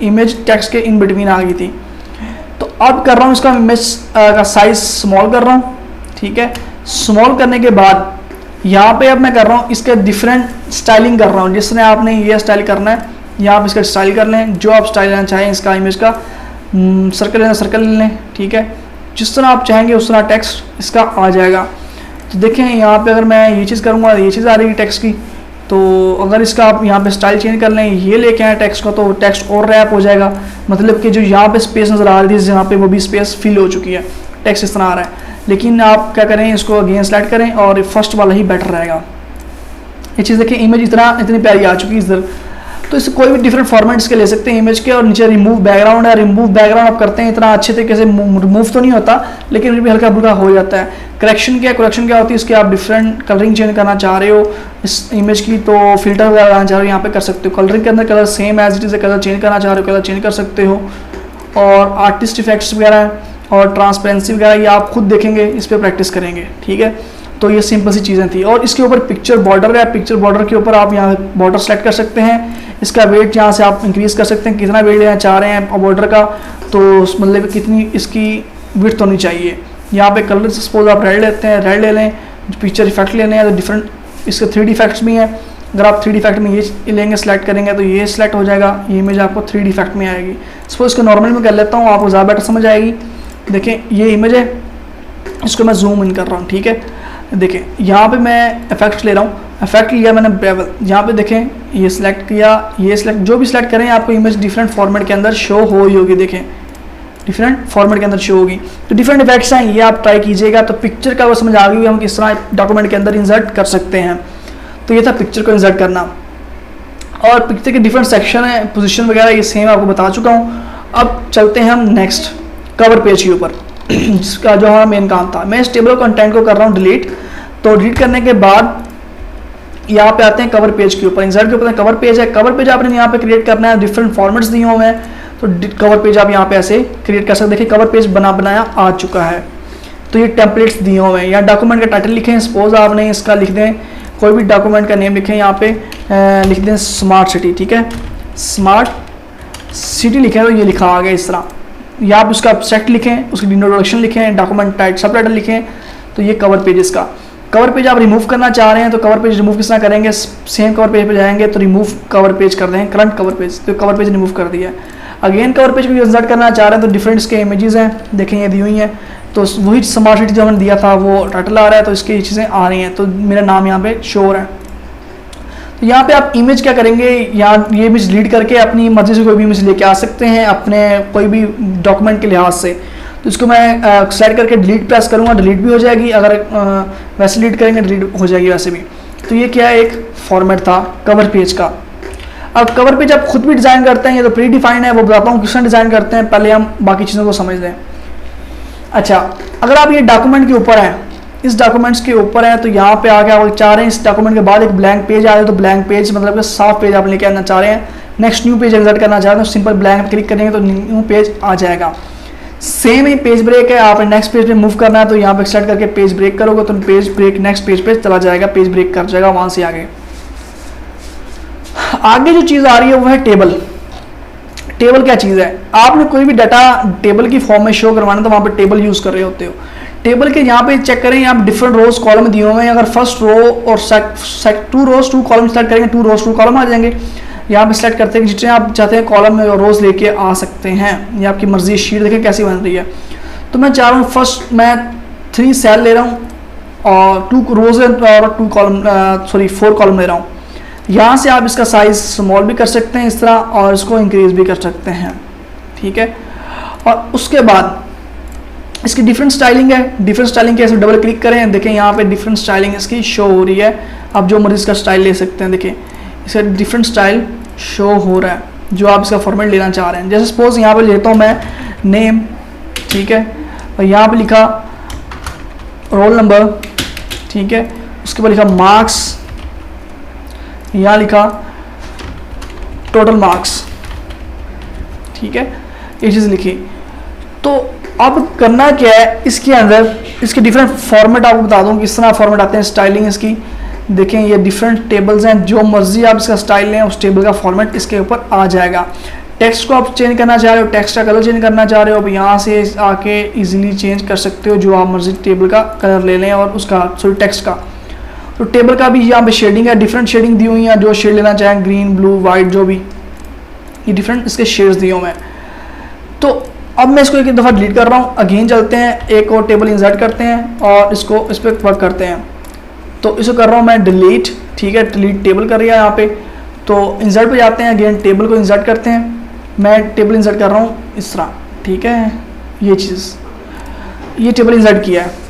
इमेज टेक्स्ट के इन बिटवीन आ गई थी। तो अब कर रहा हूँ इसका इमेज का साइज स्मॉल कर रहा हूँ, ठीक है। स्मॉल करने के बाद यहाँ पे अब मैं कर रहा हूँ इसका डिफरेंट स्टाइलिंग कर रहा हूँ। जिसने आपने ये स्टाइल करना है, यहाँ आप इसका स्टाइल कर लें, जो आप स्टाइल लेना चाहें इसका इमेज का, सर्कल लेना सर्कल ले लें, ठीक है। जिस तरह आप चाहेंगे उस तरह टेक्स्ट इसका आ जाएगा। तो देखें यहाँ पे अगर मैं ये चीज़ करूँगा, ये चीज़ आ रही है टेक्स्ट की। तो अगर इसका आप यहाँ पे स्टाइल चेंज कर लें, ये लेके आए टेक्स्ट का, तो टेक्स्ट और रैप हो जाएगा। मतलब कि जो यहाँ पे स्पेस नज़र आ रही थी यहाँ पे वो भी स्पेस फिल हो चुकी है, टेक्स्ट इस तरह आ रहा है। लेकिन आप क्या करें, इसको अगेन सेलेक्ट करें और फर्स्ट वाला ही बेटर रहेगा। ये चीज़ देखिए इमेज इतनी प्यारी आ चुकी है इधर। तो इससे कोई भी डिफरेंट फॉर्मेट इसके ले सकते हैं इमेज के। और नीचे रिमूव बैकग्राउंड है, रिमूव बैकग्राउंड आप करते हैं इतना अच्छे तरीके से रिमूव तो नहीं होता, लेकिन फिर भी हल्का फुल्का हो जाता है। करेक्शन क्या होती है इसकी, आप डिफरेंट कलरिंग चेंज करना चाह रहे हो इस इमेज की, तो फिल्टर वगैरह लगाना चाह रहे हो यहाँ पे कर सकते हो। कलरिंग के अंदर colour same as it is, colour change करना चाह रहे हो कलर चेंज कर सकते हो। और आर्टिस्ट इफेक्ट्स वगैरह और ट्रांसपेरेंसी वगैरह ये आप खुद देखेंगे, इस पर प्रैक्टिस करेंगे, ठीक है। तो ये सिंपल सी चीज़ें थी। और इसके ऊपर पिक्चर बॉर्डर है, पिक्चर बॉर्डर के ऊपर आप यहाँ बॉर्डर सेलेक्ट कर सकते हैं। इसका वेट यहाँ से आप इंक्रीज़ कर सकते हैं, कितना वेट लेना चाह रहे हैं बॉर्डर का, तो मतलब कितनी इसकी विड्थ होनी चाहिए। यहाँ पे कलर सपोज आप रेड लेते हैं, रेड ले लें। पिक्चर इफेक्ट लेने हैं तो डिफरेंट इसके 3D इफेक्ट्स भी हैं, अगर आप 3D इफेक्ट में ये लेंगे, सेलेक्ट करेंगे तो ये सिलेक्ट हो जाएगा, ये इमेज आपको 3D इफेक्ट में आएगी। सपोज इसको नॉर्मल में कर लेता हूँ, आपको ज़्यादा बेटर समझ आएगी। देखें ये इमेज है, इसको मैं जूम इन कर रहा हूँ, ठीक है। देखें यहाँ पे मैं इफेक्ट ले रहा हूँ, इफेक्ट लिया मैंने बेवल, यहाँ पे देखें ये सिलेक्ट किया, ये सिलेक्ट, जो भी सिलेक्ट करें आपको इमेज डिफरेंट फॉर्मेट के अंदर शो हो ही होगी। देखें डिफरेंट फॉर्मेट के अंदर शो होगी। तो डिफरेंट इफेक्ट्स हैं, ये आप ट्राई कीजिएगा। तो पिक्चर का वो समझ आ गई हम किस तरह डॉक्यूमेंट के अंदर इंसर्ट कर सकते हैं। तो ये था पिक्चर को इंसर्ट करना। और पिक्चर के डिफरेंट सेक्शन है, पोजीशन वगैरह ये सेम आपको बता चुका हूँ। अब चलते हैं हम नेक्स्ट कवर पेज के ऊपर जिसका जो हमारा मेन काम था। मैं इस टेबल कंटेंट को कर रहा हूँ डिलीट। तो डिलीट करने के बाद यहाँ पे आते हैं कवर पेज के ऊपर, इंसर्ट के ऊपर कवर पेज है। कवर पेज आपने यहाँ पे क्रिएट करना है, डिफरेंट फॉर्मेट्स दिए हुए हैं। तो कवर पेज आप यहाँ पे ऐसे क्रिएट कर सकते हैं। देखिए कवर पेज बनाया आ चुका है। तो ये टेम्पलेट्स दिए हुए हैं। यहाँ डॉक्यूमेंट का टाइटल लिखें, सपोज आपने इसका लिख दें, कोई भी डॉक्यूमेंट का नेम लिखें, यहाँ पे लिख दें स्मार्ट सिटी, ठीक है, स्मार्ट सिटी लिखें तो ये लिखा आ गया इस तरह। या आप उसका एब्स्ट्रैक्ट लिखें, उसकी इंट्रोडक्शन लिखें, डॉक्यूमेंट टाइटल सब टाइटल लिखें। तो ये कवर पेज इसका। कवर पेज आप रिमूव करना चाह रहे हैं तो कवर पेज रिमूव किस तरह करेंगे, सेम कवर पेज पे जाएंगे तो रिमूव कवर पेज कर दें, करंट कवर पेज। तो कवर पेज रिमूव कर दिया। अगेन कवर पेज को इंसर्ट करना चाह रहे हैं तो डिफरेंट इसके इमेजेस हैं, देखें ये दी हुई हैं। तो वही स्मार्ट सिटी जो हमने दिया था वो टाइटल आ रहा है, तो इसकी चीज़ें आ रही हैं। तो मेरा नाम यहाँ पे शो हो रहा है। तो यहाँ पे आप इमेज क्या करेंगे, यहाँ ये इमेज लीड करके अपनी मर्जी से कोई भी इमेज लेके आ सकते हैं अपने कोई भी डॉक्यूमेंट के लिहाज से। तो इसको मैं सेलेक्ट करके डिलीट प्रेस करूँगा, डिलीट भी हो जाएगी। अगर वैसे डिलीट करेंगे डिलीट हो जाएगी वैसे भी। तो ये क्या है, एक फॉर्मेट था कवर पेज का। अब कवर पेज आप खुद भी डिज़ाइन करते हैं, ये तो प्री डिफाइंड है, वो बताता हूँ किस तरह डिज़ाइन करते हैं। पहले हम बाकी चीज़ों को समझ लें। अच्छा, अगर आप ये डॉक्यूमेंट के ऊपर हैं, इस डॉक्यूमेंट्स के ऊपर है, तो यहाँ पे आके आप चाह रहे हैं इस डॉक्यूमेंट के बाद एक ब्लैंक पेज आ जाए। तो ब्लैंक पेज मतलब कि साफ पेज आप लेके आना चाह रहे हैं। नेक्स्ट न्यू पेज इंसर्ट करना चाह रहे हैं तो सिंपल ब्लैंक पे क्लिक करेंगे तो न्यू पेज आ जाएगा। सेम ही पेज ब्रेक है, आप नेक्स्ट पेज पे मूव करना है तो यहाँ पे सेलेक्ट करके पेज ब्रेक करोगे तो पेज ब्रेक नेक्स्ट पेज पे चला जाएगा, पेज ब्रेक कर जाएगा वहाँ से आगे। आगे जो चीज़ आ रही है वो है टेबल। टेबल क्या चीज़ है, आपने कोई भी डाटा टेबल की फॉर्म में शो करवाना तो वहाँ पे टेबल यूज़ कर रहे होते हो। टेबल के यहाँ पे चेक करें, आप डिफरेंट रोज कॉलम दिए हुए हैं। अगर फर्स्ट रो और two rows two column select करेंगे, टू रोज टू कॉलम आ जाएंगे। यहाँ पे सेलेक्ट करते हैं जितने आप चाहते हैं कॉलम में रोज लेके आ सकते हैं, ये आपकी मर्जी। शीट देखें कैसी बन रही है। तो मैं चाह रहा हूँ फर्स्ट मैं 3 सेल ले रहा हूँ और 2 रोज और 2 कॉलम 4 कॉलम ले रहा हूँ। यहाँ से आप इसका साइज स्मॉल भी कर सकते हैं इस तरह, और इसको इंक्रीज भी कर सकते हैं, ठीक है। और उसके बाद इसकी डिफरेंट स्टाइलिंग है। डिफरेंट स्टाइलिंग कैसे, डबल क्लिक करें, देखें यहाँ पे डिफरेंट स्टाइलिंग इसकी शो हो रही है। आप जो मर्जी इसका स्टाइल ले सकते हैं। देखें इसका डिफरेंट स्टाइल शो हो रहा है जो आप इसका फॉर्मेट लेना चाह रहे हैं। जैसे सपोज यहाँ पे लेता हूँ मैं नेम, ठीक है, और यहाँ पे लिखा रोल नंबर, ठीक है, उसके बाद लिखा मार्क्स, यहाँ लिखा टोटल मार्क्स, ठीक है, ये चीज़ लिखी। तो अब करना क्या है, इसके अंदर इसके डिफरेंट फॉर्मेट आपको बता दूँ किस तरह फॉर्मेट आते हैं। स्टाइलिंग इसकी देखें, ये डिफरेंट टेबल्स हैं, जो मर्जी आप इसका स्टाइल लें उस टेबल का फॉर्मेट इसके ऊपर आ जाएगा। टेक्स्ट को आप चेंज करना चाह रहे हो, टेक्स्ट का कलर चेंज करना चाह रहे हो, अब यहाँ से आके इजीली चेंज कर सकते हो जो आप मर्जी टेबल का कलर ले लें और उसका टेक्स्ट का। तो टेबल का भी यहाँ पे शेडिंग है, डिफरेंट शेडिंग दी हुई है, जो शेड लेना चाहें, ग्रीन, ब्लू, वाइट, जो भी, ये डिफरेंट इसके शेड्स दिए हुए हैं। तो अब मैं इसको एक दफ़ा डिलीट कर रहा हूँ। अगेन चलते हैं, एक और टेबल इंसर्ट करते हैं और इसको इस पर वर्क करते हैं। तो इसको कर रहा हूँ मैं डिलीट, ठीक है, डिलीट टेबल कर रही है यहाँ पे। तो इंसर्ट पे जाते हैं, अगेन टेबल को इंसर्ट करते हैं। मैं टेबल इंसर्ट कर रहा हूँ इस तरह, ठीक है, ये चीज़, ये टेबल इंसर्ट किया है।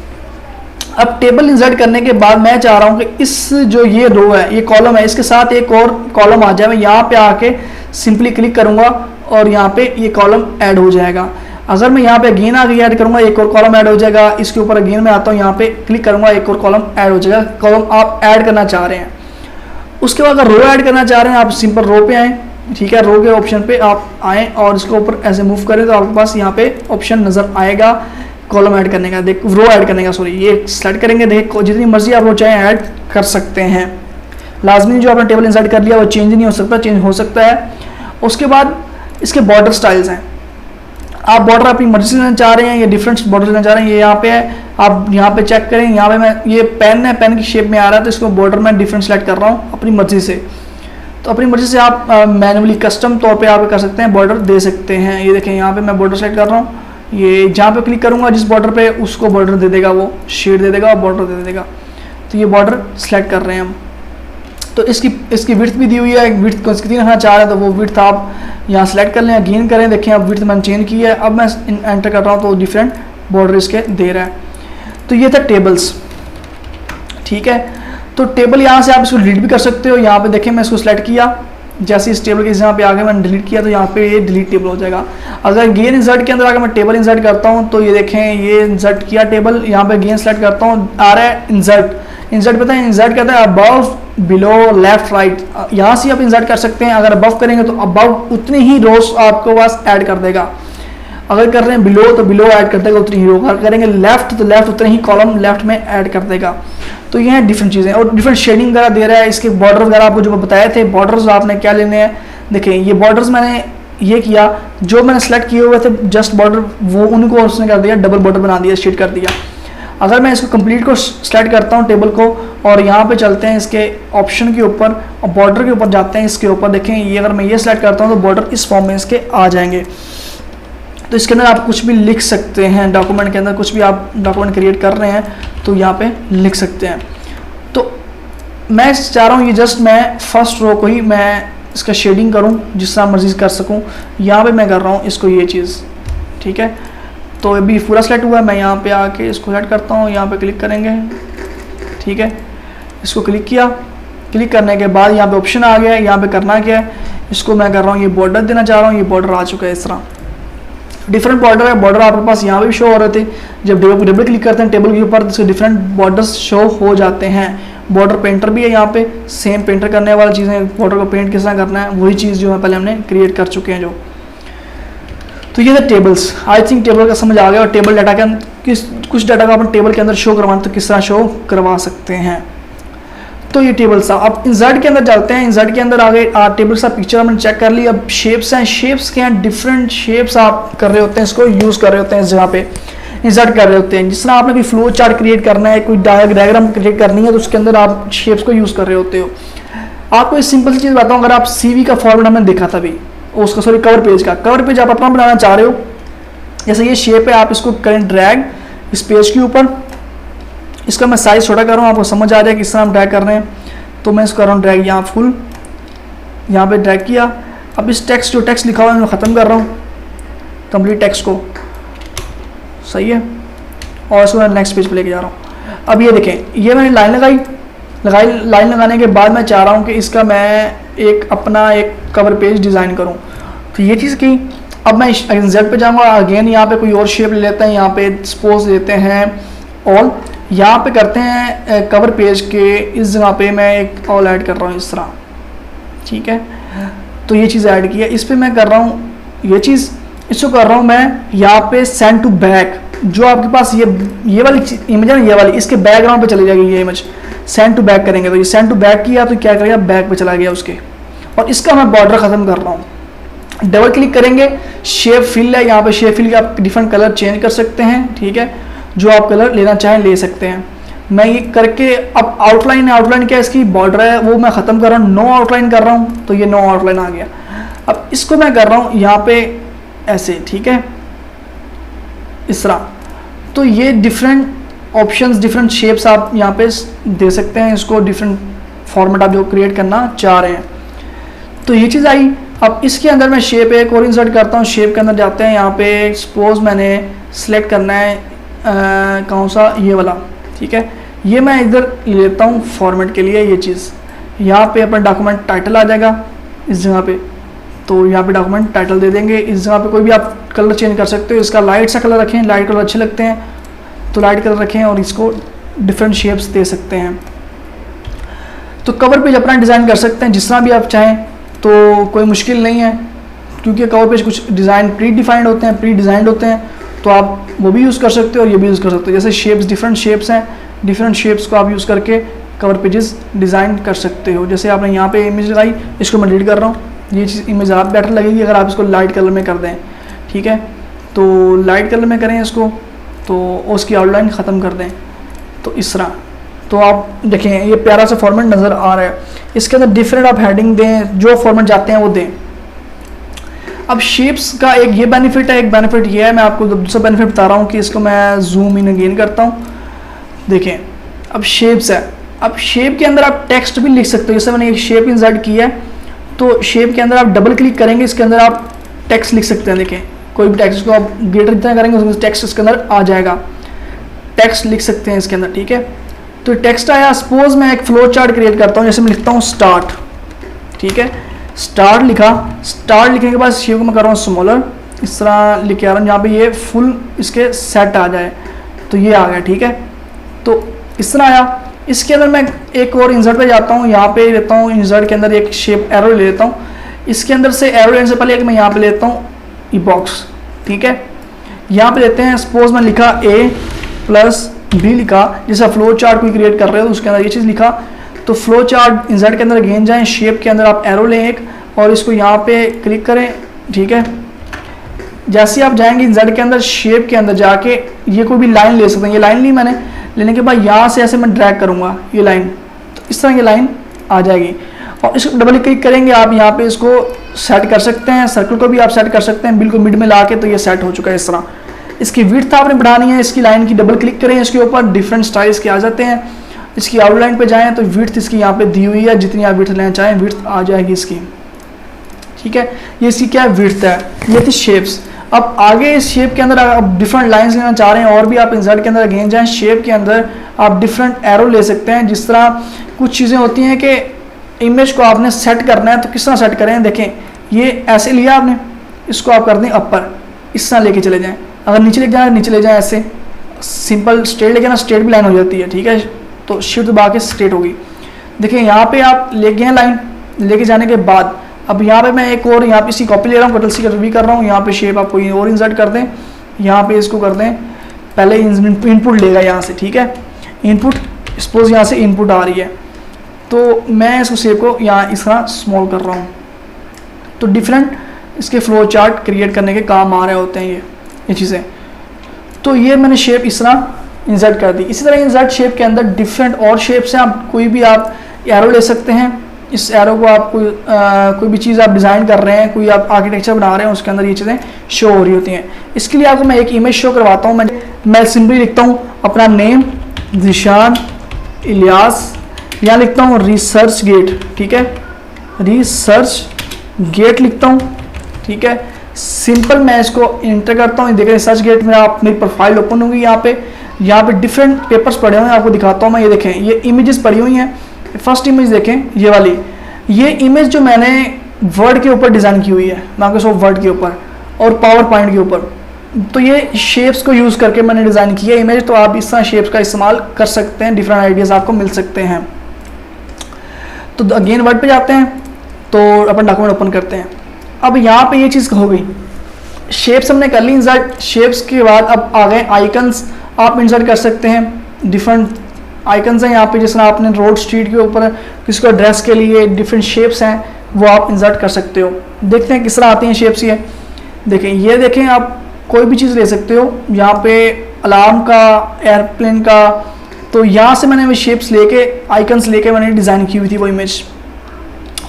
अब टेबल इंसर्ट करने के बाद मैं चाह रहा हूँ कि इस जो ये रो है, ये कॉलम है, इसके साथ एक और कॉलम आ जाए। मैं यहाँ पे आके सिंपली क्लिक करूँगा और यहाँ पे ये कॉलम ऐड हो जाएगा। अगर मैं यहाँ पे अगेन आगे ऐड करूँगा, एक और कॉलम ऐड हो जाएगा। इसके ऊपर अगेन मैं आता हूँ, यहाँ पे क्लिक करूँगा, एक और कॉलम ऐड हो जाएगा। कॉलम आप ऐड करना चाह रहे हैं। उसके बाद अगर रो ऐड करना चाह रहे हैं, आप सिंपल रो पे आएँ, ठीक है, रो के ऑप्शन पे आप आएँ और इसको ऊपर ऐसे मूव करें तो आपके पास यहाँ पे ऑप्शन नज़र आएगा कॉलम ऐड करने का, देख रो ऐड करने का, सॉरी, ये सेलेक्ट करेंगे। देखो जितनी मर्जी आप रो चाहें ऐड कर सकते हैं। लाजमी जो आपने टेबल इंसर्ट कर लिया वो चेंज नहीं हो सकता, चेंज हो सकता है। उसके बाद इसके बॉर्डर स्टाइल्स हैं। आप बॉर्डर अपनी मर्जी से लेना चाह रहे हैं या डिफरेंट बॉर्डर लेना चाह रहे हैं, ये यहाँ पे है, आप यहाँ पे चेक करें, यहाँ पे मैं ये पेन है, पेन की शेप में आ रहा है, तो इसको बॉर्डर मैं डिफरेंट सेलेक्ट कर रहा हूँ अपनी मर्जी से। तो अपनी मर्जी से आप मैनुअली कस्टम तौर पे आप कर सकते हैं, बॉर्डर दे सकते हैं। ये देखें यहाँ पे मैं बॉर्डर सेलेक्ट कर रहा हूँ, ये जहाँ पे क्लिक करूँगा जिस बॉर्डर पे उसको बॉर्डर दे देगा, वो शेड दे देगा और बॉर्डर दे देगा। तो ये बॉर्डर सेलेक्ट कर रहे हैं हम। तो इसकी विड्थ भी दी हुई है, विड्थ को कितनी रखना चाह रहे हैं तो वो विड्थ आप यहाँ सेलेक्ट कर लें, अगेन करें। देखें अब विड्थ मैंने चेंज की है, अब मैं एंटर कर रहा हूँ तो डिफरेंट बॉर्डर इसके दे रहा है। तो ये था टेबल्स, ठीक है। तो टेबल यहाँ से आप इसको डिलीट भी कर सकते हो। यहाँ पे देखें मैं इसको सेलेक्ट किया, जैसे इस टेबल के यहाँ पे आगे मैंने डिलीट किया तो यहाँ पे ये डिलीट टेबल हो जाएगा। अगर गेन इंसर्ट के अंदर आगे मैं टेबल इंसर्ट करता हूँ तो ये देखें ये इंसर्ट किया टेबल, यहाँ पे गेन सेलेक्ट करता हूँ, आ रहा है इंसर्ट। इंसर्ट पता है इंसर्ट कहता है अबव, बिलो, लेफ्ट, राइट। यहाँ से आप इंसर्ट कर सकते हैं। अगर अबव करेंगे तो अबव उतनी ही रोज आपको पास ऐड कर देगा, अगर कर रहे हैं बिलो तो बिलो ऐड कर देगा उतनी ही रो, अगर करेंगे लेफ्ट तो लेफ्ट उतने ही कॉलम लेफ्ट में ऐड कर देगा। तो ये हैं डिफरेंट चीज़ें, और डिफरेंट शेडिंग वगैरह दे रहा है। इसके बॉर्डर वगैरह आपको जो बताए थे, बॉर्डर्स आपने क्या लेने हैं। देखें ये बॉर्डर्स मैंने ये किया, जो मैंने सेलेक्ट किए हुए थे जस्ट बॉर्डर, वो उनको उसने कर दिया डबल बॉर्डर बना दिया, शेड कर दिया। अगर मैं इसको कंप्लीट को सेलेक्ट करता हूँ टेबल को, और यहाँ पे चलते हैं इसके ऑप्शन के ऊपर और बॉर्डर के ऊपर जाते हैं, इसके ऊपर देखें ये अगर मैं ये सेलेक्ट करता हूँ तो बॉर्डर इस फॉर्म में इसके आ जाएंगे। तो इसके अंदर आप कुछ भी लिख सकते हैं, डॉक्यूमेंट के अंदर कुछ भी आप डॉक्यूमेंट क्रिएट कर रहे हैं तो यहाँ पे लिख सकते हैं। तो मैं चाह रहा हूँ ये जस्ट मैं फर्स्ट रो को ही मैं इसका शेडिंग करूँ जिस तरह मर्जी कर सकूँ। यहाँ पे मैं कर रहा हूँ इसको ये चीज़, ठीक है। तो अभी पूरा सेलेक्ट हुआ है, मैं यहाँ पे आके इसको सेलेक्ट करता हूँ, यहाँ पे क्लिक करेंगे, ठीक है। इसको क्लिक किया, क्लिक करने के बाद यहाँ पे ऑप्शन आ गया है, यहाँ पे करना क्या है, इसको मैं कर रहा हूँ ये बॉर्डर देना चाह रहा हूँ। ये बॉर्डर आ चुका है, इस तरह डिफरेंट बॉर्डर है। बॉर्डर आपके पास यहाँ पे भी शो हो रहे थे, जब डबल क्लिक करते हैं टेबल के ऊपर तो डिफरेंट बॉर्डर्स शो हो जाते हैं। बॉर्डर पेंटर भी है यहाँ पे, सेम पेंटर करने वाली चीज़ें, बॉर्डर को पेंट किस तरह करना है वही चीज़ जो है पहले हमने क्रिएट कर चुके हैं जो। तो ये थे टेबल्स। आई थिंक टेबल का समझ आ गया। और टेबल डाटा के कुछ डाटा को अपन टेबल के अंदर शो करवाना तो किस तरह शो करवा सकते हैं। तो ये टेबल्स था। अब इंसर्ट के अंदर चलते हैं। इंसर्ट के अंदर आगे टेबल्स का पिक्चर हमने चेक कर ली। अब शेप्स हैं, शेप्स के हैं डिफरेंट शेप्स आप कर रहे होते हैं, इसको यूज़ कर रहे होते हैं, इस जगह पे इंसर्ट कर रहे होते हैं। जिस तरह आपने कोई फ्लो चार्ट क्रिएट करना है, कोई डायग्राम क्रिएट करनी है तो उसके अंदर आप शेप्स को यूज़ कर रहे होते हो। आपको एक सिंपल सी चीज़ बताऊँ, अगर आप CV का फॉर्मेट हमने देखा था अभी, उसका सॉरी कवर पेज आप अपना बनाना चाह रहे हो, जैसे ये शेप है, आप इसको करें ड्रैग इस पेज के ऊपर। इसका मैं साइज छोटा कर रहा हूँ, आपको समझ आ जाए किस तरह हम ड्रैग कर रहे हैं। तो मैं इसको कर रहा हूँ ड्रैग यहाँ फुल, यहाँ पे ड्रैग किया। अब इस टेक्स्ट जो टेक्स्ट लिखा हुआ है मैं ख़त्म कर रहा हूँ, कंप्लीट टेक्स्ट को, सही है। और इसको मैं नेक्स्ट पेज पे लेके जा रहा हूँ। अब ये देखें, ये मैंने लाइन लगाई। लाइन लगाने के बाद मैं चाह रहा हूँ कि इसका मैं एक अपना एक कवर पेज डिज़ाइन करूँ। तो ये चीज़ की। अब मैं इंसर्ट पे जाऊँगा, अगेन यहाँ पे कोई और शेप ले लेते हैं, यहाँ पे सपोज लेते हैं ऑल, यहाँ पे करते हैं कवर पेज के इस जगह पे मैं एक ऑल ऐड कर रहा हूँ इस तरह, ठीक है। तो ये चीज़ ऐड की है, इस पर मैं कर रहा हूँ ये चीज़, इसको कर रहा हूँ मैं यहाँ पे सेंड टू बैक। जो आपके पास ये वाली इमेज है ना, ये वाली, इसके बैकग्राउंड पे चली जाएगी ये इमेज। सेंड टू बैक करेंगे तो ये सेंड टू बैक किया तो क्या करेगा, बैक पे चला गया उसके। और इसका मैं बॉर्डर ख़त्म कर रहा हूँ। डबल क्लिक करेंगे, शेप फिल है, यहाँ पे शेप फिल के आप डिफरेंट कलर चेंज कर सकते हैं, ठीक है। जो आप कलर लेना चाहें ले सकते हैं। मैं ये करके अब आउटलाइन है, आउटलाइन क्या इसकी बॉर्डर है वो मैं ख़त्म कर रहा हूँ, नो आउटलाइन कर रहा हूँ, तो ये नो आउटलाइन आ गया। अब इसको मैं कर रहा हूँ यहाँ पे ऐसे, ठीक है, इस तरह। तो ये डिफरेंट ऑप्शंस, डिफरेंट शेप्स आप यहाँ पे दे सकते हैं, इसको डिफरेंट फॉर्मेट आप जो क्रिएट करना चाह रहे हैं। तो ये चीज़ आई। अब इसके अंदर मैं शेप एक और इंसर्ट करता हूँ। शेप के अंदर जाते हैं, यहाँ पे सपोज मैंने सेलेक्ट करना है कौन सा, ये वाला, ठीक है। ये मैं इधर लेता हूँ फॉर्मेट के लिए। ये चीज़ यहाँ पे अपना डॉक्यूमेंट टाइटल आ जाएगा इस जगह पे, तो यहाँ पे डॉक्यूमेंट टाइटल दे देंगे। इस जगह पे कोई भी आप कलर चेंज कर सकते हो। इसका लाइट सा कलर रखें, लाइट कलर अच्छे लगते हैं तो लाइट कलर रखें, और इसको डिफरेंट शेप्स दे सकते हैं। तो कवर पेज अपना डिज़ाइन कर सकते हैं जिस तरह भी आप चाहें, तो कोई मुश्किल नहीं है, क्योंकि कवर पेज कुछ डिज़ाइन प्री डिफाइंड होते हैं, प्री डिज़ाइंड होते हैं, तो आप वो भी यूज़ कर सकते हो और ये भी यूज़ कर सकते हो। जैसे शेप्स, डिफरेंट शेप्स हैं, डिफरेंट शेप्स को आप यूज़ करके कवर पेजेस डिज़ाइन कर सकते हो। जैसे आपने यहाँ पे इमेज लगाई, इसको मैं डिलीट कर रहा हूँ। ये चीज़ इमेज आप बेटर लगेगी अगर आप इसको लाइट कलर में कर दें, ठीक है। तो लाइट कलर में करें इसको, तो उसकी आउटलाइन ख़त्म कर दें, तो इस तरह। तो आप देखें ये प्यारा सा फॉर्मेट नज़र आ रहा है। इसके अंदर डिफरेंट आप हेडिंग दें, जो फॉर्मेट जाते हैं वो दें। अब शेप्स का एक ये बेनिफिट है, एक बेनिफिट ये है, मैं आपको दूसरा बेनिफिट बता रहा हूँ कि इसको मैं जूम इन अगेन करता हूँ। देखें अब शेप्स है, अब शेप के अंदर आप टेक्स्ट भी लिख सकते हो। जैसे मैंने एक शेप इंसर्ट की है, तो शेप के अंदर आप डबल क्लिक करेंगे, इसके अंदर आप टेक्स्ट लिख सकते हैं। देखें कोई भी टेक्स्ट को आप ग्रेटर जितना करेंगे उसमें टेक्स्ट इसके अंदर आ जाएगा, टेक्स्ट लिख सकते हैं इसके अंदर, ठीक है। तो टेक्स्ट आया, सपोज मैं एक फ्लो चार्ट क्रिएट करता हूँ, जैसे मैं लिखता हूँ स्टार्ट, ठीक है, स्टार्ट लिखा। स्टार्ट लिखने के बाद शेप को मैं कर रहा हूँ स्मॉलर, इस तरह लिख के आ रहा हूँ, यहाँ पे ये फुल इसके सेट आ जाए, तो ये आ गया, ठीक है। तो इस तरह आया। इसके अंदर मैं एक और इंसर्ट पे जाता हूँ, यहाँ पे लेता हूँ इंसर्ट के अंदर एक शेप एरो ले लेता हूँ। इसके अंदर से एरो लेने से पहले एक मैं यहाँ पे लेता हूँ ई बॉक्स, ठीक है। यहाँ पे लेते हैं, सपोज मैं लिखा ए प्लस बी लिखा, जैसा फ्लो चार्ट कोई क्रिएट कर रहे हो उसके अंदर ये चीज़ लिखा। तो फ्लो चार्ट इंसर्ट के अंदर अगेन जाएं, शेप के अंदर आप एरो लें एक और इसको यहाँ पे क्लिक करें, ठीक है। जैसे आप जाएंगे इंसर्ट के अंदर, शेप के अंदर जाके ये कोई भी लाइन ले सकते हैं। ये लाइन ली मैंने, लेने के बाद यहाँ से ऐसे मैं ड्रैग करूँगा ये लाइन, तो इस तरह की लाइन आ जाएगी। और इसको डबल क्लिक करेंगे आप, यहाँ पे इसको सेट कर सकते हैं, सर्कल को भी आप सेट कर सकते हैं बिल्कुल मिड में ला के, तो ये सेट हो चुका है इस तरह। इसकी विड्थ आपने बढ़ानी है, इसकी लाइन की डबल क्लिक करें, इसके ऊपर डिफरेंट स्टाइल्स के आ जाते हैं। इसकी आउटलाइन पे जाएं तो विड्थ इसकी यहाँ पे दी हुई है, जितनी आप विड्थ लेना चाहें विड्थ आ जाएगी इसकी, ठीक है। ये इसकी क्या विड्थ है, ये थी शेप्स। अब आगे इस शेप के अंदर आप डिफरेंट लाइंस लेना चाह रहे हैं और भी आप इंसर्ट के अंदर अगेन जाएं, शेप के अंदर आप डिफरेंट एरो ले सकते हैं। जिस तरह कुछ चीज़ें होती हैं कि इमेज को आपने सेट करना है, तो किस तरह सेट करें, देखें ये ऐसे लिया आपने, इसको आप कर दें अपर, इस तरह लेके चले जाएं। अगर नीचे लेके जाए नीचे ले जाए, ऐसे सिंपल स्ट्रेट लेके ना, स्ट्रेट भी लाइन हो जाती है, ठीक है। तो शिफ्ट दबा के स्ट्रेट होगी। देखिए यहाँ पे आप ले गए हैं लाइन, लेके जाने के बाद अब यहाँ पे मैं एक और यहाँ पे इसकी कॉपी ले रहा हूँ, कंट्रोल सी भी कर रहा हूँ। यहाँ पे शेप आप कोई और इंसर्ट कर दें, यहाँ पे इसको कर दें, पहले इनपुट लेगा यहाँ से, ठीक है। इनपुट सपोज यहाँ से इनपुट आ रही है, तो मैं इसको शेप को यहाँ इस तरह स्मॉल कर रहा हूँ। तो डिफरेंट इसके फ्लो चार्ट क्रिएट करने के काम आ रहे होते हैं ये चीज़ें। तो ये मैंने शेप इस तरह इंसर्ट कर दी। इसी तरह इंसर्ट शेप के अंदर डिफरेंट और शेप्स हैं, आप कोई भी आप एरो ले सकते हैं। इस एरो को आप कोई भी चीज़ आप डिज़ाइन कर रहे हैं, कोई आप आर्किटेक्चर बना रहे हैं, उसके अंदर ये चीज़ें शो हो रही होती हैं। इसके लिए आपको मैं एक इमेज शो करवाता हूँ। मैं सिंपली लिखता हूँ अपना नेम ज़ीशान इलियास, यहाँ लिखता हूँ रिसर्च गेट, ठीक है, रिसर्च गेट लिखता हूँ, ठीक है। सिंपल मैं इसको इंटर करता हूँ, देखें रिसर्च गेट में आप मेरी प्रोफाइल ओपन होगी। यहाँ पे डिफरेंट पेपर्स पड़े हुए हैं, आपको दिखाता हूँ मैं। ये देखें ये इमेजेस पड़ी हुई हैं। फर्स्ट इमेज देखें ये वाली, ये इमेज जो मैंने वर्ड के ऊपर डिज़ाइन की हुई है, माइक्रोसॉफ्ट वर्ड के ऊपर और पावर पॉइंट के ऊपर। तो ये शेप्स को यूज़ करके मैंने डिज़ाइन की है इमेज। तो आप इस तरह शेप्स का इस्तेमाल कर सकते हैं, डिफरेंट आइडियाज़ आपको मिल सकते हैं। तो अगेन वर्ड पे जाते हैं, तो अपन डॉक्यूमेंट ओपन करते हैं। अब यहाँ पे ये चीज़ हो गई, शेप्स हमने कर ली इंसर्ट। शेप्स के बाद अब आ गए आइकन्स, आप इंसर्ट कर सकते हैं। डिफरेंट आइकन्स हैं यहाँ पे, जिस तरह आपने रोड स्ट्रीट के ऊपर किसी को एड्रेस के लिए डिफरेंट शेप्स हैं, वो आप इंसर्ट कर सकते हो। देखते हैं किस तरह आती हैं शेप्स। ये देखें, ये देखें, आप कोई भी चीज़ ले सकते हो। यहाँ पे अलार्म का, एयरप्लेन का, तो यहाँ से मैंने वो शेप्स लेके, आइकन्स लेके मैंने डिज़ाइन की हुई थी वो इमेज।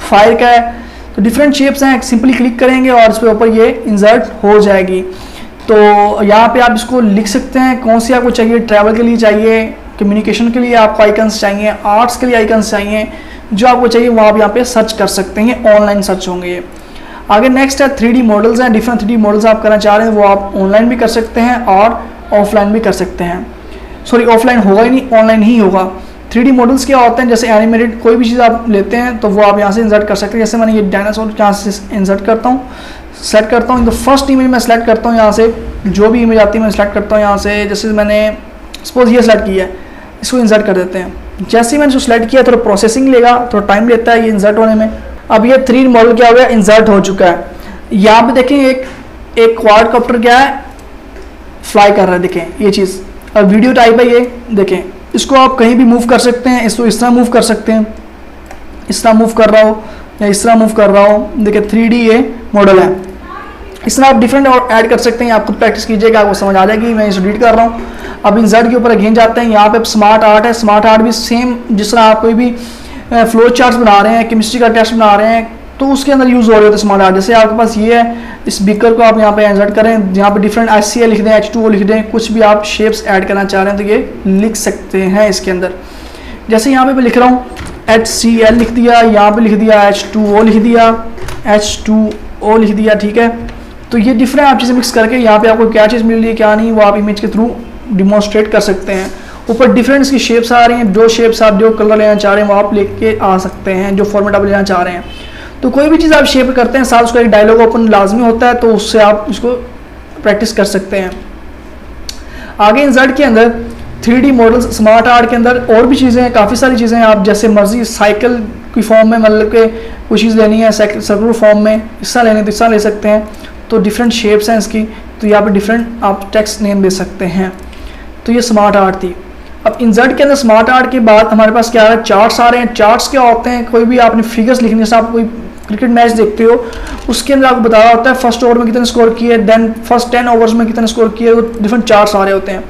फायर का है, तो डिफरेंट शेप्स हैं, सिंपली क्लिक करेंगे और इस पे ऊपर ये इंसर्ट हो जाएगी। तो यहाँ पे आप इसको लिख सकते हैं कौन सी आपको चाहिए, ट्रैवल के लिए चाहिए, कम्युनिकेशन के लिए आपको आइकन्स चाहिए, आर्ट्स के लिए आइकन्स चाहिए, जो आपको चाहिए वो आप यहाँ पे सर्च कर सकते हैं। ऑनलाइन सर्च होंगे ये। आगे नेक्स्ट है 3D मॉडल्स हैं। डिफरेंट 3D मॉडल्स आप करना चाह रहे हैं वो आप ऑनलाइन भी कर सकते हैं और ऑफलाइन भी कर सकते हैं। सॉरी, ऑफलाइन होगा ही नहीं, ऑनलाइन ही होगा। 3D मॉडल्स क्या होते हैं, जैसे एनिमेटेड कोई भी चीज़ आप लेते हैं तो वो आप यहाँ से इंसर्ट कर सकते हैं। जैसे मैंने ये डायनासोर यहाँ से इंसर्ट करता हूँ, सेलेक्ट करता हूँ। तो फर्स्ट इमेज मैं सेलेक्ट करता हूँ यहाँ से, जो भी इमेज आती है मैं सेलेक्ट करता हूँ यहाँ से। जैसे मैंने सपोज ये सेलेक्ट किया है, इसको इंसर्ट कर देते हैं। जैसे ही मैंने इसको सेलेक्ट किया, थोड़ा प्रोसेसिंग लेगा, थोड़ा टाइम लेता है ये इंसर्ट होने में। अब ये 3D मॉडल क्या हो गया, इंसर्ट हो चुका है। यहाँ पे देखें एक क्वाडकॉप्टर क्या है, फ्लाई कर रहा है, देखें ये चीज़। अब वीडियो टाइप है ये, देखें इसको आप कहीं भी मूव कर सकते हैं। इसको इस तरह मूव कर सकते हैं, इस तरह मूव कर रहा हो या इस तरह मूव कर रहा हो। देखिए 3D ये मॉडल है। इस तरह आप डिफरेंट और ऐड कर सकते हैं, आप खुद प्रैक्टिस कीजिएगा, आपको समझ आ जाएगी। मैं इसे डिलीट कर रहा हूँ। अब इंसर्ट के ऊपर अगेन जाते हैं, यहाँ पे स्मार्ट आर्ट है। स्मार्ट आर्ट भी सेम जिस तरह आप कोई भी फ्लो चार्ट्स बना रहे हैं, केमिस्ट्री का टेस्ट बना रहे हैं, तो उसके अंदर यूज़ हो रहे होते हैं स्मार्ट आर्ट। जैसे आपके पास ये है, इस बीकर को आप यहाँ पे इंसर्ट करें, यहाँ पे डिफरेंट HCl लिख दें, H2O लिख दें, कुछ भी आप शेप्स ऐड करना चाह रहे हैं तो ये लिख सकते हैं इसके अंदर। जैसे यहाँ पे मैं लिख रहा हूँ HCl लिख दिया, यहाँ पे लिख दिया H2O लिख दिया, H2O लिख दिया, ठीक है। तो ये डिफरेंट आप चीज़ें मिक्स करके यहाँ पे आपको क्या चीज़ मिल रही है क्या नहीं, वो आप इमेज के थ्रू डिमॉन्स्ट्रेट कर सकते हैं। ऊपर डिफरेंट इसकी शेप्स आ रही हैं, जो शेप्स आप जो कलर लेना चाह रहे हैं वो आप लेके आ सकते हैं, जो फॉर्मेट आप लेना चाह रहे हैं। तो कोई भी चीज़ आप शेप करते हैं साथ उसका एक डायलॉग ओपन लाजमी होता है, तो उससे आप इसको प्रैक्टिस कर सकते हैं। आगे इंसर्ट के अंदर 3D मॉडल्स, स्मार्ट आर्ट के अंदर और भी चीज़ें हैं, काफ़ी सारी चीज़ें हैं। आप जैसे मर्जी साइकिल की फॉर्म में, मतलब कि कोई चीज़ लेनी है सर्कुलर फॉर्म में, हिस्सा लेने तो हिस्सा ले सकते हैं। तो डिफरेंट शेप्स हैं इसकी, तो यहाँ पे डिफरेंट आप टेक्स्ट नेम दे सकते हैं। तो ये स्मार्ट आर्ट थी। अब इंसर्ट के अंदर स्मार्ट आर्ट के बाद हमारे पास क्या आ रहा है, चार्ट्स आ रहे हैं। चार्ट्स क्या होते हैं, कोई भी आपने फिगर्स लिखने, जैसे आप कोई क्रिकेट मैच देखते हो, उसके अंदर आपको बता रहा होता है फर्स्ट ओवर में कितने स्कोर किए, देन फर्स्ट 10 ओवर्स में कितने स्कोर किए, वो डिफरेंट चार्ट्स आ रहे होते हैं।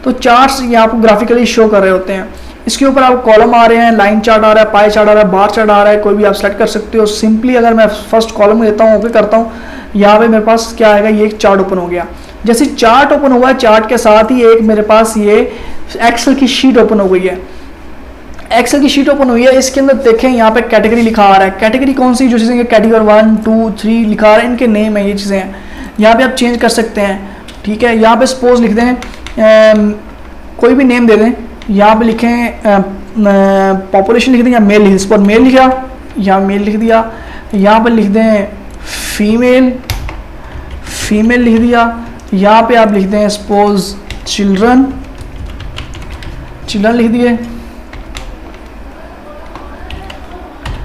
तो चार्ट्स ये आपको ग्राफिकली शो कर रहे होते हैं। इसके ऊपर आपको कॉलम आ रहे हैं, लाइन चार्ट आ रहा है, पाई चार्ट आ रहा है, बार चार्ट आ रहा है, कोई भी आप सेलेक्ट कर सकते हो। सिंपली अगर मैं फर्स्ट कॉलम लेता हूँ, ओके करता हूँ, यहाँ पे मेरे पास क्या आएगा, ये एक चार्ट ओपन हो गया। जैसे चार्ट ओपन हुआ है, चार्ट के साथ ही एक मेरे पास ये एक्सेल की शीट ओपन हो गई है। एक्सेल की शीट ओपन हुई है, इसके अंदर देखें यहाँ पे कैटेगरी लिखा आ रहा है। कैटेगरी कौन सी, जो चीज़ें कैटेगरी 1 2 3 लिखा आ रहा है, इनके नेम है, ये चीज़ें हैं। यहाँ पे आप चेंज कर सकते हैं, ठीक है। यहाँ पे सपोज लिख दें, कोई भी नेम दे दें, यहाँ पे लिखें पॉपुलेशन लिख दें या मेल लिख दें। इस पर मेल लिखा, यहाँ मेल लिख दिया। यहाँ पे लिख दें फीमेल, फीमेल लिख दिया। यहाँ पे आप लिख दें सपोज चिल्ड्रन, चिल्ड्रन लिख दिए,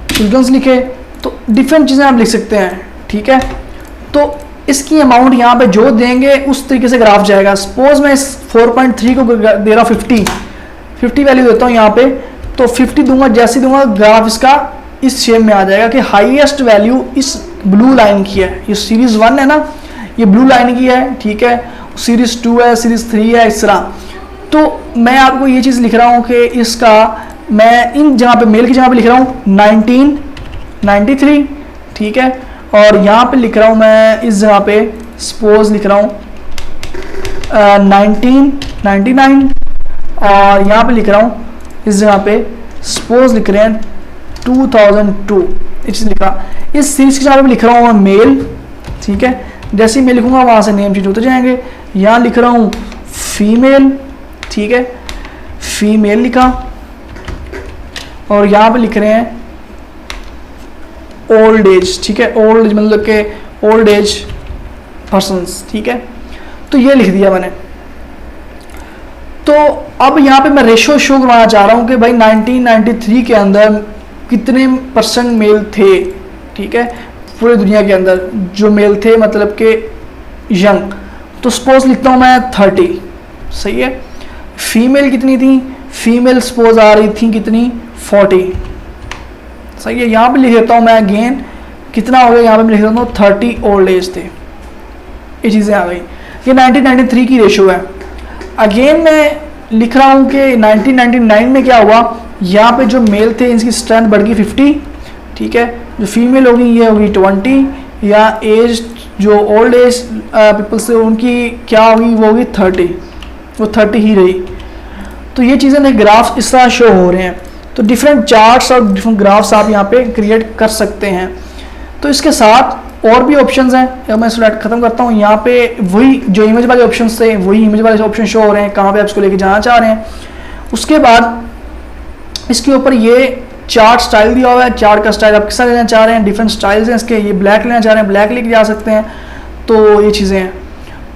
चिल्ड्रंस लिखे। तो डिफरेंट चीज़ें आप लिख सकते हैं, ठीक है। तो इसकी अमाउंट यहाँ पे जो देंगे उस तरीके से ग्राफ जाएगा। सपोज मैं इस 4.3 को दे रहा हूँ 50 वैल्यू देता हूँ यहाँ पे, तो 50 दूंगा, जैसे दूंगा ग्राफ इसका इस शेप में आ जाएगा कि हाईएस्ट वैल्यू इस ब्लू लाइन की है। ये सीरीज 1 है ना, ये ब्लू लाइन की है, ठीक है। सीरीज 2 है, सीरीज 3 है, इस तरह। तो मैं आपको ये चीज़ लिख रहा हूँ कि इसका मैं इन जगह पे मेल की जगह पे लिख रहा हूँ 1993, ठीक है। और यहाँ पे लिख रहा हूँ मैं इस जगह पे सपोज लिख रहा हूँ 1999, और यहाँ पे लिख रहा हूँ इस जगह पे सपोज लिख रहे हैं 2002, ये चीज़ लिखा। इस सीरीज की जगह पे लिख रहा हूँ मेल, ठीक है। जैसे ही मैं लिखूँगा वहाँ से नेम चेंज होते जाएंगे। यहाँ लिख रहा हूँ फीमेल, ठीक है, फीमेल लिखा। और यहाँ पे लिख रहे हैं ओल्ड एज, ठीक है, ओल्ड एज मतलब के ओल्ड एज पर्सन्स, ठीक है। तो ये लिख दिया मैंने। तो अब यहाँ पे मैं रेशो शो करवाना चाह रहा हूँ कि भाई 1993 के अंदर कितने % मेल थे, ठीक है, पूरी दुनिया के अंदर जो मेल थे, मतलब के यंग। तो सपोज लिखता हूँ मैं 30, सही है। फीमेल कितनी थी, फीमेल सपोज आ रही थी कितनी 40, सही है। यहाँ पे लिख देता हूँ मैं अगेन कितना हो गया, यहाँ पे मैं लिख देता हूँ 30 ओल्ड एज थे। ये चीज़ें आ गई। ये 1993 की रेशो है। अगेन मैं लिख रहा हूँ कि 1999 में क्या हुआ, यहाँ पे जो मेल थे इनकी स्ट्रेंथ बढ़ गई 50, ठीक है। जो फीमेल होगी ये होगी 20, या एज जो ओल्ड एज पीपल्स से उनकी क्या होगी, वो होगी 30, वो 30 ही रही। तो ये चीज़ें ना ग्राफ्स इस तरह शो हो रहे हैं। तो डिफरेंट चार्ट्स और डिफरेंट ग्राफ्स आप यहाँ पे क्रिएट कर सकते हैं। तो इसके साथ और भी ऑप्शंस हैं। अगर मैं स्लाइड खत्म करता हूँ, यहाँ पे वही जो इमेज वाले ऑप्शंस थे वही इमेज वाले ऑप्शन शो हो रहे हैं, कहाँ पे आप इसको लेके जाना चाह रहे हैं। उसके बाद इसके ऊपर ये चार्ट स्टाइल दिया हुआ है। चार्ट का स्टाइल आप किस तरह लेना चाह रहे हैं, डिफरेंट स्टाइल्स हैं इसके। ये ब्लैक लेना चाह रहे हैं, ब्लैक लेके जा सकते हैं। तो ये चीज़ें हैं।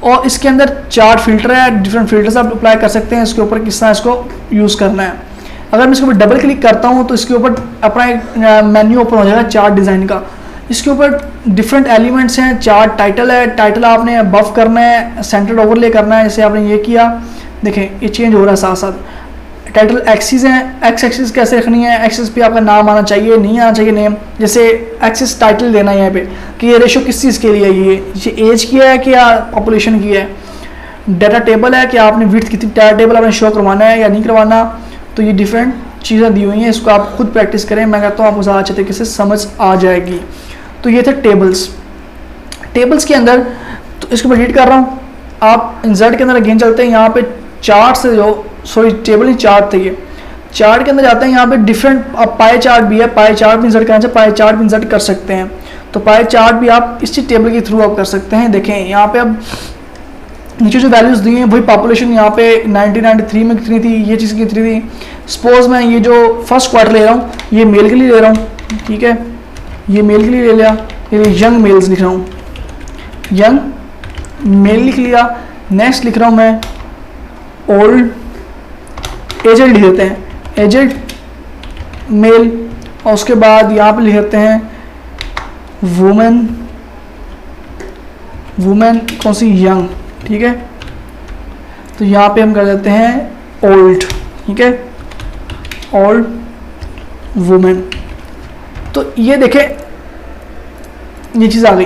और इसके अंदर चार्ट फिल्टर है, डिफरेंट फिल्टर्स आप अप्लाई कर सकते हैं इसके ऊपर, किस तरह इसको यूज़ करना है। अगर मैं इसके ऊपर डबल क्लिक करता हूँ तो इसके ऊपर अपना एक मेन्यू ओपन हो जाएगा चार्ट डिज़ाइन का। इसके ऊपर डिफरेंट एलिमेंट्स हैं। चार्ट टाइटल है, टाइटल आपने बफ करना है, सेंटर्ड ओवरले करना है, जैसे आपने ये किया, देखें ये चेंज हो रहा है साथ साथ। टाइटल एक्सिस हैं, एक्स एक्सिस कैसे रखनी है, एक्सिस पे आपका नाम आना चाहिए, नहीं आना चाहिए नेम। जैसे एक्सिस टाइटल देना है यहाँ पे कि ये रेशो किस चीज़ के लिए है, ये एज की है कि या पॉपुलेशन की है। डाटा टेबल है कि आपने विड्थ कितनी डाटा टेबल आपने शो करवाना है या नहीं करवाना। तो ये डिफरेंट चीज़ें दी हुई हैं, इसको आप खुद प्रैक्टिस करें, मैं कहता हूँ आपको ज़्यादा अच्छे तरीके से समझ आ जाएगी। तो ये थे टेबल्स। टेबल्स के अंदर तो इसको मैं डिलीट कर रहा हूँ। आप इंसर्ट के अंदर अगेन चलते हैं, यहाँ पे चार्ट से जो सॉरी टेबल ही चार्ट थे, ये चार्ट के अंदर जाते हैं। यहाँ पे डिफरेंट अब पाई चार्ट भी है, पाई चार्ट भी इंसर्ट करना चाहिए, पाई चार्ट भी इंसर्ट कर सकते हैं। तो पाई चार्ट भी आप इसी टेबल के थ्रू आप कर सकते हैं। देखें यहाँ पे अब नीचे जो वैल्यूज़ दी हैं वही पॉपुलेशन यहाँ पे 1993 में कितनी थी, ये चीज़ कितनी थी। सपोज मैं ये जो फर्स्ट क्वार्टर ले रहा हूँ ये मेल के लिए ले रहा हूँ, ठीक है, ये मेल के लिए ले लिया, ये यंग मेल्स लिख रहा हूँ, यंग मेल लिख लिया। नेक्स्ट लिख रहा हूँ मैं ओल्ड, एजेड लिख देते हैं, एजेड मेल। और उसके बाद यहाँ पे लिख देते हैं वुमेन, वुमेन कौन सी, यंग, ठीक है। तो यहाँ पे हम कर देते हैं ओल्ड, ठीक है, ओल्ड वुमेन। तो ये देखें ये चीज़ आ गई।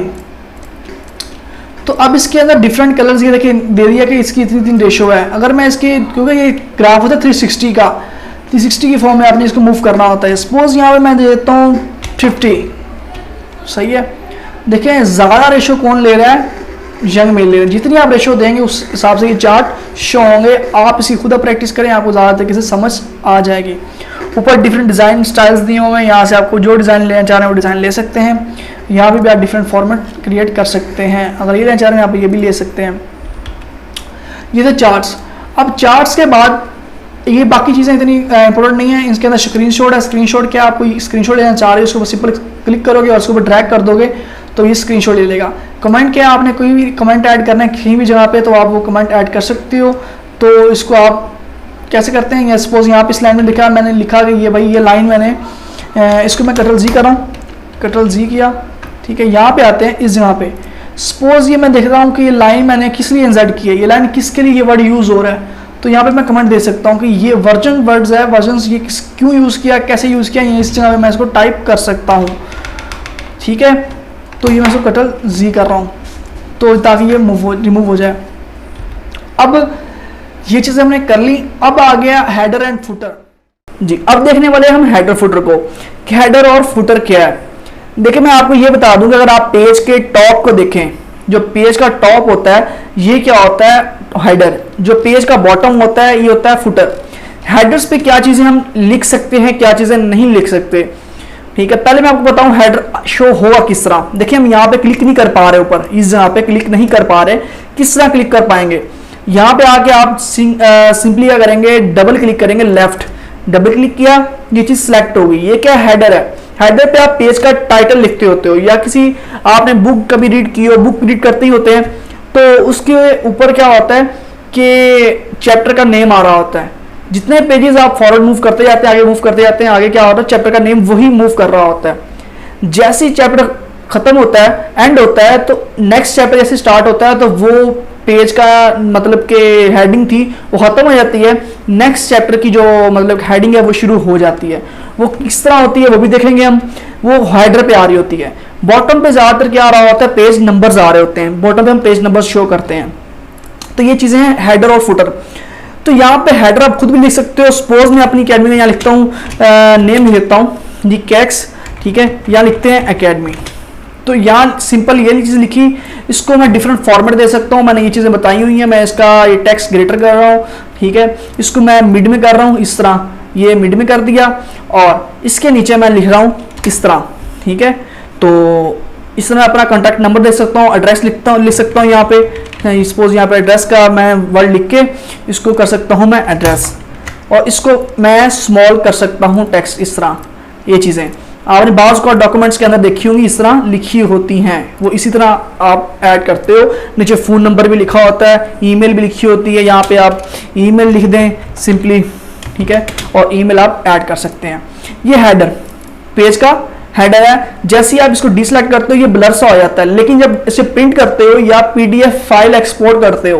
तो अब इसके अंदर डिफरेंट कलर्स ये देखिए दे दिया कि इसकी इतनी इतनी रेशो है। अगर मैं इसके, क्योंकि ये ग्राफ होता है 360 का, 360 की फॉर्म में आपने इसको मूव करना होता है। सपोज यहाँ पे मैं दे देता हूँ 50, सही है। देखें ज़्यादा रेशो कौन ले रहा है, यंग मेल ले रहा है। जितनी आप रेशो देंगे उस हिसाब से ये चार्ट शो होंगे। आप इसकी खुद प्रैक्टिस करें, आपको ज़्यादा तरीके से समझ आ जाएगी। ऊपर डिफरेंट डिज़ाइन स्टाइल्स दिए हुए हैं, यहाँ से आपको जो डिज़ाइन लेना चाह रहे हैं वो डिज़ाइन ले सकते हैं। यहाँ पे भी आप डिफरेंट फॉर्मेट क्रिएट कर सकते हैं, अगर ये लेना चाह रहे हैं आप ये भी ले सकते हैं। ये थे चार्ट्स। अब चार्ट्स के बाद ये बाकी चीज़ें इतनी इंपॉर्टेंट नहीं है। इसके अंदर स्क्रीनशॉट है। स्क्रीनशॉट क्या, आप कोई स्क्रीनशॉट लेना चाह रहे हो उसको सिंपल क्लिक करोगे और उसके ऊपर ड्रैग कर दोगे तो ये स्क्रीनशॉट ले लेगा। कमेंट क्या, आपने कोई भी कमेंट ऐड करना है कहीं भी जगह पे तो आप वो कमेंट ऐड कर सकते हो। तो इसको आप कैसे करते हैं, या सपोज यहाँ पे इस लाइन में लिखा, मैंने लिखा कि ये भाई ये लाइन मैंने इसको मैं Ctrl+Z कर रहा हूँ, Ctrl+Z किया, ठीक है। यहाँ पे आते हैं इस जगह पे। सपोज ये मैं देख रहा हूँ कि ये लाइन मैंने किस लिए इंसर्ट की है, ये लाइन किसके लिए ये वर्ड यूज़ हो रहा है। तो यहाँ पे मैं कमेंट दे सकता हूँ कि ये वर्जन वर्ड्स है, वर्जन्स ये क्यों यूज़ किया, कैसे यूज़ किया, ये इस जगह पे मैं इसको टाइप कर सकता हूँ, ठीक है। तो ये मैं इसको Ctrl+Z कर रहा हूँ तो ताकि ये रिमूव हो जाए। अब ये चीज़ें हमने कर ली। अब आ गया हेडर एंड फुटर जी। अब देखने वाले हम हेडर फुटर को कि हेडर और फुटर क्या है। देखिए मैं आपको ये बता दूं कि अगर आप पेज के टॉप को देखें, जो पेज का टॉप होता है ये क्या होता है हेडर, जो पेज का बॉटम होता है ये होता है फुटर। हेडर्स पे क्या चीज़ें हम लिख सकते हैं, क्या चीज़ें नहीं लिख सकते, ठीक है। पहले मैं आपको बताऊं हेडर शो होगा किस तरह। देखिए हम यहाँ पे क्लिक नहीं कर पा रहे, ऊपर इस जगह पे क्लिक नहीं कर पा रहे, किस तरह क्लिक कर पाएंगे। यहाँ पे आके आप सिंपली क्या करेंगे, डबल क्लिक करेंगे, लेफ्ट डबल क्लिक किया, ये चीज सिलेक्ट होगी। ये क्या हेडर है, हेडर पे आप पेज का टाइटल लिखते होते हो या किसी आपने बुक कभी रीड की हो, बुक रीड करते ही होते हैं तो उसके ऊपर क्या होता है कि चैप्टर का नेम आ रहा होता है। जितने पेजेस आप फॉरवर्ड मूव करते जाते हैं, आगे मूव करते जाते हैं, आगे क्या होता है चैप्टर का नेम वही मूव कर रहा होता है। जैसे ही चैप्टर खत्म होता है, एंड होता है, तो नेक्स्ट चैप्टर जैसे स्टार्ट होता है तो वो पेज का मतलब के हेडिंग थी वो खत्म हो जाती है, नेक्स्ट चैप्टर की जो मतलब हेडिंग है वो शुरू हो जाती है। वो किस तरह होती है वो भी देखेंगे हम। वो हेडर पे आ रही होती है। बॉटम पे ज्यादातर क्या आ रहा होता है, पेज नंबर्स आ रहे होते हैं, बॉटम पे हम पेज नंबर शो करते हैं। तो ये चीजें हैं हेडर और फुटर। तो यहाँ पे हेडर आप खुद भी लिख सकते हो। सपोज मैं अपनी अकेडमी में यहाँ लिखता हूँ, नेम लिखता हूँ जी कैक्स, ठीक है, यहाँ लिखते हैं अकेडमी। तो यहाँ सिंपल ये चीज़ लिखी, इसको मैं डिफरेंट फॉर्मेट दे सकता हूँ। मैंने ये चीज़ें बताई हुई हैं। मैं इसका ये टेक्स्ट ग्रेटर कर रहा हूँ, ठीक है, इसको मैं मिड में कर रहा हूँ, इस तरह ये मिड में कर दिया, और इसके नीचे मैं लिख रहा हूँ इस तरह, ठीक है। तो इस तरह अपना कॉन्टैक्ट नंबर दे सकता हूँ, एड्रेस लिख सकता हूँ यहाँ पे। सपोज यहाँ पे एड्रेस का मैं वर्ड लिख के इसको कर सकता हूँ मैं एड्रेस, और इसको मैं स्मॉल कर सकता हूँ टेक्स्ट, इस तरह। ये चीज़ें आपने बाज़ को डॉक्यूमेंट्स के अंदर देखी होंगी, इस तरह लिखी होती हैं। वो इसी तरह आप ऐड करते हो। नीचे फ़ोन नंबर भी लिखा होता है, ईमेल भी लिखी होती है, यहाँ पे आप ईमेल लिख दें सिंपली, ठीक है, और ईमेल आप ऐड कर सकते हैं। ये हेडर पेज का हेडर है। जैसे ही आप इसको डिसलेक्ट करते हो ये ब्लर सा हो जाता है, लेकिन जब इसे प्रिंट करते हो या PDF फाइल एक्सपोर्ट करते हो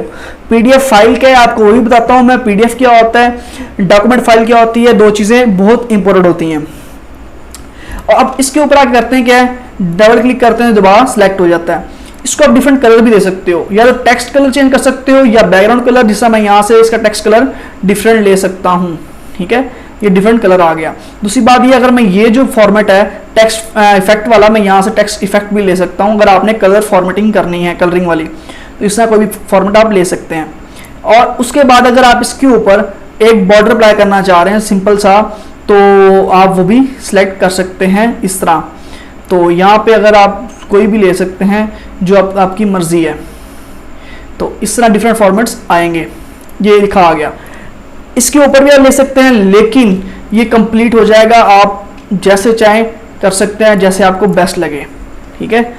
पीडीएफ फाइल क्या है आपको वही बताता हूँ मैं, पीडीएफ क्या होता है, डॉक्यूमेंट फाइल क्या होती है, दो चीज़ें बहुत इंपॉर्टेंट होती हैं। और अब इसके ऊपर आप करते हैं क्या है, डबल क्लिक करते हैं, दोबारा सिलेक्ट हो जाता है। इसको आप डिफरेंट कलर भी दे सकते हो, या तो टेक्स्ट कलर चेंज कर सकते हो या बैकग्राउंड कलर, जिससे मैं यहाँ से इसका टेक्स्ट कलर डिफरेंट ले सकता हूँ। ठीक है, ये डिफरेंट कलर आ गया। दूसरी बात ये, अगर मैं ये जो फॉर्मेट है टेक्स्ट इफेक्ट वाला, मैं यहाँ से टेक्स्ट इफेक्ट भी ले सकता हूँ। अगर आपने कलर फॉर्मेटिंग करनी है कलरिंग वाली, तो इसमें कोई भी फॉर्मेट आप ले सकते हैं। और उसके बाद अगर आप इसके ऊपर एक बॉर्डर अप्लाई करना चाह रहे हैं सिंपल सा, तो आप वो भी सिलेक्ट कर सकते हैं इस तरह। तो यहाँ पे अगर आप कोई भी ले सकते हैं जो आपकी मर्जी है, तो इस तरह डिफरेंट फॉर्मेट्स आएंगे। ये लिखा आ गया, इसके ऊपर भी आप ले सकते हैं, लेकिन ये कंप्लीट हो जाएगा, आप जैसे चाहें कर सकते हैं, जैसे आपको बेस्ट लगे। ठीक है,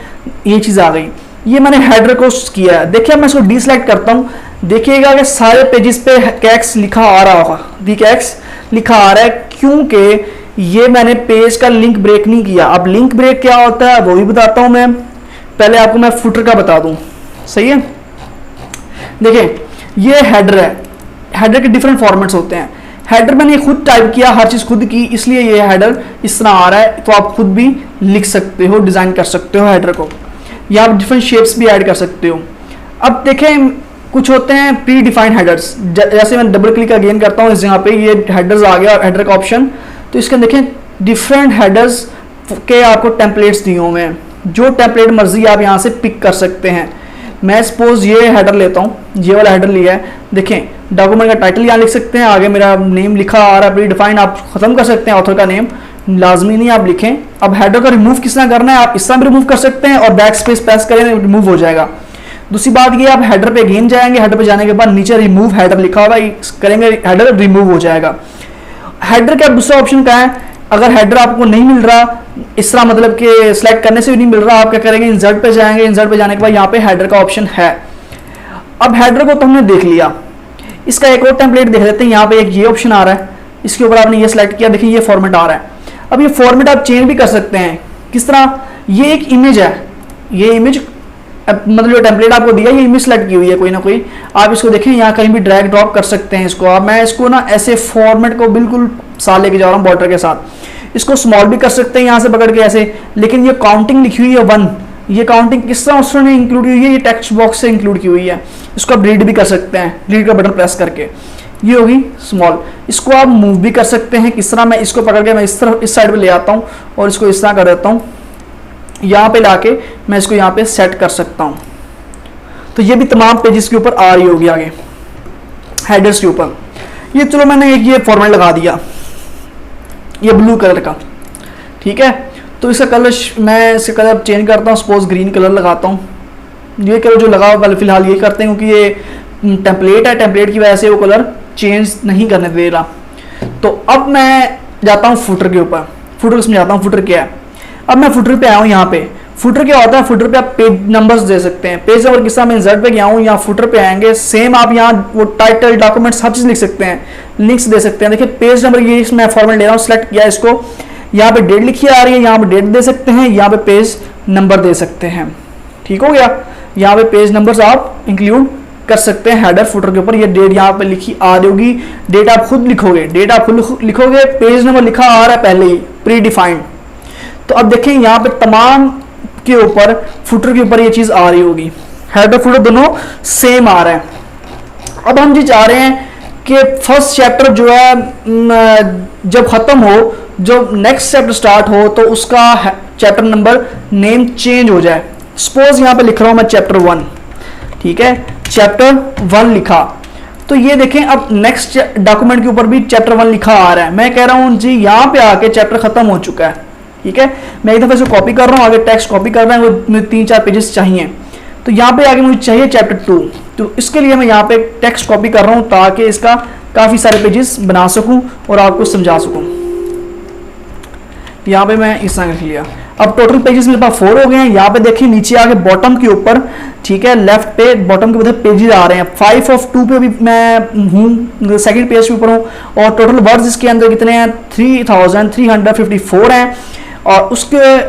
ये चीज़ आ गई। ये मैंने हेडर को किया है। देखिए मैं इसको डीसेलेक्ट करता हूँ, देखिएगा कि सारे पेजेस पे कैक्स लिखा आ रहा होगा, दी कैक्स लिखा आ रहा है, क्योंकि ये मैंने पेज का लिंक ब्रेक नहीं किया। अब लिंक ब्रेक क्या होता है वो भी बताता हूँ मैं, पहले आपको मैं फुटर का बता दूँ। सही है, देखिए ये हेडर है, हेडर के डिफरेंट फॉर्मेट्स होते हैं। हेडर मैंने खुद टाइप किया, हर चीज़ खुद की, इसलिए ये हेडर इस तरह आ रहा है। तो आप खुद भी लिख सकते हो, डिज़ाइन कर सकते हो हेडर को, या आप डिफरेंट शेप्स भी ऐड कर सकते हो। अब देखें कुछ होते हैं प्री डिफाइंड हेडर्स, जैसे मैं डबल क्लिक अगेन करता हूँ इस जगह पे, ये हेडर्स आ गया, हेडर का ऑप्शन। तो इसके देखें डिफरेंट हेडर्स के आपको टेम्पलेट्स दिए हुए हैं, जो टेम्पलेट मर्जी आप यहाँ से पिक कर सकते हैं। मैं सपोज ये हेडर लेता हूँ, ये वाला हेडर लिया है। देखें डॉक्यूमेंट का टाइटल यहाँ लिख सकते हैं, आगे मेरा नेम लिखा आ रहा है प्री डिफाइंड, आप खत्म कर सकते हैं ऑथर का नेम, लाजमी नहीं आप लिखें। अब हेडर का रिमूव किस तरह करना है, आप इस तरह भी रिमूव कर सकते हैं और बैक स्पेस प्रेस करें रिमूव हो जाएगा। दूसरी बात ये, आप हेडर पे अगेन जाएंगे, हेडर पे जाने के बाद नीचे रिमूव हेडर लिखा होगा, करेंगे हेडर रिमूव हो जाएगा। हेडर का दूसरा ऑप्शन क्या है, अगर हेडर आपको नहीं मिल रहा इस तरह, मतलब कि सिलेक्ट करने से भी नहीं मिल रहा, आप क्या करेंगे इंसर्ट पे जाएंगे, इंसर्ट पे जाने के बाद यहाँ पे हेडर का ऑप्शन है। अब हेडर को तो हमने देख लिया, इसका एक और टेम्पलेट देख लेते हैं। यहाँ पे एक ये ऑप्शन आ रहा है, इसके ऊपर आपने ये सिलेक्ट किया, देखिए ये फॉर्मेट आ रहा है। अब ये फॉर्मेट आप चेंज भी कर सकते हैं, किस तरह, ये एक इमेज है, ये इमेज मतलब जो टेम्पलेट आपको दिया ये इमेज सेलेक्ट की हुई है कोई ना कोई, आप इसको देखें यहाँ कहीं भी ड्रैग ड्रॉप कर सकते हैं इसको। अब मैं इसको ना ऐसे फॉर्मेट को बिल्कुल साथ लेके जा रहा हूँ बॉर्डर के साथ, इसको स्मॉल भी कर सकते हैं यहाँ से पकड़ के ऐसे, लेकिन ये काउंटिंग लिखी हुई है 1, ये काउंटिंग किस तरह उसने इंक्लूड की हुई है, ये टेक्स्ट बॉक्स से इंक्लूड की हुई है। इसको आप रीड भी कर सकते हैं, रीड का बटन प्रेस करके, ये होगी स्मॉल। इसको आप मूव भी कर सकते हैं, किस तरह, मैं इसको पकड़ के मैं इस तरफ इस साइड पे ले आता हूँ और इसको इस तरह कर देता हूँ, यहाँ पे लाके मैं इसको यहाँ पे सेट कर सकता हूँ। तो ये भी तमाम पेजेस के ऊपर आ रही होगी आगे हेडर्स के ऊपर। ये चलो मैंने एक ये फॉर्मेट लगा दिया, ये ब्लू कलर का, ठीक है। तो इसका कलर मैं इसका कलर चेंज करता हूँ, सपोज ग्रीन कलर लगाता हूँ। ये कलर जो लगा हुआ फिलहाल ये करते हैं, क्योंकि ये टेम्पलेट है, टेम्पलेट की वजह से वो कलर चेंज नहीं करने दे रहा। तो अब मैं जाता हूँ फुटर के ऊपर, फुटर में जाता हूँ, फुटर क्या है। अब मैं फुटर पे आया हूँ, यहाँ पे फुटर क्या होता है, फुटर पे आप पेज नंबर्स दे सकते हैं। पेज नंबर किस तरह, मैं इंसर्ट पे गया हूँ, यहाँ फुटर पे आएंगे, सेम आप यहाँ वो टाइटल डॉक्यूमेंट्स सब चीज़ लिख सकते हैं, लिंक्स दे सकते हैं। देखिए पेज नंबर ये मैं फॉर्मेट ले रहा हूँ, सेलेक्ट किया इसको, यहाँ पे डेट लिखी आ रही है, यहाँ पे डेट दे सकते हैं, यहाँ पे पेज नंबर दे सकते हैं, ठीक हो गया। यहाँ पे पेज नंबर्स आप इंक्लूड कर सकते हैं हेडर फुटर के ऊपर। ये डेट यहाँ पे लिखी आ रही होगी, डेट आप खुद लिखोगे, डेट आप खुद लिखोगे, पेज नंबर लिखा आ रहा है पहले ही प्री डिफाइंड। तो अब देखें यहाँ पे तमाम के ऊपर फुटर के ऊपर ये चीज आ रही होगी, हेडर फुटर दोनों सेम आ रहे हैं। अब हम जी चाह रहे हैं कि फर्स्ट चैप्टर जो है जब खत्म हो, जब नेक्स्ट चैप्टर स्टार्ट हो, तो उसका चैप्टर नंबर नेम चेंज हो जाए। सपोज यहाँ पे लिख रहा हूं मैं चैप्टर 1, ठीक है, चैप्टर 1 लिखा। तो ये देखें अब नेक्स्ट डॉक्यूमेंट के ऊपर भी चैप्टर 1 लिखा आ रहा है। मैं कह रहा हूं जी यहाँ पे आके चैप्टर खत्म हो चुका है, ठीक है। मैं एक दफे इसको कॉपी कर रहा हूँ, आगे टेक्स्ट कॉपी कर रहे हैं, मुझे 3-4 पेजेस चाहिए। तो यहाँ पे आगे मुझे चाहिए चैप्टर 2, तो इसके लिए मैं यहाँ पे टेक्स्ट कॉपी कर रहा हूँ ताकि इसका काफ़ी सारे पेजेस बना सकूँ और आपको समझा सकूँ। यहाँ पे मैं इस तरह लिख लिया। अब टोटल पेजेस मेरे पास 4 हो गए हैं। यहाँ पे देखिए नीचे आगे बॉटम के ऊपर, ठीक है, लेफ्ट पे बॉटम के ऊपर पेजेस आ रहे हैं। 5 of 2 पे भी मैं हूँ, सेकंड पेज के ऊपर हूँ, और टोटल वर्ड्स इसके अंदर कितने हैं, 3354 हैं। और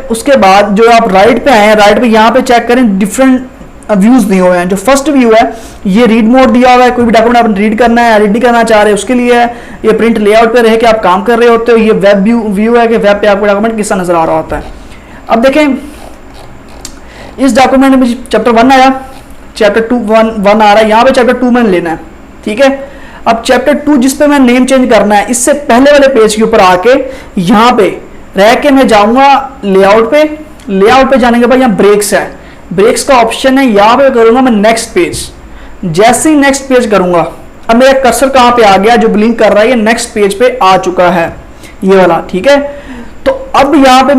उसके बाद जो आप राइट पे आए हैं, राइट पे यहाँ पे चेक करें डिफरेंट व्यूज दिए हुए हैं। जो फर्स्ट व्यू है ये रीड मोड दिया हुआ है, कोई भी डॉक्यूमेंट आपने रीड करना है, एडिट करना चाह रहे हैं उसके लिए है। ये प्रिंट लेआउट पे रह के आप काम कर रहे होते हो। ये वेब व्यू है कि वेब पे आपको डॉक्यूमेंट किस नजर आ रहा होता है। अब देखें इस डॉक्यूमेंट में चैप्टर 1 आया, चैप्टर 2 1 आ रहा है, यहाँ पे चैप्टर 2 मैंने लेना है, ठीक है। अब चैप्टर 2 जिस पे मैं नेम चेंज करना है, इससे पहले वाले पेज के ऊपर आके यहाँ पे रह के मैं जाऊंगा लेआउट पे। लेआउट पे जाने के बाद यहाँ ब्रेक्स है, ब्रेक्स का ऑप्शन है, यहाँ पे करूंगा मैं नेक्स्ट पेज। जैसे ही नेक्स्ट पेज करूंगा, अब मेरा कर्सर कहाँ पे आ गया, जो ब्लिंक कर रहा है ये नेक्स्ट पेज पे आ चुका है, ये वाला, ठीक है। तो अब यहाँ पे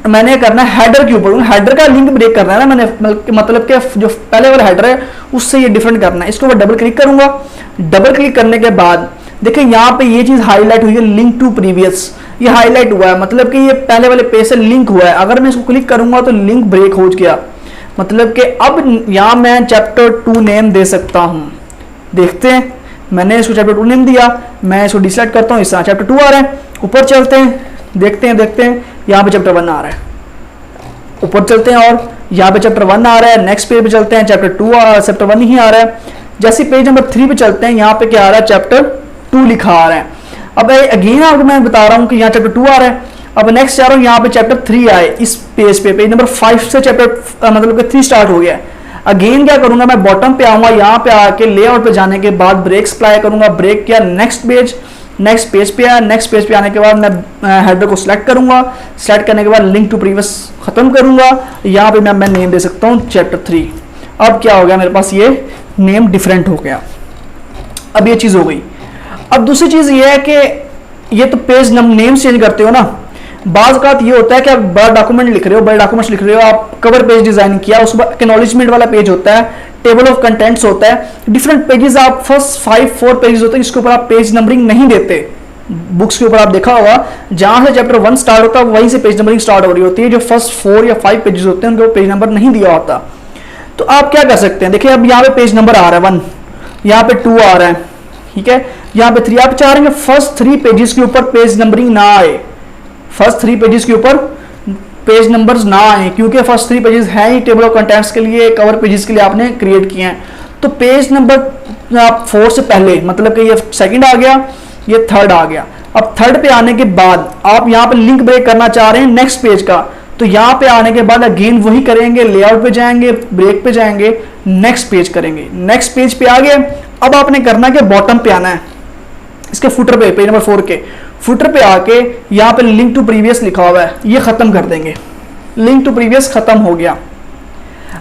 मैंने करना है हेडर के ऊपर, हेडर का लिंक ब्रेक करना है ना मैंने, मतलब कि जो पहले वाला हेडर है उससे ये डिफरेंट करना है। इसके ऊपर डबल क्लिक करूंगा। डबल क्लिक करने के बाद देखिए यहाँ पे ये चीज हाईलाइट हुई है, लिंक टू प्रीवियस, ये हाईलाइट हुआ है, मतलब कि ये पहले वाले पेज से लिंक हुआ है। अगर मैं इसको क्लिक करूंगा तो लिंक ब्रेक हो गया, मतलब कि अब यहाँ मैं चैप्टर 2 नेम दे सकता हूँ। देखते हैं, मैंने इसको चैप्टर 2 नेम दिया, मैं इसको डिसलाइट करता हूँ, इस तरह चैप्टर 2 आ रहा है। ऊपर चलते हैं, देखते हैं यहाँ पे चैप्टर 1 आ रहा है। ऊपर चलते हैं और यहाँ पे चैप्टर 1 आ रहा है। नेक्स्ट पेज पे चलते हैं, चैप्टर 1 ही आ रहा है। जैसे पेज नंबर 3 पे चलते हैं, यहाँ पे क्या आ रहा है, चैप्टर 2 लिखा आ रहा है। अब अगेन आपको मैं बता रहा हूँ कि यहाँ चैप्टर 2 आ रहा है। अब नेक्स्ट जा रहा हूँ, यहाँ पे चैप्टर 3 आए, इस पेज पे पेज नंबर 5 से चैप्टर मतलब कि 3 स्टार्ट हो गया है। अगेन क्या करूंगा, मैं बॉटम पे आऊंगा, यहाँ पे आके लेआउट पे जाने के बाद ब्रेक्स अप्लाई करूंगा। ब्रेक किया, नेक्स्ट पेज पे आया। नेक्स्ट पेज पे आने के बाद मैं हेडर को सिलेक्ट करूंगा। सिलेक्ट करने के बाद लिंक टू प्रीवियस खत्म करूंगा। यहाँ पे मैं नेम दे सकता हूँ चैप्टर 3। अब क्या हो गया, मेरे पास ये नेम डिफरेंट हो गया। अब ये चीज हो गई। अब दूसरी चीज ये है कि ये तो पेज नेम चेंज करते हो ना, बाज़ औक़ात ये होता है कि आप बड़ा डॉक्यूमेंट लिख रहे हो, बड़े डॉक्यूमेंट्स लिख रहे हो, आप कवर पेज डिजाइन किया, उसमें एक्नॉलेजमेंट वाला पेज होता है, टेबल ऑफ कंटेंट्स होता है, डिफरेंट पेजेस, आप फर्स्ट 5-4 पेजेस होते हैं जिसके ऊपर आप पेज नंबरिंग नहीं देते। बुक्स के ऊपर आप देखा होगा, जहां से चैप्टर 1 स्टार्ट होता है वहीं से पेज नंबरिंग स्टार्ट हो रही होती है। जो फर्स्ट 4 या 5 पेजेस होते हैं उनके ऊपर पेज नंबर नहीं दिया होता। तो आप क्या कर सकते हैं, देखिए अब यहाँ पे पेज नंबर आ रहा है 1, यहाँ पे 2 आ रहा है, ठीक है, यहाँ पे 3। आप चाह रहे हैं फर्स्ट 3 पेजेस के ऊपर पेज नंबरिंग ना आए, फर्स्ट 3 पेजेस के ऊपर पेज नंबर्स ना आए, क्योंकि फर्स्ट 3 पेजेस हैं ही टेबल ऑफ कंटेंट्स के लिए, कवर पेजेस के लिए आपने क्रिएट किए हैं। तो पेज नंबर आप 4 से पहले, मतलब कि ये सेकंड आ गया, ये थर्ड आ गया। अब थर्ड पे आने के बाद आप यहाँ पे लिंक ब्रेक करना चाह रहे हैं नेक्स्ट पेज का, तो यहाँ पे आने के बाद अगेन वही करेंगे, लेआउट पे जाएंगे, ब्रेक पे जाएंगे, नेक्स्ट पेज करेंगे। नेक्स्ट पेज पे आ गए। अब आपने करना कि बॉटम पे आना है, इसके फुटर पे, पेज नंबर 4 के फुटर पे आके यहाँ पे लिंक टू प्रीवियस लिखा हुआ है, ये खत्म कर देंगे। लिंक टू प्रीवियस खत्म हो गया।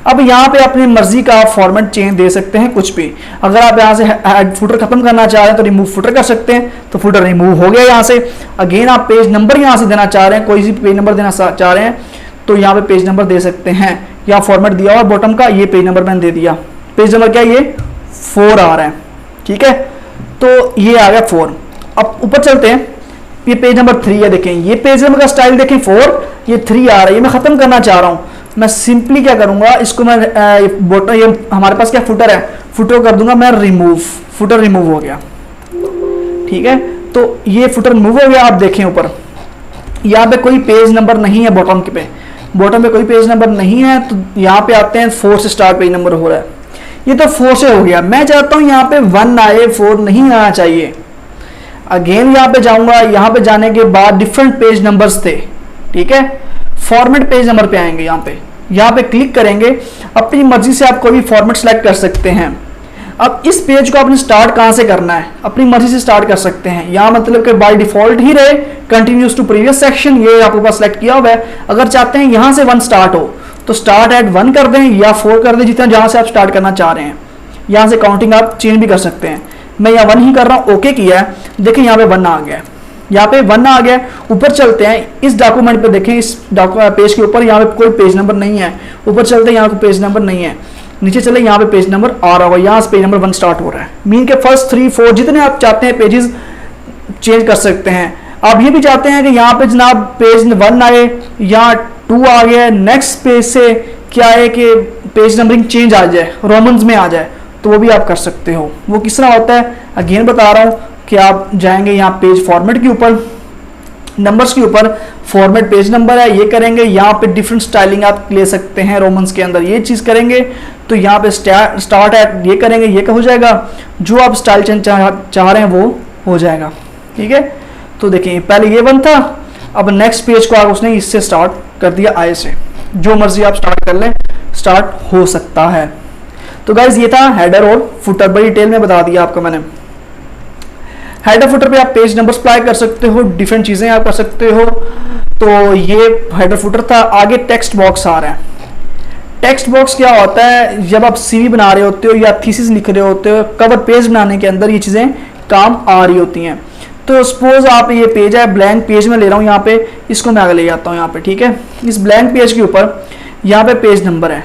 अब यहाँ पे अपनी मर्जी का फॉर्मेट चेंज दे सकते हैं, कुछ भी। अगर आप यहाँ से फुटर खत्म करना चाह रहे हैं तो रिमूव फुटर कर सकते हैं, तो फुटर रिमूव हो गया यहाँ से। अगेन आप पेज नंबर यहाँ से देना चाह रहे हैं, कोई सी पेज नंबर देना चाह रहे हैं तो यहाँ पे पेज नंबर दे सकते हैं। यहाँ फॉर्मेट दिया हुआ बॉटम का, ये पेज नंबर मैंने दे दिया। पेज नंबर क्या, ये 4 आ रहा है, ठीक है, तो ये आ गया 4। अब ऊपर चलते हैं, ये पेज नंबर 3 है, देखें ये पेज नंबर का स्टाइल देखें 4, ये 3 आ रहा है, ये मैं खत्म करना चाह रहा हूँ। मैं सिंपली क्या करूंगा, इसको मैं बॉटम, ये हमारे पास क्या फुटर है, फुटर कर दूंगा मैं रिमूव, फुटर रिमूव हो गया, ठीक है। तो ये फुटर रिमूव हो गया। आप देखें ऊपर यहाँ पे कोई पेज नंबर नहीं है, बॉटम पे कोई पेज नंबर नहीं है, तो यहाँ पे आते हैं 4 से स्टार्ट पेज नंबर हो रहा है, ये तो 4 से हो गया। मैं चाहता हूँ यहाँ पे 1 आए, 4 नहीं आना चाहिए। अगेन यहाँ पे जाऊंगा, यहाँ पे जाने के बाद डिफरेंट पेज नंबर्स थे, ठीक है, फॉर्मेट पेज नंबर पे आएंगे, यहाँ पे क्लिक करेंगे, अपनी मर्जी से आप कोई भी फॉर्मेट सेलेक्ट कर सकते हैं। अब इस पेज को आपने स्टार्ट कहाँ से करना है, अपनी मर्जी से स्टार्ट कर सकते हैं। यहाँ मतलब कि बाय डिफॉल्ट ही रहे कंटिन्यूस टू प्रीवियस सेक्शन, ये आपके पास सेलेक्ट किया हुआ है। अगर चाहते हैं यहाँ से 1 स्टार्ट हो तो स्टार्ट एट 1 कर दें या 4 कर दें, जितना जहाँ से आप स्टार्ट करना चाह रहे हैं। यहाँ से काउंटिंग आप चेंज भी कर सकते हैं। मैं यहाँ 1 ही कर रहा हूँ, ओके किया है। देखिए यहाँ पे 1 आ गया, यहाँ पे 1 आ गया। ऊपर चलते हैं, इस डॉक्यूमेंट पे देखें, इस पेज के ऊपर यहाँ पे कोई पेज नंबर नहीं है। ऊपर चलते हैं, यहाँ पे पेज नंबर नहीं है। नीचे चले, यहाँ पे पेज नंबर आ रहा होगा, यहाँ से पेज नंबर 1 स्टार्ट हो रहा है। मीन के फर्स्ट 3-4 जितने आप चाहते हैं पेजेस चेंज कर सकते हैं। आप ये भी चाहते हैं कि यहाँ पे जनाब पेज 1 आए या 2 आ गया, नेक्स्ट पेज से क्या है कि पेज नंबरिंग चेंज आ जाए, रोमन्स में आ जाए, तो वो भी आप कर सकते हो। वो किस तरह होता है अगेन बता रहा हूँ कि आप जाएंगे यहाँ पेज फॉर्मेट के ऊपर, नंबर्स के ऊपर फॉर्मेट पेज नंबर है, ये करेंगे। यहाँ पे डिफरेंट स्टाइलिंग आप ले सकते हैं रोमन्स के अंदर, ये चीज़ करेंगे। तो यहाँ पे स्टार्ट एट ये करेंगे, ये हो जाएगा। जो आप स्टाइल चेंज चाह रहे हैं वो हो जाएगा, ठीक है। तो देखिए पहले ये वन था, अब नेक्स्ट पेज को आप उसने इससे स्टार्ट कर दिया, आई से। जो मर्जी आप स्टार्ट कर लें, स्टार्ट हो सकता है। तो गाइज ये था हेडर और फुटर, बड़ी डिटेल में बता दिया आपको मैंने। हेडर फुटर पे आप पेज नंबर अप्लाई कर सकते हो, डिफरेंट चीजें आप कर सकते हो। तो ये हेडर फुटर था। आगे टेक्स्ट बॉक्स आ रहा है। टेक्स्ट बॉक्स क्या होता है, जब आप सीवी बना रहे होते हो या थीसिस लिख रहे होते हो, कवर पेज बनाने के अंदर ये चीजें काम आ रही होती हैं। तो सपोज आप ये पेज है, ब्लैंक पेज में ले रहा हूँ यहाँ पे, इसको मैं आगे ले जाता हूँ यहाँ पे, ठीक है। इस ब्लैंक पेज के ऊपर यहाँ पे पेज नंबर है,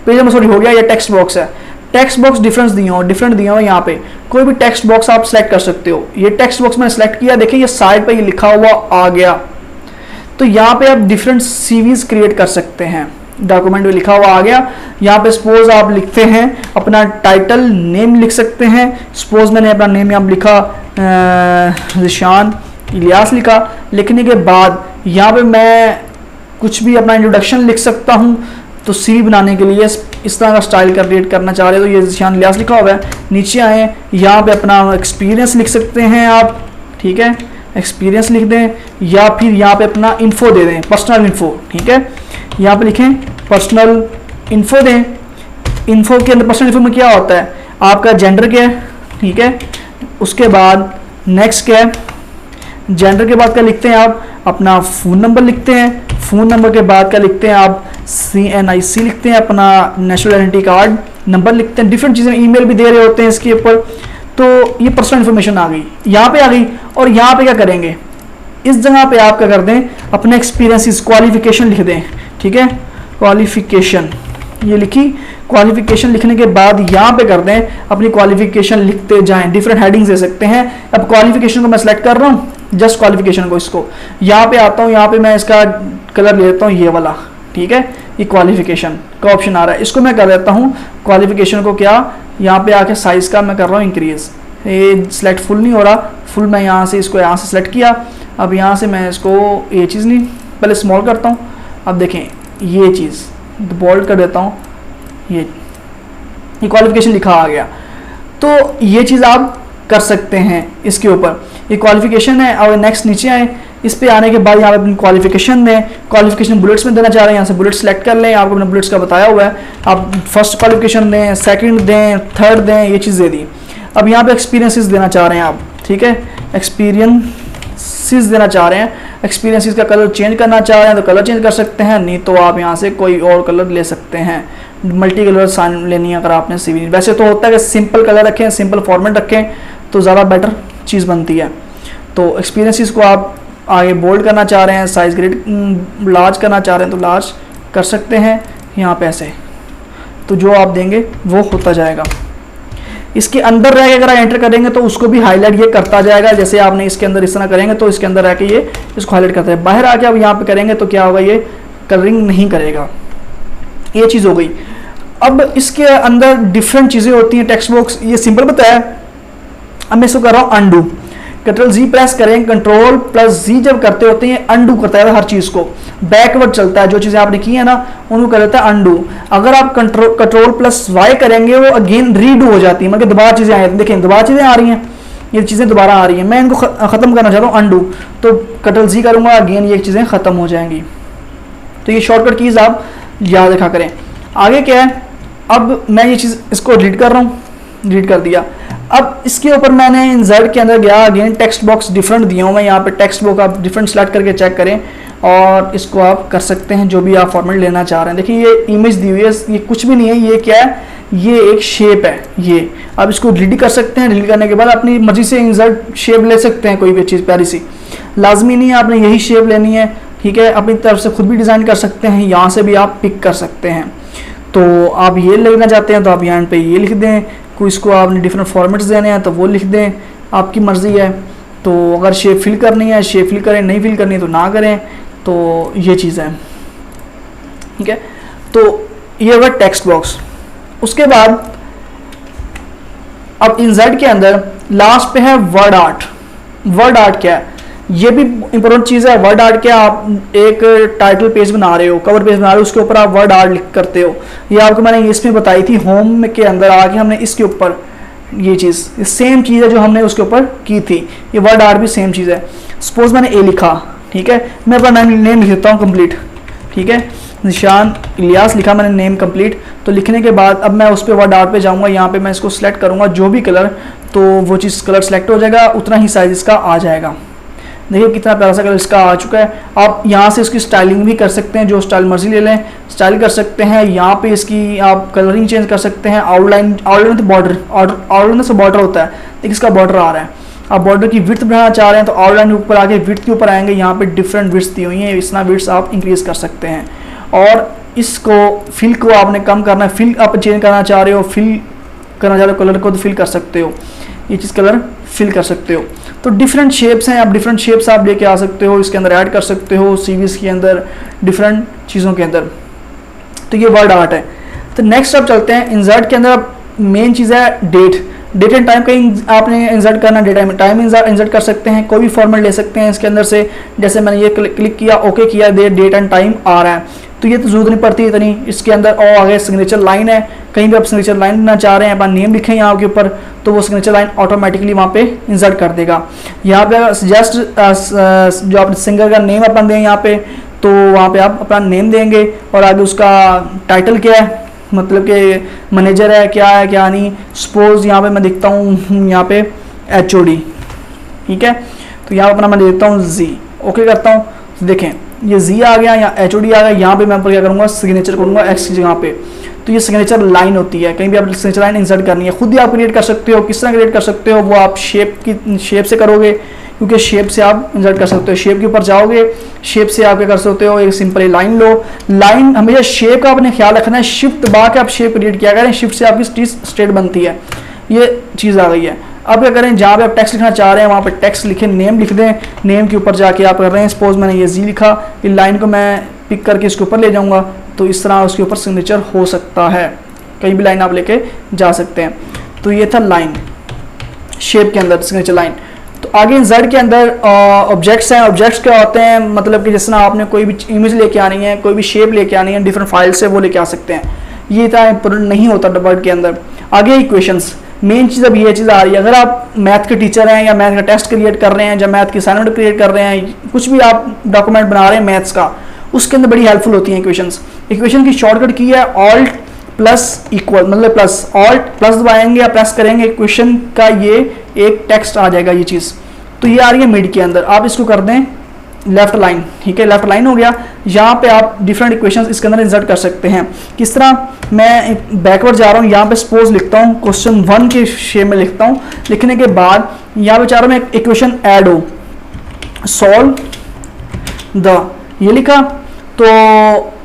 पेज नंबर सॉरी हो गया, ये टेक्स्ट बॉक्स है। टेक्स्ट बॉक्स डिफरेंट दिया हो यहाँ पे, कोई भी टेक्स्ट बॉक्स आप सेलेक्ट कर सकते हो। ये टेक्स्ट बॉक्स मैंने सेलेक्ट किया, देखिए ये साइड पे ये लिखा हुआ आ गया। तो यहाँ पे आप डिफरेंट सीवीज क्रिएट कर सकते हैं, डॉक्यूमेंट में लिखा हुआ आ गया। यहाँ पे सपोज आप लिखते हैं अपना टाइटल नेम लिख सकते हैं। सपोज मैंने अपना नेम यहाँ लिखा रिशान इलियास लिखा। लिखने के बाद यहाँ पे मैं कुछ भी अपना इंट्रोडक्शन लिख सकता हूँ। तो सीवी बनाने के लिए इस तरह का स्टाइल क्रिएट करना चाह रहे हो तो ये रिशान इलियास लिखा हुआ है। नीचे आए, यहाँ पे अपना एक्सपीरियंस लिख सकते हैं आप, ठीक है, एक्सपीरियंस लिख दें, या फिर यहाँ पे अपना इन्फो दे दें, पर्सनल इन्फो, ठीक है। यहाँ पे लिखें पर्सनल इन्फो दें। इन्फो के अंदर पर्सनल इन्फो में क्या होता है, आपका जेंडर क्या है, ठीक है। उसके बाद नेक्स्ट क्या है, जेंडर के बाद क्या लिखते हैं आप, अपना फ़ोन नंबर लिखते हैं। फ़ोन नंबर के बाद क्या लिखते हैं आप, CNIC लिखते हैं, अपना नेशनल आइडेंटिटी कार्ड नंबर लिखते हैं। डिफरेंट चीज़ें, ईमेल भी दे रहे होते हैं इसके ऊपर। तो ये पर्सनल इन्फॉर्मेशन आ गई, यहाँ पे आ गई। और यहाँ पे क्या करेंगे, इस जगह पे आप क्या कर दें, अपने एक्सपीरियंस क्वालिफिकेशन लिख दें, ठीक है। क्वालिफिकेशन ये लिखी, क्वालिफिकेशन लिखने के बाद यहाँ पे कर दें अपनी क्वालिफिकेशन लिखते जाएं। डिफरेंट हेडिंग्स दे सकते हैं। अब क्वालिफिकेशन को मैं सेलेक्ट कर रहा हूँ, जस्ट क्वालिफिकेशन को, इसको यहाँ पे आता हूँ, यहाँ पे मैं इसका कलर ले लेता हूँ ये वाला, ठीक है। ये क्वालिफिकेशन का ऑप्शन आ रहा है, इसको मैं कर देता हूँ क्वालिफिकेशन को क्या, यहाँ पे आके साइज का मैं कर रहा हूँ इंक्रीज। ये सिलेक्ट फुल नहीं हो रहा, फुल मैं यहाँ से इसको यहाँ से सिलेक्ट किया। अब यहाँ से मैं इसको ये चीज़ नहीं, पहले स्मॉल करता हूँ। अब देखें ये चीज़ बोल्ड कर देता हूँ, ये क्वालिफिकेशन लिखा आ गया। तो ये चीज़ आप कर सकते हैं इसके ऊपर। ये क्वालिफिकेशन है। और नेक्स्ट नीचे आए, इस पे आने के बाद यहाँ पे अपनी क्वालिफिकेशन दें। क्वालिफिकेशन बुलेट्स में देना चाह रहे हैं, यहाँ से बुलेट सेलेक्ट कर लें। आपको अपने बुलेट्स का बताया हुआ है, आप फर्स्ट क्वालिफिकेशन दें, सेकंड दें, थर्ड दें, ये चीज़ दे दी। अब यहाँ पे एक्सपीरियंसेस देना चाह रहे हैं आप, ठीक है, एक्सपीरियंसेस देना चाह रहे हैं। एक्सपीरियंसेस का कलर चेंज करना चाह रहे हैं तो कलर चेंज कर सकते हैं, नहीं तो आप यहाँ से कोई और कलर ले सकते हैं। मल्टी कलर साइन लेनी है अगर आपने सीवी। वैसे तो होता है कि सिंपल कलर रखें, सिंपल फॉर्मेट रखें तो ज़्यादा बेटर चीज़ बनती है। तो एक्सपीरियंसेस को आप आगे बोल्ड करना चाह रहे हैं, साइज ग्रेड लार्ज करना चाह रहे हैं तो लार्ज कर सकते हैं यहाँ पे ऐसे। तो जो आप देंगे वो होता जाएगा। इसके अंदर रह के अगर आप एंटर करेंगे तो उसको भी हाईलाइट ये करता जाएगा। जैसे आपने इसके अंदर इस तरह करेंगे तो इसके अंदर रह के ये इसको हाईलाइट करता है। बाहर आके आप यहाँ पे करेंगे तो क्या होगा, ये कलरिंग नहीं करेगा। ये चीज़ हो गई। अब इसके अंदर डिफरेंट चीज़ें होती हैं। टेक्स्ट बॉक्स ये सिंपल बताया। अब मैं इसको कर रहा हूँ अंडू। Ctrl+Z प्रेस करें, Ctrl+Z जब करते होते हैं अंडू करता है हर चीज़ को, बैकवर्ड चलता है। जो चीज़ें आपने की है ना उनको कर देता है अंडू। अगर आप Ctrl+Y करेंगे वो अगेन रीडू हो जाती है, मतलब दोबारा चीज़ें आ, देखें दोबारा चीज़ें आ रही हैं, ये चीज़ें दोबारा आ रही हैं। मैं इनको ख़त्म करना चाहता हूँ अंडू, तो Ctrl+Z करूँगा, अगेन ये चीज़ें ख़त्म हो जाएंगी। तो ये शॉर्टकट कीज़ आप याद रखा करें। आगे क्या है, अब मैं ये चीज़ इसको डिलीट कर रहा हूँ, डिलीट कर दिया। अब इसके ऊपर मैंने इंसर्ट के अंदर गया, अगेन टेक्स्ट बॉक्स डिफरेंट दिया हूँ मैं यहाँ पे। टेक्स्ट बॉक्स आप डिफरेंट सेलेक्ट करके चेक करें और इसको आप कर सकते हैं जो भी आप फॉर्मेट लेना चाह रहे हैं। देखिए ये इमेज दी हुई है, ये कुछ भी नहीं है, ये क्या है, ये एक शेप है। ये आप इसको डिलीट कर सकते हैं। डिलीट करने के बाद अपनी मर्जी से इंसर्ट शेप ले सकते हैं, कोई भी चीज़ प्यारी सी, लाजमी नहीं है आपने यही शेप लेनी है, ठीक है। अपनी तरफ से खुद भी डिज़ाइन कर सकते हैं, यहाँ से भी आप पिक कर सकते हैं। तो आप ये लेना चाहते हैं तो आप यहाँ पे ये लिख दें, कोई इसको आपने डिफरेंट फॉर्मेट्स देने हैं तो वो लिख दें, आपकी मर्ज़ी है। तो अगर शेप फिल करनी है शेप फिल करें, नहीं फिल करनी है तो ना करें। तो ये चीज़ है, ठीक है। तो ये होगा टेक्स्ट बॉक्स। उसके बाद अब इंसर्ट के अंदर लास्ट पे है वर्ड आर्ट। वर्ड आर्ट क्या है, ये भी इंपॉर्टेंट चीज़ है। वर्ड आर्ट क्या, आप एक टाइटल पेज बना रहे हो, कवर पेज बना रहे हो, उसके ऊपर आप वर्ड आर्ट करते हो। ये आपको मैंने इसमें बताई थी, होम के अंदर आके हमने इसके ऊपर ये चीज़ सेम चीज़ है जो हमने उसके ऊपर की थी। ये वर्ड आर्ट भी सेम चीज़ है। सपोज मैंने ए लिखा, ठीक है, मैं अपना नेम लिख देता हूँ कंप्लीट, ठीक है, निशान इलियास लिखा मैंने नेम कंप्लीट। तो लिखने के बाद अब मैं उस पर वर्ड आर्ट पे जाऊँगा, यहाँ पे मैं इसको सिलेक्ट करूँगा जो भी कलर, तो वो चीज़ कलर सेलेक्ट हो जाएगा, उतना ही साइज इसका आ जाएगा। देखिए कितना प्यारा सा कलर इसका आ चुका है। आप यहाँ से इसकी स्टाइलिंग भी कर सकते हैं, जो स्टाइल मर्जी ले लें, स्टाइल कर सकते हैं। यहाँ पे इसकी आप कलरिंग चेंज कर सकते हैं। आउटलाइन तो आउटलाइन से बॉर्डर होता है, देखिए इसका बॉर्डर आ रहा है। आप बॉर्डर की विड्थ बढ़ाना चाह रहे हैं तो आउटलाइन के ऊपर आके विड्थ के ऊपर आएंगे, यहाँ पे डिफरेंट विड्थ दी हुई है, इतना विड्थ आप इंक्रीज कर सकते हैं। और इसको फिल को आपने कम करना है, फिल आप चेंज करना चाह रहे हो, फिल करना चाह रहे हो कलर को, तो फिल कर सकते हो, ये चीज़ कलर फिल कर सकते हो। तो डिफरेंट शेप्स हैं, आप डिफरेंट शेप्स आप लेके आ सकते हो, इसके अंदर ऐड कर सकते हो, सीवीज के अंदर, डिफरेंट चीज़ों के अंदर। तो ये वर्ड आर्ट है। तो नेक्स्ट आप चलते हैं इंसर्ट के अंदर। मेन चीज़ है डेट एंड टाइम, कहीं आपने इंसर्ट करना, डेट टाइम इंसर्ट कर सकते हैं, कोई भी फॉर्मेट ले सकते हैं इसके अंदर से। जैसे मैंने ये क्लिक किया, ओके किया, डेट एंड टाइम आ रहा है, तो ये तो जरूरत नहीं पड़ती इतनी इसके अंदर। और आगे सिग्नेचर लाइन है, कहीं भी आप सिग्नेचर लाइन लेना चाह रहे हैं, अपना नेम लिखें यहाँ के ऊपर, तो वो सिग्नेचर लाइन ऑटोमेटिकली वहाँ पे इंसर्ट कर देगा। यहाँ पे सजेस्ट जो आप सिंगर का नेम अपन दें यहाँ पे, तो वहाँ पे आप अपना नेम देंगे और आगे उसका टाइटल क्या है, मतलब कि मैनेजर है, क्या है क्या नहीं। सपोज यहाँ पे मैं देखता हूँ यहाँ पे HOD, ठीक है, तो यहाँ अपना मैं देता हूँ Z, ओके करता हूँ। तो देखें ये Z आ गया, यहाँ HOD आ गया। यहाँ पे मैं ऊपर क्या करूँगा, सिग्नेचर करूँगा X की जगह पे, तो ये सिग्नेचर लाइन होती है। कहीं भी आप सिग्नेचर लाइन इंसर्ट करनी है, खुद ही आप क्रिएट कर सकते हो। किस तरह क्रिएट कर सकते हो, वो आप शेप से करोगे, क्योंकि शेप से आप इंसर्ट कर सकते हो। शेप के ऊपर जाओगे, शेप से आप क्या कर सकते हो, एक सिंपल लाइन लो। लाइन हमेशा शेप का आपने ख्याल रखना है, शिफ्ट दबा के आप शेप क्रिएट किया करें, शिफ्ट से आपकी चीज़ स्ट्रेट बनती है। ये चीज़ आ गई है। अब क्या करें, जहाँ पे आप टेक्स्ट लिखना चाह रहे हैं वहाँ पे टेक्स्ट लिखें, नेम लिख दें, नेम के ऊपर जाके आप कर रहे हैं, सपोज मैंने ये Z लिखा, ये लाइन को मैं पिक करके इसके ऊपर ले जाऊँगा, तो इस तरह उसके ऊपर सिग्नेचर हो सकता है। कहीं भी लाइन आप लेके जा सकते हैं। तो ये था लाइन, शेप के अंदर सिग्नेचर लाइन। तो आगे इंसर्ट के अंदर ऑब्जेक्ट्स हैं। ऑब्जेक्ट्स क्या होते हैं, मतलब कि जिस तरह आपने कोई भी इमेज लेके आनी है, कोई भी शेप लेके आनी है, डिफरेंट फाइल से वो लेके आ सकते हैं। ये इतना इंपॉर्टेंट नहीं होता वर्ड के अंदर। आगे इक्वेशंस, मेन चीज़ अब ये चीज़ आ रही है। अगर आप मैथ के टीचर हैं या मैथ का टेस्ट क्रिएट कर रहे हैं, या मैथ की असाइनमेंट क्रिएट कर रहे हैं, कुछ भी आप डॉक्यूमेंट बना रहे हैं मैथ्स का, उसके अंदर बड़ी हेल्पफुल होती हैं इक्वेशंस। इक्वेशन की शॉर्टकट की है ऑल्ट प्लस इक्वल, मतलब प्लस, ऑल्ट प्लस दबाएंगे या प्रेस करेंगे, इक्वेशन का ये एक टेक्स्ट आ जाएगा ये चीज़। तो ये आ रही है मिड के अंदर, आप इसको कर दें लेफ्ट लाइन, ठीक है, लेफ्ट लाइन हो गया। यहाँ पे आप डिफरेंट इक्वेशंस इसके अंदर इंसर्ट कर सकते हैं। किस तरह, मैं बैकवर्ड जा रहा हूँ, यहाँ पे सपोज लिखता हूँ, क्वेश्चन 1 के शेप में लिखता हूँ। लिखने के बाद यहाँ पे चाह रहा हूँ मैं इक्वेशन ऐड हो, सॉल्व द, ये लिखा। तो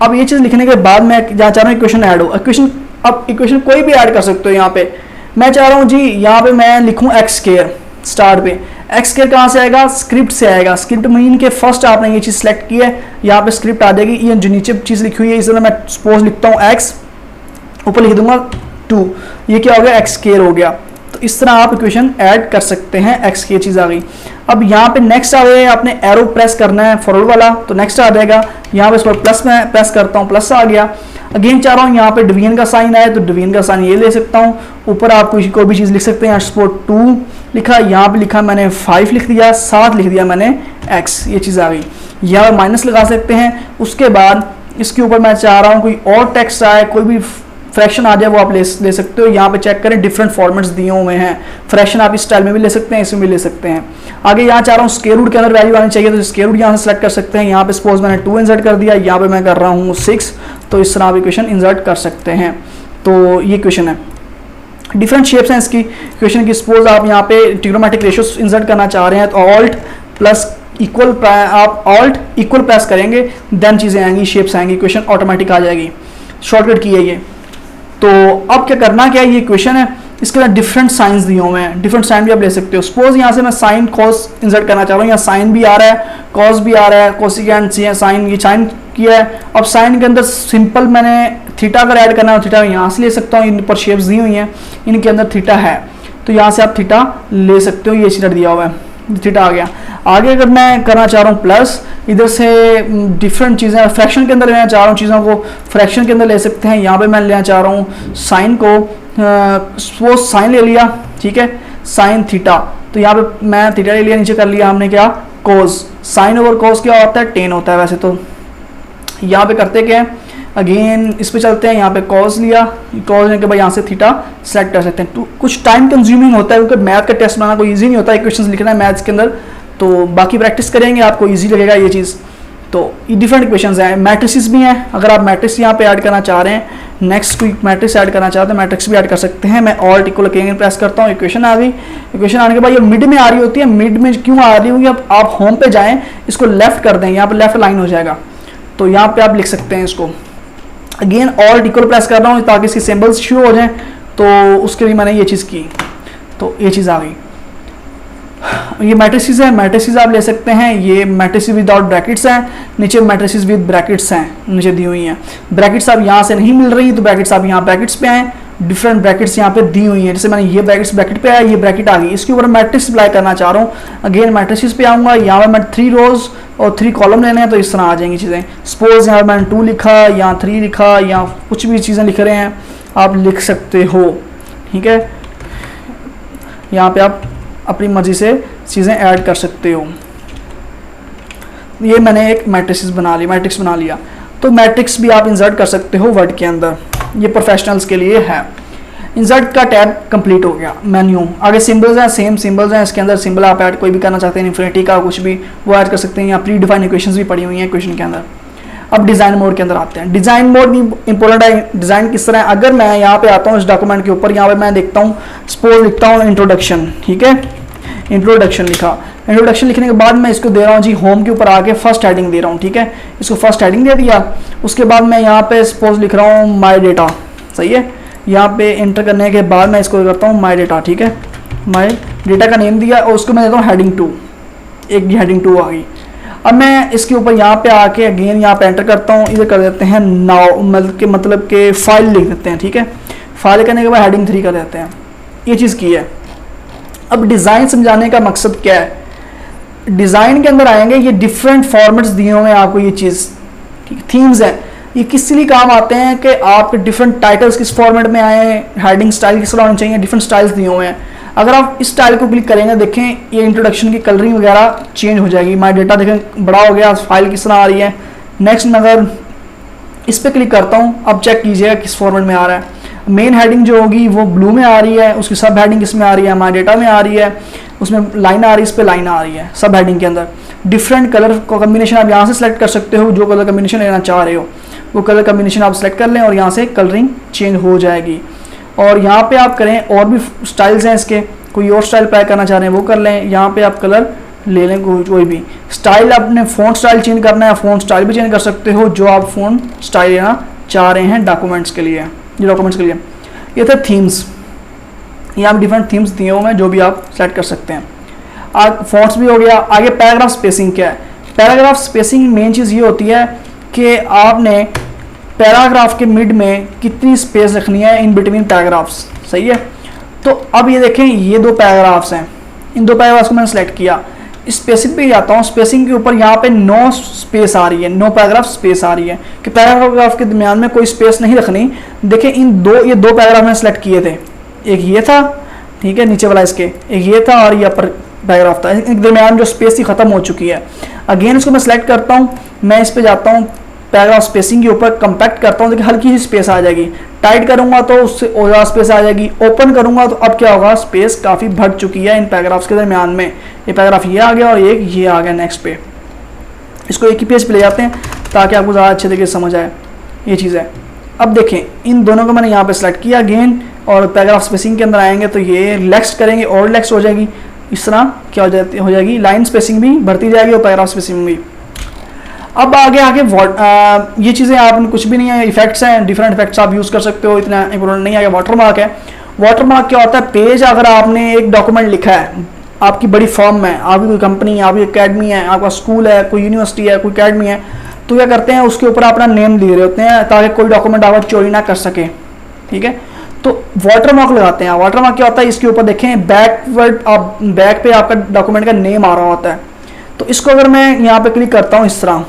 अब ये चीज़ लिखने के बाद मैं जहाँ चाह रहा हूँ इक्वेशन ऐड हो, इक्वेशन, अब इक्वेशन कोई भी ऐड कर सकते हो। यहाँ पे मैं चाह रहा हूँ जी, यहाँ पे मैं लिखूँ एक्स स्क्वायर, स्टार्ट पे एक्स स्क्वायर कहाँ से आएगा, स्क्रिप्ट से आएगा। स्क्रिप्ट मीन के फर्स्ट आपने ये चीज़ सेलेक्ट की है, यहाँ पे स्क्रिप्ट आ जाएगी। ये जो नीचे चीज़ लिखी हुई है, इस तरह मैं सपोज लिखता हूँ एक्स, ऊपर लिख दूंगा 2, ये क्या हो गया, एक्स स्क्वायर हो गया। तो इस तरह आप इक्वेशन ऐड कर सकते हैं। एक्स की चीज़ आ गई। अब यहाँ पे नेक्स्ट आ गया, आपने एरो प्रेस करना है फॉरवर्ड वाला, तो नेक्स्ट आ जाएगा। यहाँ पे इस पर प्लस में प्रेस करता हूँ, प्लस आ गया। अगेन चाह रहा हूँ यहाँ पे डिवीजन का साइन आए, तो डिवीजन का साइन ये ले सकता हूँ। ऊपर आप कोई भी चीज़ लिख सकते हैं, सपोज 2 लिखा, यहाँ पे लिखा मैंने 5 लिख दिया, 7 लिख दिया मैंने x, ये चीज़ आ गई। यहाँ पे माइनस लगा सकते हैं। उसके बाद इसके ऊपर मैं चाह रहा हूँ कोई और टेक्स्ट आए, कोई भी फ्रैक्शन आ जाए, वो आप ले सकते हो। यहाँ पे चेक करें, डिफरेंट फॉर्मेट्स दिए हुए हैं। फ्रैक्शन आप इस स्टाइल में भी ले सकते हैं, इसमें भी ले सकते हैं। आगे यहाँ चाह रहा हूँ स्क्वायर रूट के अंदर वैल्यू आनी चाहिए, तो स्क्वायर रूट यहाँ से सेलेक्ट कर सकते हैं। यहाँ पे सपोज मैंने 2 इंसर्ट कर दिया, यहाँ पे मैं कर रहा हूँ 6, तो इस तरह आप इक्वेशन इंसर्ट कर सकते हैं। तो ये इक्वेशन है, डिफरेंट शेप्स हैं इसकी इक्वेशन की। सपोज आप यहाँ पे ट्रिग्नोमेट्रिक रेशियो इंसर्ट करना चाह रहे हैं, तो ऑल्ट प्लस इक्वल, आप ऑल्ट इक्वल प्रेस करेंगे, देन चीज़ें आएंगी, शेप्स आएंगी, इक्वेशन ऑटोमेटिक आ जाएगी। शॉर्टकट की है ये। तो अब क्या करना क्या है, ये इक्वेशन है, इसके अंदर डिफरेंट साइंस दिए हुए हैं, डिफरेंट साइन भी आप ले सकते हो। सपोज यहाँ से मैं साइन कॉस इंसर्ट करना चाह रहा हूँ, यहाँ साइन भी आ रहा है, कॉस भी आ रहा है, कोसिकेंट साइन, ये साइन किया है। अब साइन के अंदर सिंपल मैंने थीटा अगर ऐड करना है, थीटा यहाँ से ले सकता हूँ। इन पर शेप्स दी हुई हैं, इनके अंदर थीटा है, तो यहाँ से आप थीटा ले सकते हो। ये चीज़ दिया हुआ है, थीटा आ गया। आगे अगर मैं करना चाह रहा हूँ प्लस, इधर से डिफरेंट चीज़ें फ्रैक्शन के अंदर लेना चाह रहा हूँ, चीज़ों को फ्रैक्शन के अंदर ले सकते हैं। यहाँ पे मैं लेना चाह रहा हूँ साइन को, वो साइन ले लिया, ठीक है, साइन थीटा, तो यहाँ पे मैं थीटा ले लिया, नीचे कर लिया हमने क्या, कोस। साइन ओवर कोस क्या होता है, टेन होता है वैसे तो। यहाँ पे करते क्या है, अगेन इस पे चलते हैं, यहाँ पे कॉस लिया, कॉस लेने के बाद यहाँ से थीटा सेलेक्ट कर सकते हैं। तो कुछ टाइम कंज्यूमिंग होता है, क्योंकि मैथ का टेस्ट बनाना कोई इजी नहीं होता है, इक्वेशंस लिखना है मैथ्स के अंदर, तो बाकी प्रैक्टिस करेंगे आपको इजी लगेगा ये चीज़। तो ये डिफरेंट इक्वेशंस हैं, मैट्रिसेस भी हैं, अगर आप मैट्रिक्स यहाँ पे ऐड करना चाह रहे हैं, नेक्स्ट कोई मैट्रिक्स ऐड करना चाहते हैं, मैट्रिक्स भी ऐड कर सकते हैं। मैं ऑल्ट इक्वल के प्रेस करता हूँ, इक्वेशन आ गई। इक्वेशन आने के बाद ये मिड में आ रही होती है, मिड में क्यों आ रही होगी, अब आप होम पे जाएँ, इसको लेफ्ट कर दें, यहाँ पे लेफ्ट लाइन हो जाएगा, तो यहाँ पे आप लिख सकते हैं इसको। अगेन ऑल्ट इक्वल प्रेस कर रहा हूँ ताकि इसकी सिंबल्स शो हो जाएं, तो उसके लिए मैंने ये चीज़ की, तो ये चीज़ आ गई। ये मैट्रिसेस है, मैट्रिसेस आप ले सकते हैं, ये मैट्रिसेस विदाउट ब्रैकेट्स हैं, नीचे मैट्रिसेस विद ब्रैकेट्स हैं, नीचे दी हुई हैं। ब्रैकेट्स आप यहाँ से नहीं मिल रही तो ब्रैकेट्स आप यहाँ ब्रैकेट्स पे आए, डिफरेंट ब्रैकेट्स यहाँ पे दी हुई हैं, जैसे मैंने ये ब्रैकेट्स ब्रैकेट पे आया, ये ब्रैकेट आ गई, इसके ऊपर मैट्रिक्स अप्लाई करना चाह रहा हूँ। अगेन मैट्रिसेस पे आऊँगा, यहाँ पर मैं 3 रोज और 3 कॉलम लेने हैं, तो इस तरह आ जाएंगी चीज़ें। सपोज यहाँ पर मैंने 2 लिखा, यहाँ 3 लिखा, या कुछ भी चीज़ें लिख रहे हैं आप लिख सकते हो, ठीक है। यहाँ पे आप अपनी मर्जी से चीज़ें ऐड कर सकते हो। ये मैंने एक मैट्रिक्स बना लिया, तो मैट्रिक्स भी आप इंसर्ट कर सकते हो वर्ड के अंदर, ये प्रोफेशनल्स के लिए है। इंसर्ट का टैब कंप्लीट हो गया। मेन्यू आगे सिंबल्स हैं, सेम सिंबल्स हैं, इसके अंदर सिंबल आप ऐड कोई भी करना चाहते हैं, इन्फिनिटी का कुछ भी वो ऐड कर सकते हैं, या प्री डिफाइंड इक्वेशंस भी पड़ी हुई हैं इक्वेशन के अंदर। अब डिज़ाइन मोड के अंदर आते हैं। डिज़ाइन मोड भी इंपॉर्टेंट है। डिज़ाइन किस तरह है, अगर मैं यहाँ पे आता हूँ इस डॉक्यूमेंट के ऊपर, यहाँ पे मैं देखता हूँ, सपोज लिखता हूँ इंट्रोडक्शन, ठीक है, इंट्रोडक्शन लिखा। इंट्रोडक्शन लिखने के बाद मैं इसको दे रहा हूँ जी होम के ऊपर आके फर्स्ट हेडिंग दे रहा हूँ, ठीक है, इसको फर्स्ट हेडिंग दे दिया। उसके बाद मैं यहाँ पे सपोज लिख रहा हूँ माई डेटा, सही है, यहाँ पे एंटर करने के बाद मैं इसको करता हूँ माई डेटा, ठीक है, माई डेटा का नेम दिया और उसको मैं देता हूँ हेडिंग 2, एक हेडिंग 2 आ गई। अब मैं इसके ऊपर यहाँ पे आके अगेन यहाँ पे एंटर करता हूँ, इधर कर देते हैं नाउ, मतलब के फाइल लिख देते हैं, ठीक है, फाइल करने के बाद हेडिंग 3 कर देते हैं, ये चीज़ की है। अब डिज़ाइन समझाने का मकसद क्या है, डिज़ाइन के अंदर आएंगे, ये डिफरेंट फॉर्मेट्स दिए हुए हैं आपको, ये चीज़ ठीक थीम्स हैं, ये किस लिए काम आते हैं कि आपके डिफरेंट टाइटल्स किस फॉर्मेट में आए, हेडिंग स्टाइल किस तरह होनी चाहिए, डिफरेंट स्टाइल्स दिए हुए हैं। अगर आप इस स्टाइल को क्लिक करेंगे, देखें ये इंट्रोडक्शन की कलरिंग वगैरह चेंज हो जाएगी। माई डेटा देखें बड़ा हो गया, फाइल किस तरह आ रही है। नेक्स्ट मैं अगर इस पर क्लिक करता हूँ, अब चेक कीजिएगा किस फॉर्मेट में आ रहा है। मेन हेडिंग जो होगी वो ब्लू में आ रही है, उसकी सब हेडिंग किस में आ रही है, माई डेटा में आ रही है, उसमें लाइन आ रही है, इस पर लाइन आ रही है सब हेडिंग के अंदर। डिफरेंट कलर को कम्बिनेशन आप यहाँ से सेलेक्ट कर सकते हो, जो कलर कम्बिनेशन लेना चाह रहे हो वो कलर कम्बिनेशन आप सेलेक्ट कर लें और यहाँ से कलरिंग चेंज हो जाएगी। और यहाँ पे आप करें, और भी स्टाइल्स हैं इसके, कोई और स्टाइल अप्लाई करना चाह रहे हैं वो कर लें, यहाँ पे आप कलर ले लें कोई भी स्टाइल। अपने फ़ॉन्ट स्टाइल चेंज करना है, फ़ॉन्ट स्टाइल भी चेंज कर सकते हो जो आप फ़ॉन्ट स्टाइल लेना चाह रहे हैं डॉक्यूमेंट्स के लिए, ये थे थीम्स। यहाँ पे डिफरेंट थीम्स दिए हुए हैं जो भी आप सेलेक्ट कर सकते हैं। आज फॉन्ट्स भी हो गया। आगे पैराग्राफ स्पेसिंग क्या है, पैराग्राफ स्पेसिंग मेन चीज़ ये होती है कि आपने पैराग्राफ के मिड में कितनी स्पेस रखनी है इन बिटवीन पैराग्राफ्स, सही है। तो अब ये देखें, ये 2 पैराग्राफ्स हैं, इन 2 पैराग्राफ्स को मैंने सेलेक्ट किया। स्पेसिंग पे जाता हूँ, स्पेसिंग के ऊपर यहाँ पे 9 स्पेस आ रही है, 9 पैराग्राफ स्पेस आ रही है कि पैराग्राफ के दरमियान में कोई स्पेस नहीं रखनी। देखें ये 2 पैराग्राफ मैंने सेलेक्ट किए थे, एक ये था, ठीक है, नीचे वाला इसके, एक ये था और ये अपर पैराग्राफ था, इनके दरमियान जो स्पेस थी ख़त्म हो चुकी है। अगेन इसको मैं सेलेक्ट करता हूँ, मैं इस पर जाता हूँ पैराग्राफ स्पेसिंग के ऊपर कंपैक्ट करता हूँ, देखिए हल्की सी स्पेस आ जाएगी। टाइट करूँगा तो उससे ज़्यादा स्पेस आ जाएगी, ओपन करूँगा तो अब क्या होगा, स्पेस काफ़ी बढ़ चुकी है इन पैराग्राफ्स के दरमियान में। ये पैराग्राफ ये आ गया और एक ये आ गया नेक्स्ट पे। इसको एक ही पेज पे ले जाते हैं ताकि आपको ज़्यादा अच्छे तरीके से समझ आए ये चीज़ है। अब देखें इन दोनों को मैंने यहाँ पे सेलेक्ट किया अगेन, और पैराग्राफ स्पेसिंग के अंदर आएंगे तो ये रिलैक्स करेंगे और रिलैक्स हो जाएगी। इस तरह क्या हो जाएगी, लाइन स्पेसिंग भी बढ़ती जाएगी और पैराग्राफ स्पेसिंग भी। अब आगे ये चीज़ें आपने कुछ भी नहीं है, इफेक्ट्स हैं, डिफरेंट इफेक्ट्स आप यूज़ कर सकते हो, इतना इंपॉर्टेंट नहीं है। वाटर मार्क है, वाटर मार्क क्या होता है, पेज अगर आपने एक डॉक्यूमेंट लिखा है आपकी बड़ी फर्म में, आपकी कोई कंपनी है, आपकी अकेडमी है, आपका स्कूल है, कोई यूनिवर्सिटी है, कोई अकेडमी है, तो क्या करते हैं उसके ऊपर अपना नेम दे रहे होते हैं ताकि कोई डॉक्यूमेंट आप चोरी ना कर सके, ठीक है। तो वाटरमार्क लगाते हैं। वाटरमार्क क्या होता है, इसके ऊपर देखें बैकवर्ड, आप बैक पे आपका डॉक्यूमेंट का नेम आ रहा होता है। तो इसको अगर मैं यहाँ पे क्लिक करता हूँ इस तरह,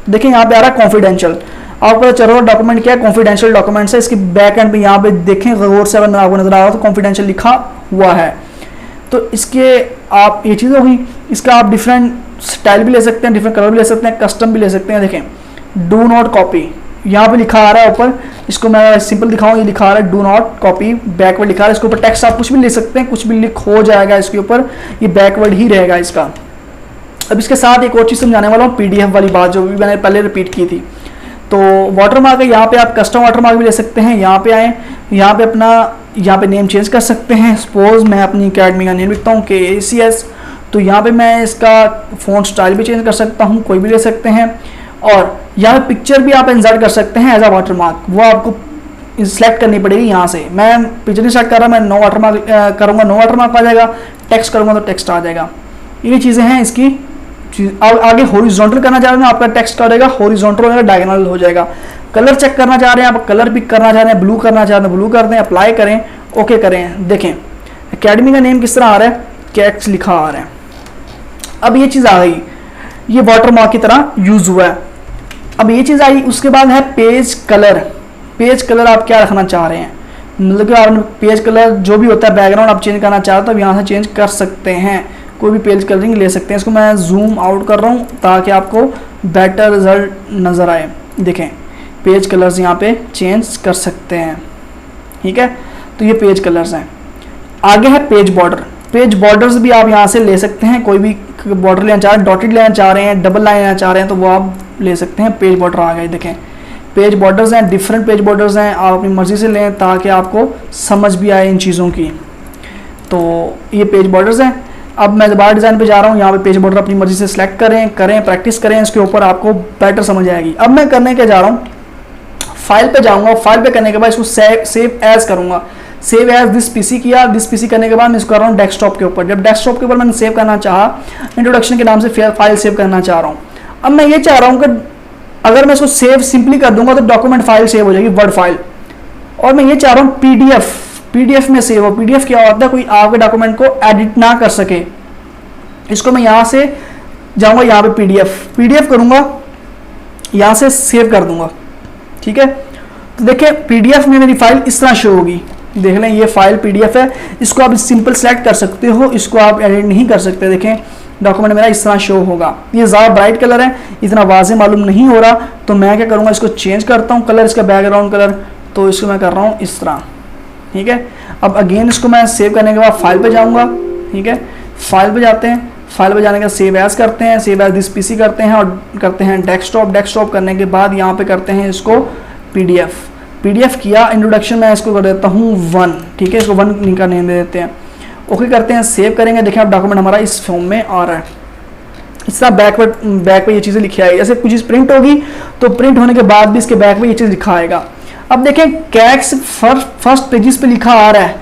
देखिए यहाँ पे आ रहा है कॉन्फिडेंशियल, आपको पता चल रहा है डॉक्यूमेंट क्या है, कॉन्फिडेंशियल डॉक्यूमेंट्स है। इसके बैक एंड पे यहाँ पे देखें गौर से, अगर आपको नजर आ रहा हो तो कॉन्फिडेंशियल लिखा हुआ है। तो इसके आप ये चीज़ होगी, इसका आप डिफरेंट स्टाइल भी ले सकते हैं, डिफरेंट कलर भी ले सकते हैं, कस्टम भी ले सकते हैं। देखें डू नॉट कॉपी यहाँ पे लिखा आ रहा है ऊपर, इसको मैं सिंपल दिखाऊं, ये लिखा आ रहा है डू नॉट कॉपी, बैकवर्ड लिखा आ रहा है। इसके ऊपर टेक्स्ट आप कुछ भी ले सकते हैं, कुछ भी लिख हो जाएगा इसके ऊपर, ये बैकवर्ड ही रहेगा इसका। अब इसके साथ एक और चीज़ समझाने वाला हूँ, PDF वाली बात जो भी मैंने पहले रिपीट की थी। तो वाटरमार्क है, यहाँ पे आप कस्टम वाटरमार्क भी ले सकते हैं। यहाँ पे आए, यहाँ पे अपना यहाँ पे नेम चेंज कर सकते हैं। सपोज मैं अपनी अकेडमी का नेम लिखता हूँ KACS, तो यहाँ पे मैं इसका फ़ॉन्ट स्टाइल भी चेंज कर सकता हूँ, कोई भी ले सकते हैं। और यहाँ पे पिक्चर भी आप इंसर्ट कर सकते हैं एज अ वाटरमार्क, वो आपको सिलेक्ट करनी पड़ेगी यहाँ से। मैं पिक्चर नहीं सेलेक्ट कर रहा, मैं नो वाटरमार्क करूँगा, नो वाटरमार्क आ जाएगा। टेक्स्ट करूँगा तो टेक्स्ट आ जाएगा। ये चीज़ें हैं इसकी। आगे हॉरिजॉन्टल करना चाह रहे हैं, आपका टेक्स्ट का रहेगा हॉरिजॉन्टल हो जाएगा, डायगोनल हो जाएगा। कलर चेक करना चाह रहे हैं आप, कलर पिक करना चाह रहे हैं, ब्लू करना चाह रहे हैं, ब्लू कर दें, अप्लाई करें, ओके करें। देखें एकेडमी का नेम किस तरह आ रहा है, कैक्स लिखा आ रहा है। अब ये चीज़ आ गई, ये वाटरमार्क की तरह यूज हुआ है। अब ये चीज़ आई, उसके बाद है पेज कलर। पेज कलर आप क्या रखना चाह रहे हैं, मतलब कि आपने पेज कलर जो भी होता है, बैकग्राउंड आप चेंज करना चाहते हो तो यहाँ से चेंज कर सकते हैं, कोई भी पेज कलरिंग ले सकते हैं। इसको मैं जूम आउट कर रहा हूँ ताकि आपको बेटर रिजल्ट नज़र आए। देखें पेज कलर्स यहाँ पे चेंज कर सकते हैं, ठीक है। तो ये पेज कलर्स हैं। आगे है पेज बॉर्डर। पेज बॉर्डर्स भी आप यहाँ से ले सकते हैं, कोई भी बॉर्डर लेना चाह रहे हैं, डॉटेड लेना चाह रहे हैं, डबल लाइन लेना चाह रहे हैं, तो वो आप ले सकते हैं। पेज बॉर्डर आ गए, देखें पेज बॉर्डर्स हैं, डिफरेंट पेज बॉर्डर्स हैं, आप अपनी मर्ज़ी से लें ताकि आपको समझ भी आए इन चीज़ों की। तो ये पेज बॉर्डर्स हैं। अब मैं दोबारा डिज़ाइन पे जा रहा हूँ, यहाँ पे पेज बॉर्डर अपनी मर्ज़ी से सिलेक्ट करें, प्रैक्टिस करें इसके ऊपर, आपको बेटर समझ आएगी। अब मैं करने के जा रहा हूँ, फाइल पे जाऊँगा, फाइल पे करने के बाद इसको सेव एज करूँगा। सेव एज दिस पीसी किया, दिस पीसी करने के बाद मैं इसको कर रहा हूँ डेस्कटॉप के ऊपर। जब डेस्कटॉप के ऊपर मैंने सेव करना चाहा, इंट्रोडक्शन के नाम से फाइल सेव करना चाह रहा हूँ। अब मैं ये चाह रहा हूँ कि अगर मैं इसको सेव सिंपली कर दूंगा तो डॉक्यूमेंट फाइल सेव हो जाएगी, वर्ड फाइल। और मैं ये चाह रहा हूँ पीडीएफ में सेव हो। पीडीएफ क्या होता है, कोई आपके डॉक्यूमेंट को एडिट ना कर सके। इसको मैं यहाँ से जाऊँगा, यहाँ पे पीडीएफ करूँगा, यहाँ से सेव कर दूंगा, ठीक है। तो देखिए पीडीएफ में मेरी फाइल इस तरह शो होगी, देख लें ये फाइल पीडीएफ है। इसको आप सिंपल सेलेक्ट कर सकते हो, इसको आप एडिट नहीं कर सकते। देखें डॉक्यूमेंट मेरा इस तरह शो होगा। ये ज़्यादा ब्राइट कलर है, इतना वाज़े मालूम नहीं हो रहा, तो मैं क्या करूँगा, इसको चेंज करता हूँ कलर, इसका बैकग्राउंड कलर। तो इसको मैं कर रहा हूँ इस तरह, ठीक है। अब अगेन इसको मैं सेव करने के बाद फाइल पे जाऊँगा, ठीक है। फाइल पे जाते हैं, फाइल पे जाने के बाद सेव एज करते हैं, सेव एज दिस पीसी करते हैं और करते हैं डेस्कटॉप करने के बाद यहाँ पे करते हैं इसको पीडीएफ किया। इंट्रोडक्शन में इसको कर देता हूँ 1, ठीक है, इसको 1 का नेम दे देते हैं, ओके करते हैं, सेव करेंगे। देखें अब डॉक्यूमेंट हमारा इस फॉर्म में आ रहा है। इस तरह बैक पे ये चीज़ें लिखी आएगी। जैसे कुछ चीज़ प्रिंट होगी तो प्रिंट होने के बाद भी इसके बैक पे ये चीज़ लिखा आएगा। अब देखें कैक्स फर्स्ट पेजेस पे लिखा आ रहा है,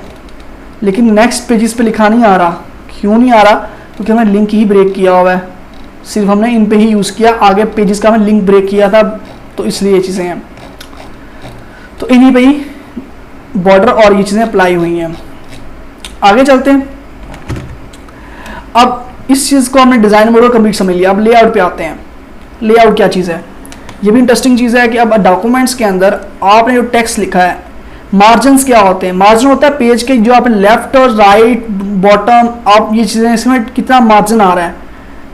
लेकिन नेक्स्ट पेजेस पे लिखा नहीं आ रहा। क्यों नहीं आ रहा, क्योंकि हमने लिंक ही ब्रेक किया हुआ है, सिर्फ हमने इन पे ही यूज़ किया, आगे पेजेस का हमने लिंक ब्रेक किया था, तो इसलिए ये चीज़ें हैं। तो इन्हीं पे ही बॉर्डर और ये चीज़ें अप्लाई हुई हैं। आगे चलते हैं। अब इस चीज़ को हमने डिज़ाइन मोड कंप्लीट समझ लिया। अब लेआउट पे आते हैं। लेआउट क्या चीज़ है, ये भी इंटरेस्टिंग चीज़ है कि अब डॉक्यूमेंट्स के अंदर आपने जो टेक्स्ट लिखा है, मार्जिन्स क्या होते हैं। मार्जिन होता है पेज के जो आपने लेफ्ट और राइट बॉटम, आप ये चीज़ें इसमें कितना मार्जिन आ रहा है,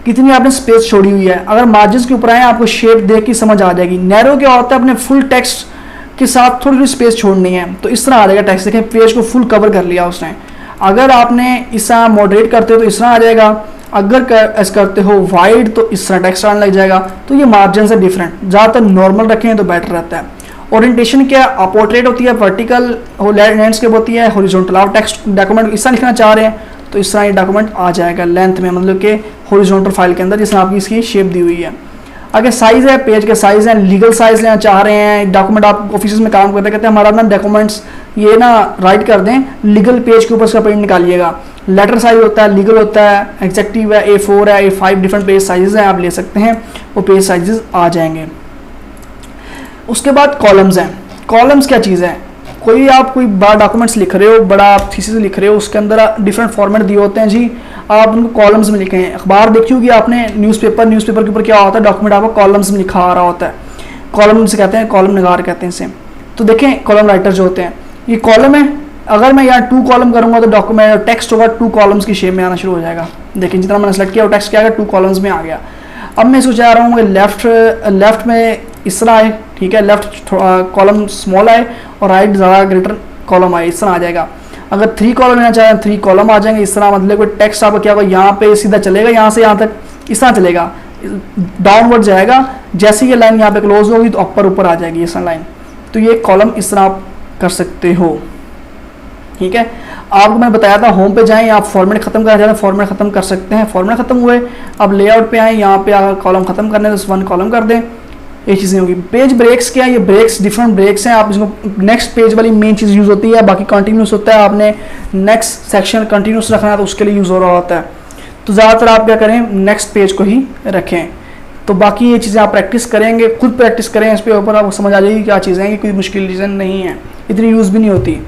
कितनी आपने स्पेस छोड़ी हुई है। अगर मार्जिन के ऊपर आए आपको शेप देख के समझ आ जाएगी। नैरो क्या होता है, अपने फुल टेक्स्ट के साथ थोड़ी स्पेस छोड़नी है, तो इस तरह आ जाएगा टेक्स्ट। देखें पेज को फुल कवर कर लिया उसने। अगर आपने इस तरह मॉडरेट करते हो तो इस तरह आ जाएगा, अगर करते हो वाइड तो इस तरह टेक्स्ट आने लग जाएगा। तो ये मार्जिन से डिफरेंट, ज़्यादातर नॉर्मल रखें तो बेटर रहता है। ओरिएंटेशन क्या, पोर्ट्रेट होती है, वर्टिकल लैंडस्केप होती है, हॉरिजॉन्टल। आप टेक्स्ट डॉक्यूमेंट इस तरह लिखना चाह रहे हैं तो इस तरह ये डॉक्यूमेंट आ जाएगा लेंथ में, मतलब कि हॉरिजॉन्टल फाइल के अंदर जिसमें आपकी इसकी शेप दी हुई है। आगे साइज़ है, पेज के साइज़ हैं, लीगल साइज़ लेना चाह रहे हैं। डॉक्यूमेंट आप ऑफिस में काम करते कहते हैं हमारा ना डॉक्यूमेंट्स ये ना राइट कर दें, लीगल पेज के ऊपर उसका प्रिंट निकालिएगा। लेटर साइज होता है, लीगल होता है, एग्जेक्टिव है, A4 है, A5, डिफरेंट पेज साइजेस हैं, आप ले सकते हैं, वो पेज साइजेस आ जाएंगे। उसके बाद कॉलम्स हैं। कॉलम्स क्या चीज़ है, कोई आप कोई बड़ा डॉक्यूमेंट्स लिख रहे हो, बड़ा आप थीसिस लिख रहे हो, उसके अंदर डिफरेंट फॉर्मेट दिए होते हैं जी, आप उनको कॉलम्स में लिखें। अखबार देखी होगी आपने, न्यूज़पेपर के ऊपर क्या होता है, डॉक्यूमेंट आपको कॉलम्स में लिखा आ रहा होता है, कॉलम से कहते हैं, कॉलम नगार कहते हैं इसे। तो देखें कॉलम राइटर जो होते हैं, ये कॉलम है, अगर मैं यहाँ 2 कॉलम करूँगा तो डॉक्यूमेंट टेक्स्ट होगा 2 कॉलम्स की शेप में आना शुरू हो जाएगा। देखिए जितना मैंने सेलेक्ट किया वो टेक्स्ट क्या आएगा, 2 कॉलम्स में आ गया। अब मैं इसको चाह रहा हूँ कि लेफ्ट में इस तरह आए, ठीक है, लेफ्ट कॉलम स्मॉल आए और राइट ज़्यादा ग्रेटर कॉलम आए, इस तरह आ जाएगा। अगर 3 कॉलम लेना चाहें 3 कॉलम आ जाएंगे इस तरह, मतलब कोई टेक्स्ट आपका क्या होगा, यहाँ पे सीधा चलेगा, यहाँ से यहाँ तक इस तरह चलेगा, डाउनवर्ड जाएगा, जैसे ये लाइन यहाँ पे क्लोज होगी तो ऊपर आ जाएगी इस लाइन। तो ये कॉलम इस तरह आप कर सकते हो, ठीक है। आपको मैंने बताया था होम पे जाएं, आप फॉर्मेट खत्म करना चाहते हैं फॉर्मेट खत्म कर सकते हैं, फॉर्मेट खत्म हुए, अब लेआउट पे आए, यहाँ पे अगर कॉलम खत्म करने तो 1 कॉलम कर दें, ये चीज़ें होगी। पेज ब्रेक्स क्या है, ये ब्रेक्स डिफरेंट ब्रेक्स हैं, आप इसको नेक्स्ट पेज वाली मेन चीज़ यूज़ होती है, बाकी कंटिन्यूस होता है, आपने नेक्स्ट सेक्शन कंटिन्यूस रखना है तो उसके लिए यूज़ हो रहा होता है। तो ज़्यादातर आप क्या करें, नेक्स्ट पेज को ही रखें। तो बाकी ये चीज़ें आप प्रैक्टिस करेंगे, खुद प्रैक्टिस करें इस पे, ऊपर आपको समझ आ जाएगी क्या चीज़ें हैं, कोई मुश्किल चीज़ें नहीं है, इतनी यूज़ भी नहीं होती।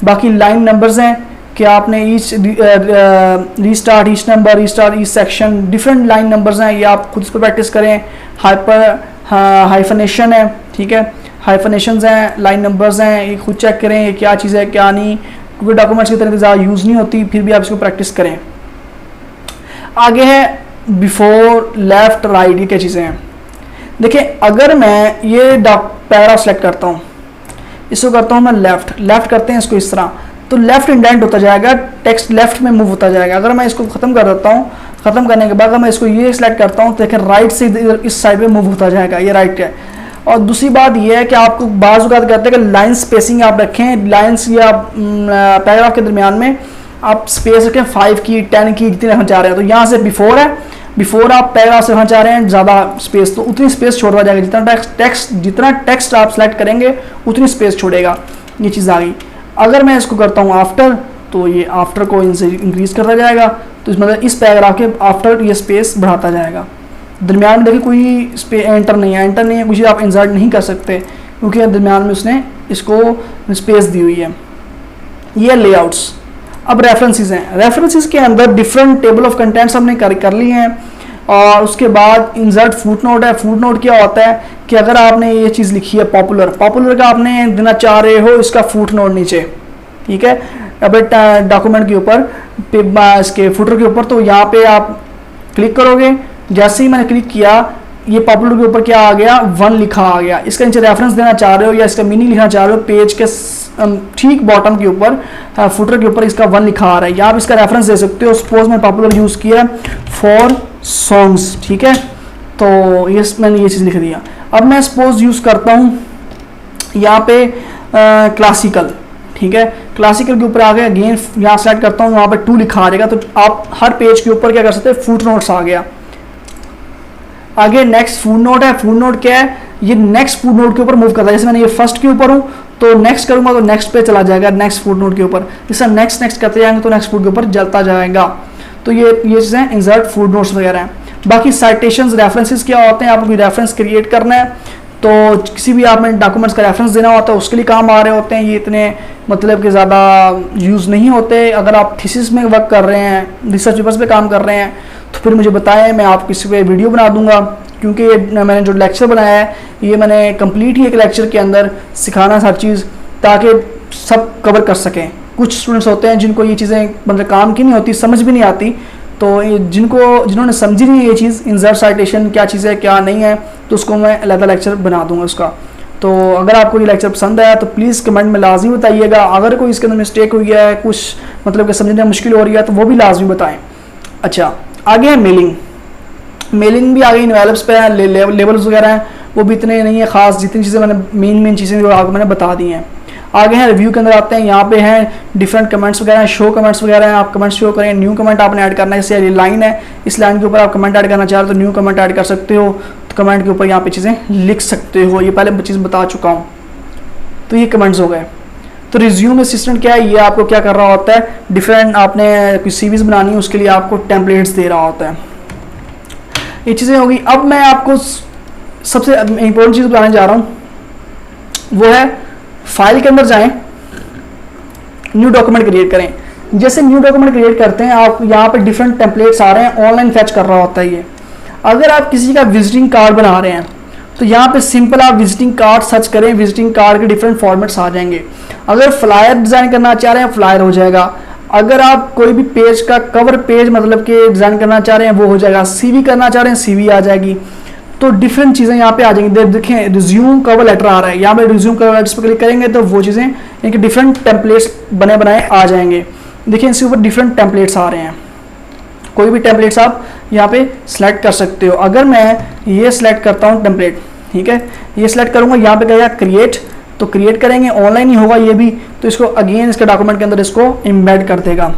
बाकी लाइन नंबर्स हैं कि आपने each restart each number, restart each section, different line numbers हैं, ये आप खुद इस पर प्रैक्टिस करें। हाइफनेशन है, ठीक है, हाइफनेशंस हैं, लाइन नंबर्स हैं, ये खुद चेक करें ये क्या चीज़ है क्या नहीं, क्योंकि डॉक्यूमेंट्स की तरह ज़्यादा यूज़ नहीं होती, फिर भी आप इसको प्रैक्टिस करें। आगे है बिफोर, लेफ्ट, राइट, ये क्या चीज़ें हैं। देखिए अगर मैं ये पैराग्राफ सेलेक्ट करता हूँ, इसको करता हूँ मैं लेफ्ट करते हैं इसको इस तरह, तो लेफ्ट इंडेंट होता जाएगा, टेक्स्ट लेफ्ट में मूव होता जाएगा। अगर मैं इसको खत्म कर देता हूँ, खत्म करने के बाद अगर मैं इसको ये सिलेक्ट करता हूँ तो देखिए राइट से इस साइड में मूव होता जाएगा, ये राइट है। और दूसरी बात ये है कि आपको बाज़ औक़ात कहते हैं कि लाइन स्पेसिंग आप रखें, लाइन्स या पैराग्राफ के दरमियान में आप स्पेस रखें 5 की 10 की जितनी रखना चाह रहे हैं। तो यहाँ से बिफोर है, बिफोर आप पैराग्राफ से रखना चाह रहे हैं ज़्यादा स्पेस, तो उतनी स्पेस छोड़ता जाएगा, जितना टेक्स्ट आप सेलेक्ट करेंगे उतनी स्पेस छोड़ेगा, ये चीज़ आ गई। अगर मैं इसको करता हूँ आफ्टर, तो ये आफ्टर को इनसे इंक्रीज करता जाएगा, तो इस मतलब इस पैराग्राफ के आफ्टर ये स्पेस बढ़ाता जाएगा। दरमियान में देखिए कोई एंटर नहीं है, कुछ आप इंसर्ट नहीं कर सकते क्योंकि दरमियान में उसने इसको स्पेस दी हुई है। ये लेआउट्स। अब रेफरेंसेस हैं, रेफरेंसेस के अंदर डिफरेंट टेबल ऑफ कंटेंट्स हमने कर लिए हैं, और उसके बाद इंसर्ट फुटनोट है। फुटनोट क्या होता है कि अगर आपने ये चीज़ लिखी है पॉपुलर का आपने देना चाह रहे हो इसका फुटनोट नीचे, ठीक है, अब डॉक्यूमेंट के ऊपर, इसके फुटर के ऊपर, तो यहाँ पे आप क्लिक करोगे, जैसे ही मैंने क्लिक किया ये पॉपुलर के ऊपर क्या आ गया, 1 लिखा आ गया। इसका नीचे रेफरेंस देना चाह रहे हो या इसका मीनिंग लिखना चाह रहे हो, पेज के ठीक बॉटम के ऊपर फुटर के ऊपर इसका 1 लिखा आ रहा है, या आप इसका रेफरेंस दे सकते हो। सपोज मैं पॉपुलर यूज़ किया फॉर सॉन्ग्स, ठीक है, तो ये मैंने ये चीज़ लिख दिया। अब मैं सपोज यूज़ करता हूँ यहाँ पे क्लासिकल, ठीक है, क्लासिकल के ऊपर आ गया, अगेन यहाँ सेलेक्ट करता हूँ, वहाँ पे 2 लिखा आ जाएगा, तो आप हर पेज के ऊपर क्या कर सकते हैं, फुट नोट्स आ गया। आगे नेक्स्ट फुट नोट है, फुट नोट क्या है, ये नेक्स्ट फुट नोट के ऊपर मूव करता है। जैसे मैंने ये फर्स्ट के ऊपर हूँ तो नेक्स्ट करूँगा तो नेक्स्ट पे चला जाएगा, नेक्स्ट फुट नोट के ऊपर, जैसे नेक्स्ट करते जाएंगे तो नेक्स्ट फुट के ऊपर जलता जाएगा। तो ये चीज़ें इंसर्ट फुट नोट्स वगैरह हैं। बाकी साइटेशंस, रेफरेंसेस क्या होते हैं, आपको कोई रेफरेंस क्रिएट करना है तो किसी भी आपने डॉक्यूमेंट्स का रेफरेंस देना होता है उसके लिए काम आ रहे होते हैं। ये इतने मतलब कि ज़्यादा यूज़ नहीं होते। अगर आप थीसिस में वर्क कर रहे हैं, रिसर्च पेपर्स पे काम कर रहे हैं तो फिर मुझे बताएं, मैं आपको इस पर वीडियो बना दूंगा, क्योंकि मैंने जो लेक्चर बनाया है ये मैंने कंप्लीट ही एक लेक्चर के अंदर सिखाना हर चीज़, ताकि सब कवर कर सकें। कुछ स्टूडेंट्स होते हैं जिनको ये चीज़ें मतलब काम की नहीं होती, समझ भी नहीं आती, तो जिन्होंने समझी नहीं है ये चीज़ इंसर्ट साइटेशन क्या चीज़ है क्या नहीं है, तो उसको मैं अलग लेक्चर बना दूंगा उसका। तो अगर आपको ये लेक्चर पसंद आया तो प्लीज़ कमेंट में लाजमी बताइएगा। अगर कोई इसके अंदर मिस्टेक हुई है, कुछ मतलब कि समझने में मुश्किल हो रही है तो वो भी लाजमी बताएं। अच्छा, आगे है मेलिंग भी आगे इनवेलप्स पे है, लेबल्स वगैरह हैं, वो भी इतने नहीं है खास, जितनी चीज़ें मैंने मेन चीज़ें जो आपको मैंने बता दी हैं। आगे हैं रिव्यू के अंदर आते हैं, यहाँ पे हैं डिफरेंट कमेंट्स वगैरह हैं, शो कमेंट्स वगैरह हैं, आप कमेंट्स शो करें। न्यू कमेंट आपने ऐड करना है, जैसे ये लाइन है, इस लाइन के ऊपर आप कमेंट ऐड करना चाह रहे हो तो न्यू कमेंट ऐड कर सकते हो, तो कमेंट के ऊपर यहाँ पे चीज़ें लिख सकते हो। ये पहले चीज़ बता चुका हूँ। तो ये कमेंट्स हो गए। तो रिज्यूम असिस्टेंट क्या है, ये आपको क्या कर रहा होता है, डिफरेंट आपने कोई सीवीज बनानी है उसके लिए आपको टेम्पलेट्स दे रहा होता है। ये चीज़ें होगी। अब मैं आपको सबसे इम्पोर्टेंट चीज़ बताने जा रहा हूँ, वो है फाइल के अंदर जाएं, न्यू डॉक्यूमेंट क्रिएट करें। जैसे न्यू डॉक्यूमेंट क्रिएट करते हैं आप यहाँ पे डिफरेंट टेम्पलेट्स आ रहे हैं, ऑनलाइन फैच कर रहा होता है ये। अगर आप किसी का विजिटिंग कार्ड बना रहे हैं तो यहाँ पे सिंपल आप विजिटिंग कार्ड सर्च करें, विजिटिंग कार्ड के डिफरेंट फॉर्मेट्स आ जाएंगे। अगर फ्लायर डिज़ाइन करना चाह रहे हैं फ्लायर हो जाएगा। अगर आप कोई भी पेज का कवर पेज मतलब कि डिज़ाइन करना चाह रहे हैं वो हो जाएगा। सीवी करना चाह रहे हैं सीवी आ जाएगी। तो डिफरेंट चीज़ें यहाँ पे आ जाएंगी। देखें रिज्यूम कवर लेटर आ रहा है, यहाँ पे रिज्यूम कवर लेटर्स पर क्लिक करेंगे तो वो चीज़ें इनके डिफरेंट टेम्पलेट्स बने बनाए आ जाएंगे। देखिए इसके ऊपर डिफरेंट टेम्पलेट्स आ रहे हैं, कोई भी टेम्पलेट्स आप यहाँ पे सिलेक्ट कर सकते हो। अगर मैं ये सिलेक्ट करता हूँ टेम्पलेट, ठीक है, ये सिलेक्ट करूँगा, यहाँ पे कहेगा क्रिएट, तो क्रिएट करेंगे, ऑनलाइन ही होगा ये भी, तो इसको अगेन इसके डॉक्यूमेंट के अंदर इसको एम्बेड कर देगा।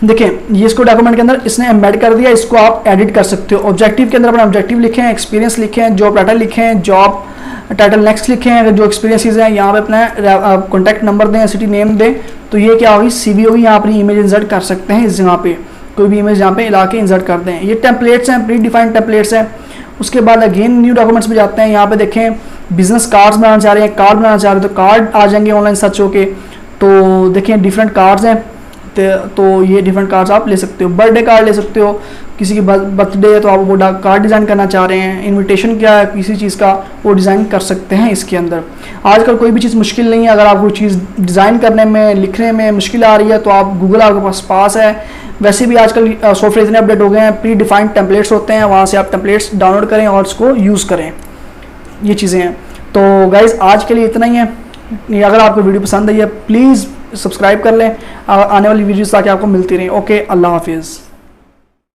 देखिए ये इसको डॉक्यूमेंट के अंदर इसने एम्बेड कर दिया, इसको आप एडिट कर सकते हो। ऑब्जेक्टिव के अंदर अपना ऑब्जेक्टिव लिखे हैं, एक्सपीरियंस लिखे हैं, जॉब टाइटल लिखे हैं, जॉब टाइटल नेक्स्ट लिखे हैं, अगर जो एक्सपीरियंसेस हैं यहाँ पे अपना कॉन्टैक्ट नंबर दें, सिटी नेम दें, तो ये क्या होगी CV होगी। यहाँ अपनी इमेज इंसर्ट कर सकते हैं, इस जगह पे कोई भी इमेज यहाँ पे ला के इंसर्ट कर दें। ये टेम्पलेट्स हैं, प्री डिफाइंड टेम्पलेट्स हैं। उसके बाद अगेन न्यू डॉक्यूमेंट्स में जाते हैं, यहाँ पे देखें बिजनेस कार्ड्स बनाना चाह रहे हैं, कार्ड बनाना चाह रहे हैं तो कार्ड आ जाएंगे ऑनलाइन सर्च होके। तो देखें डिफरेंट कार्ड्स हैं, तो ये डिफरेंट कार्ड्स आप ले सकते हो। बर्थडे कार्ड ले सकते हो, किसी की बर्थडे है तो आप वो कार्ड डिज़ाइन करना चाह रहे हैं, इनविटेशन क्या है किसी चीज़ का वो डिज़ाइन कर सकते हैं इसके अंदर। आजकल कोई भी चीज़ मुश्किल नहीं है। अगर आपको चीज़ डिज़ाइन करने में लिखने में मुश्किल आ रही है तो आप गूगल आपके पास है। वैसे भी आजकल सॉफ्टवेयर इतने अपडेट हो गए हैं, प्री डिफाइंड टेम्पलेट्स होते हैं, वहाँ से आप टेम्पलेट्स डाउनलोड करें और उसको यूज़ करें। ये चीज़ें हैं। तो गाइज़ आज के लिए इतना ही है। अगर आपको वीडियो पसंद आई है प्लीज़ सब्सक्राइब कर लें आने वाली वीडियोस ताकि आपको मिलती रहें। ओके, अल्लाह हाफिज़।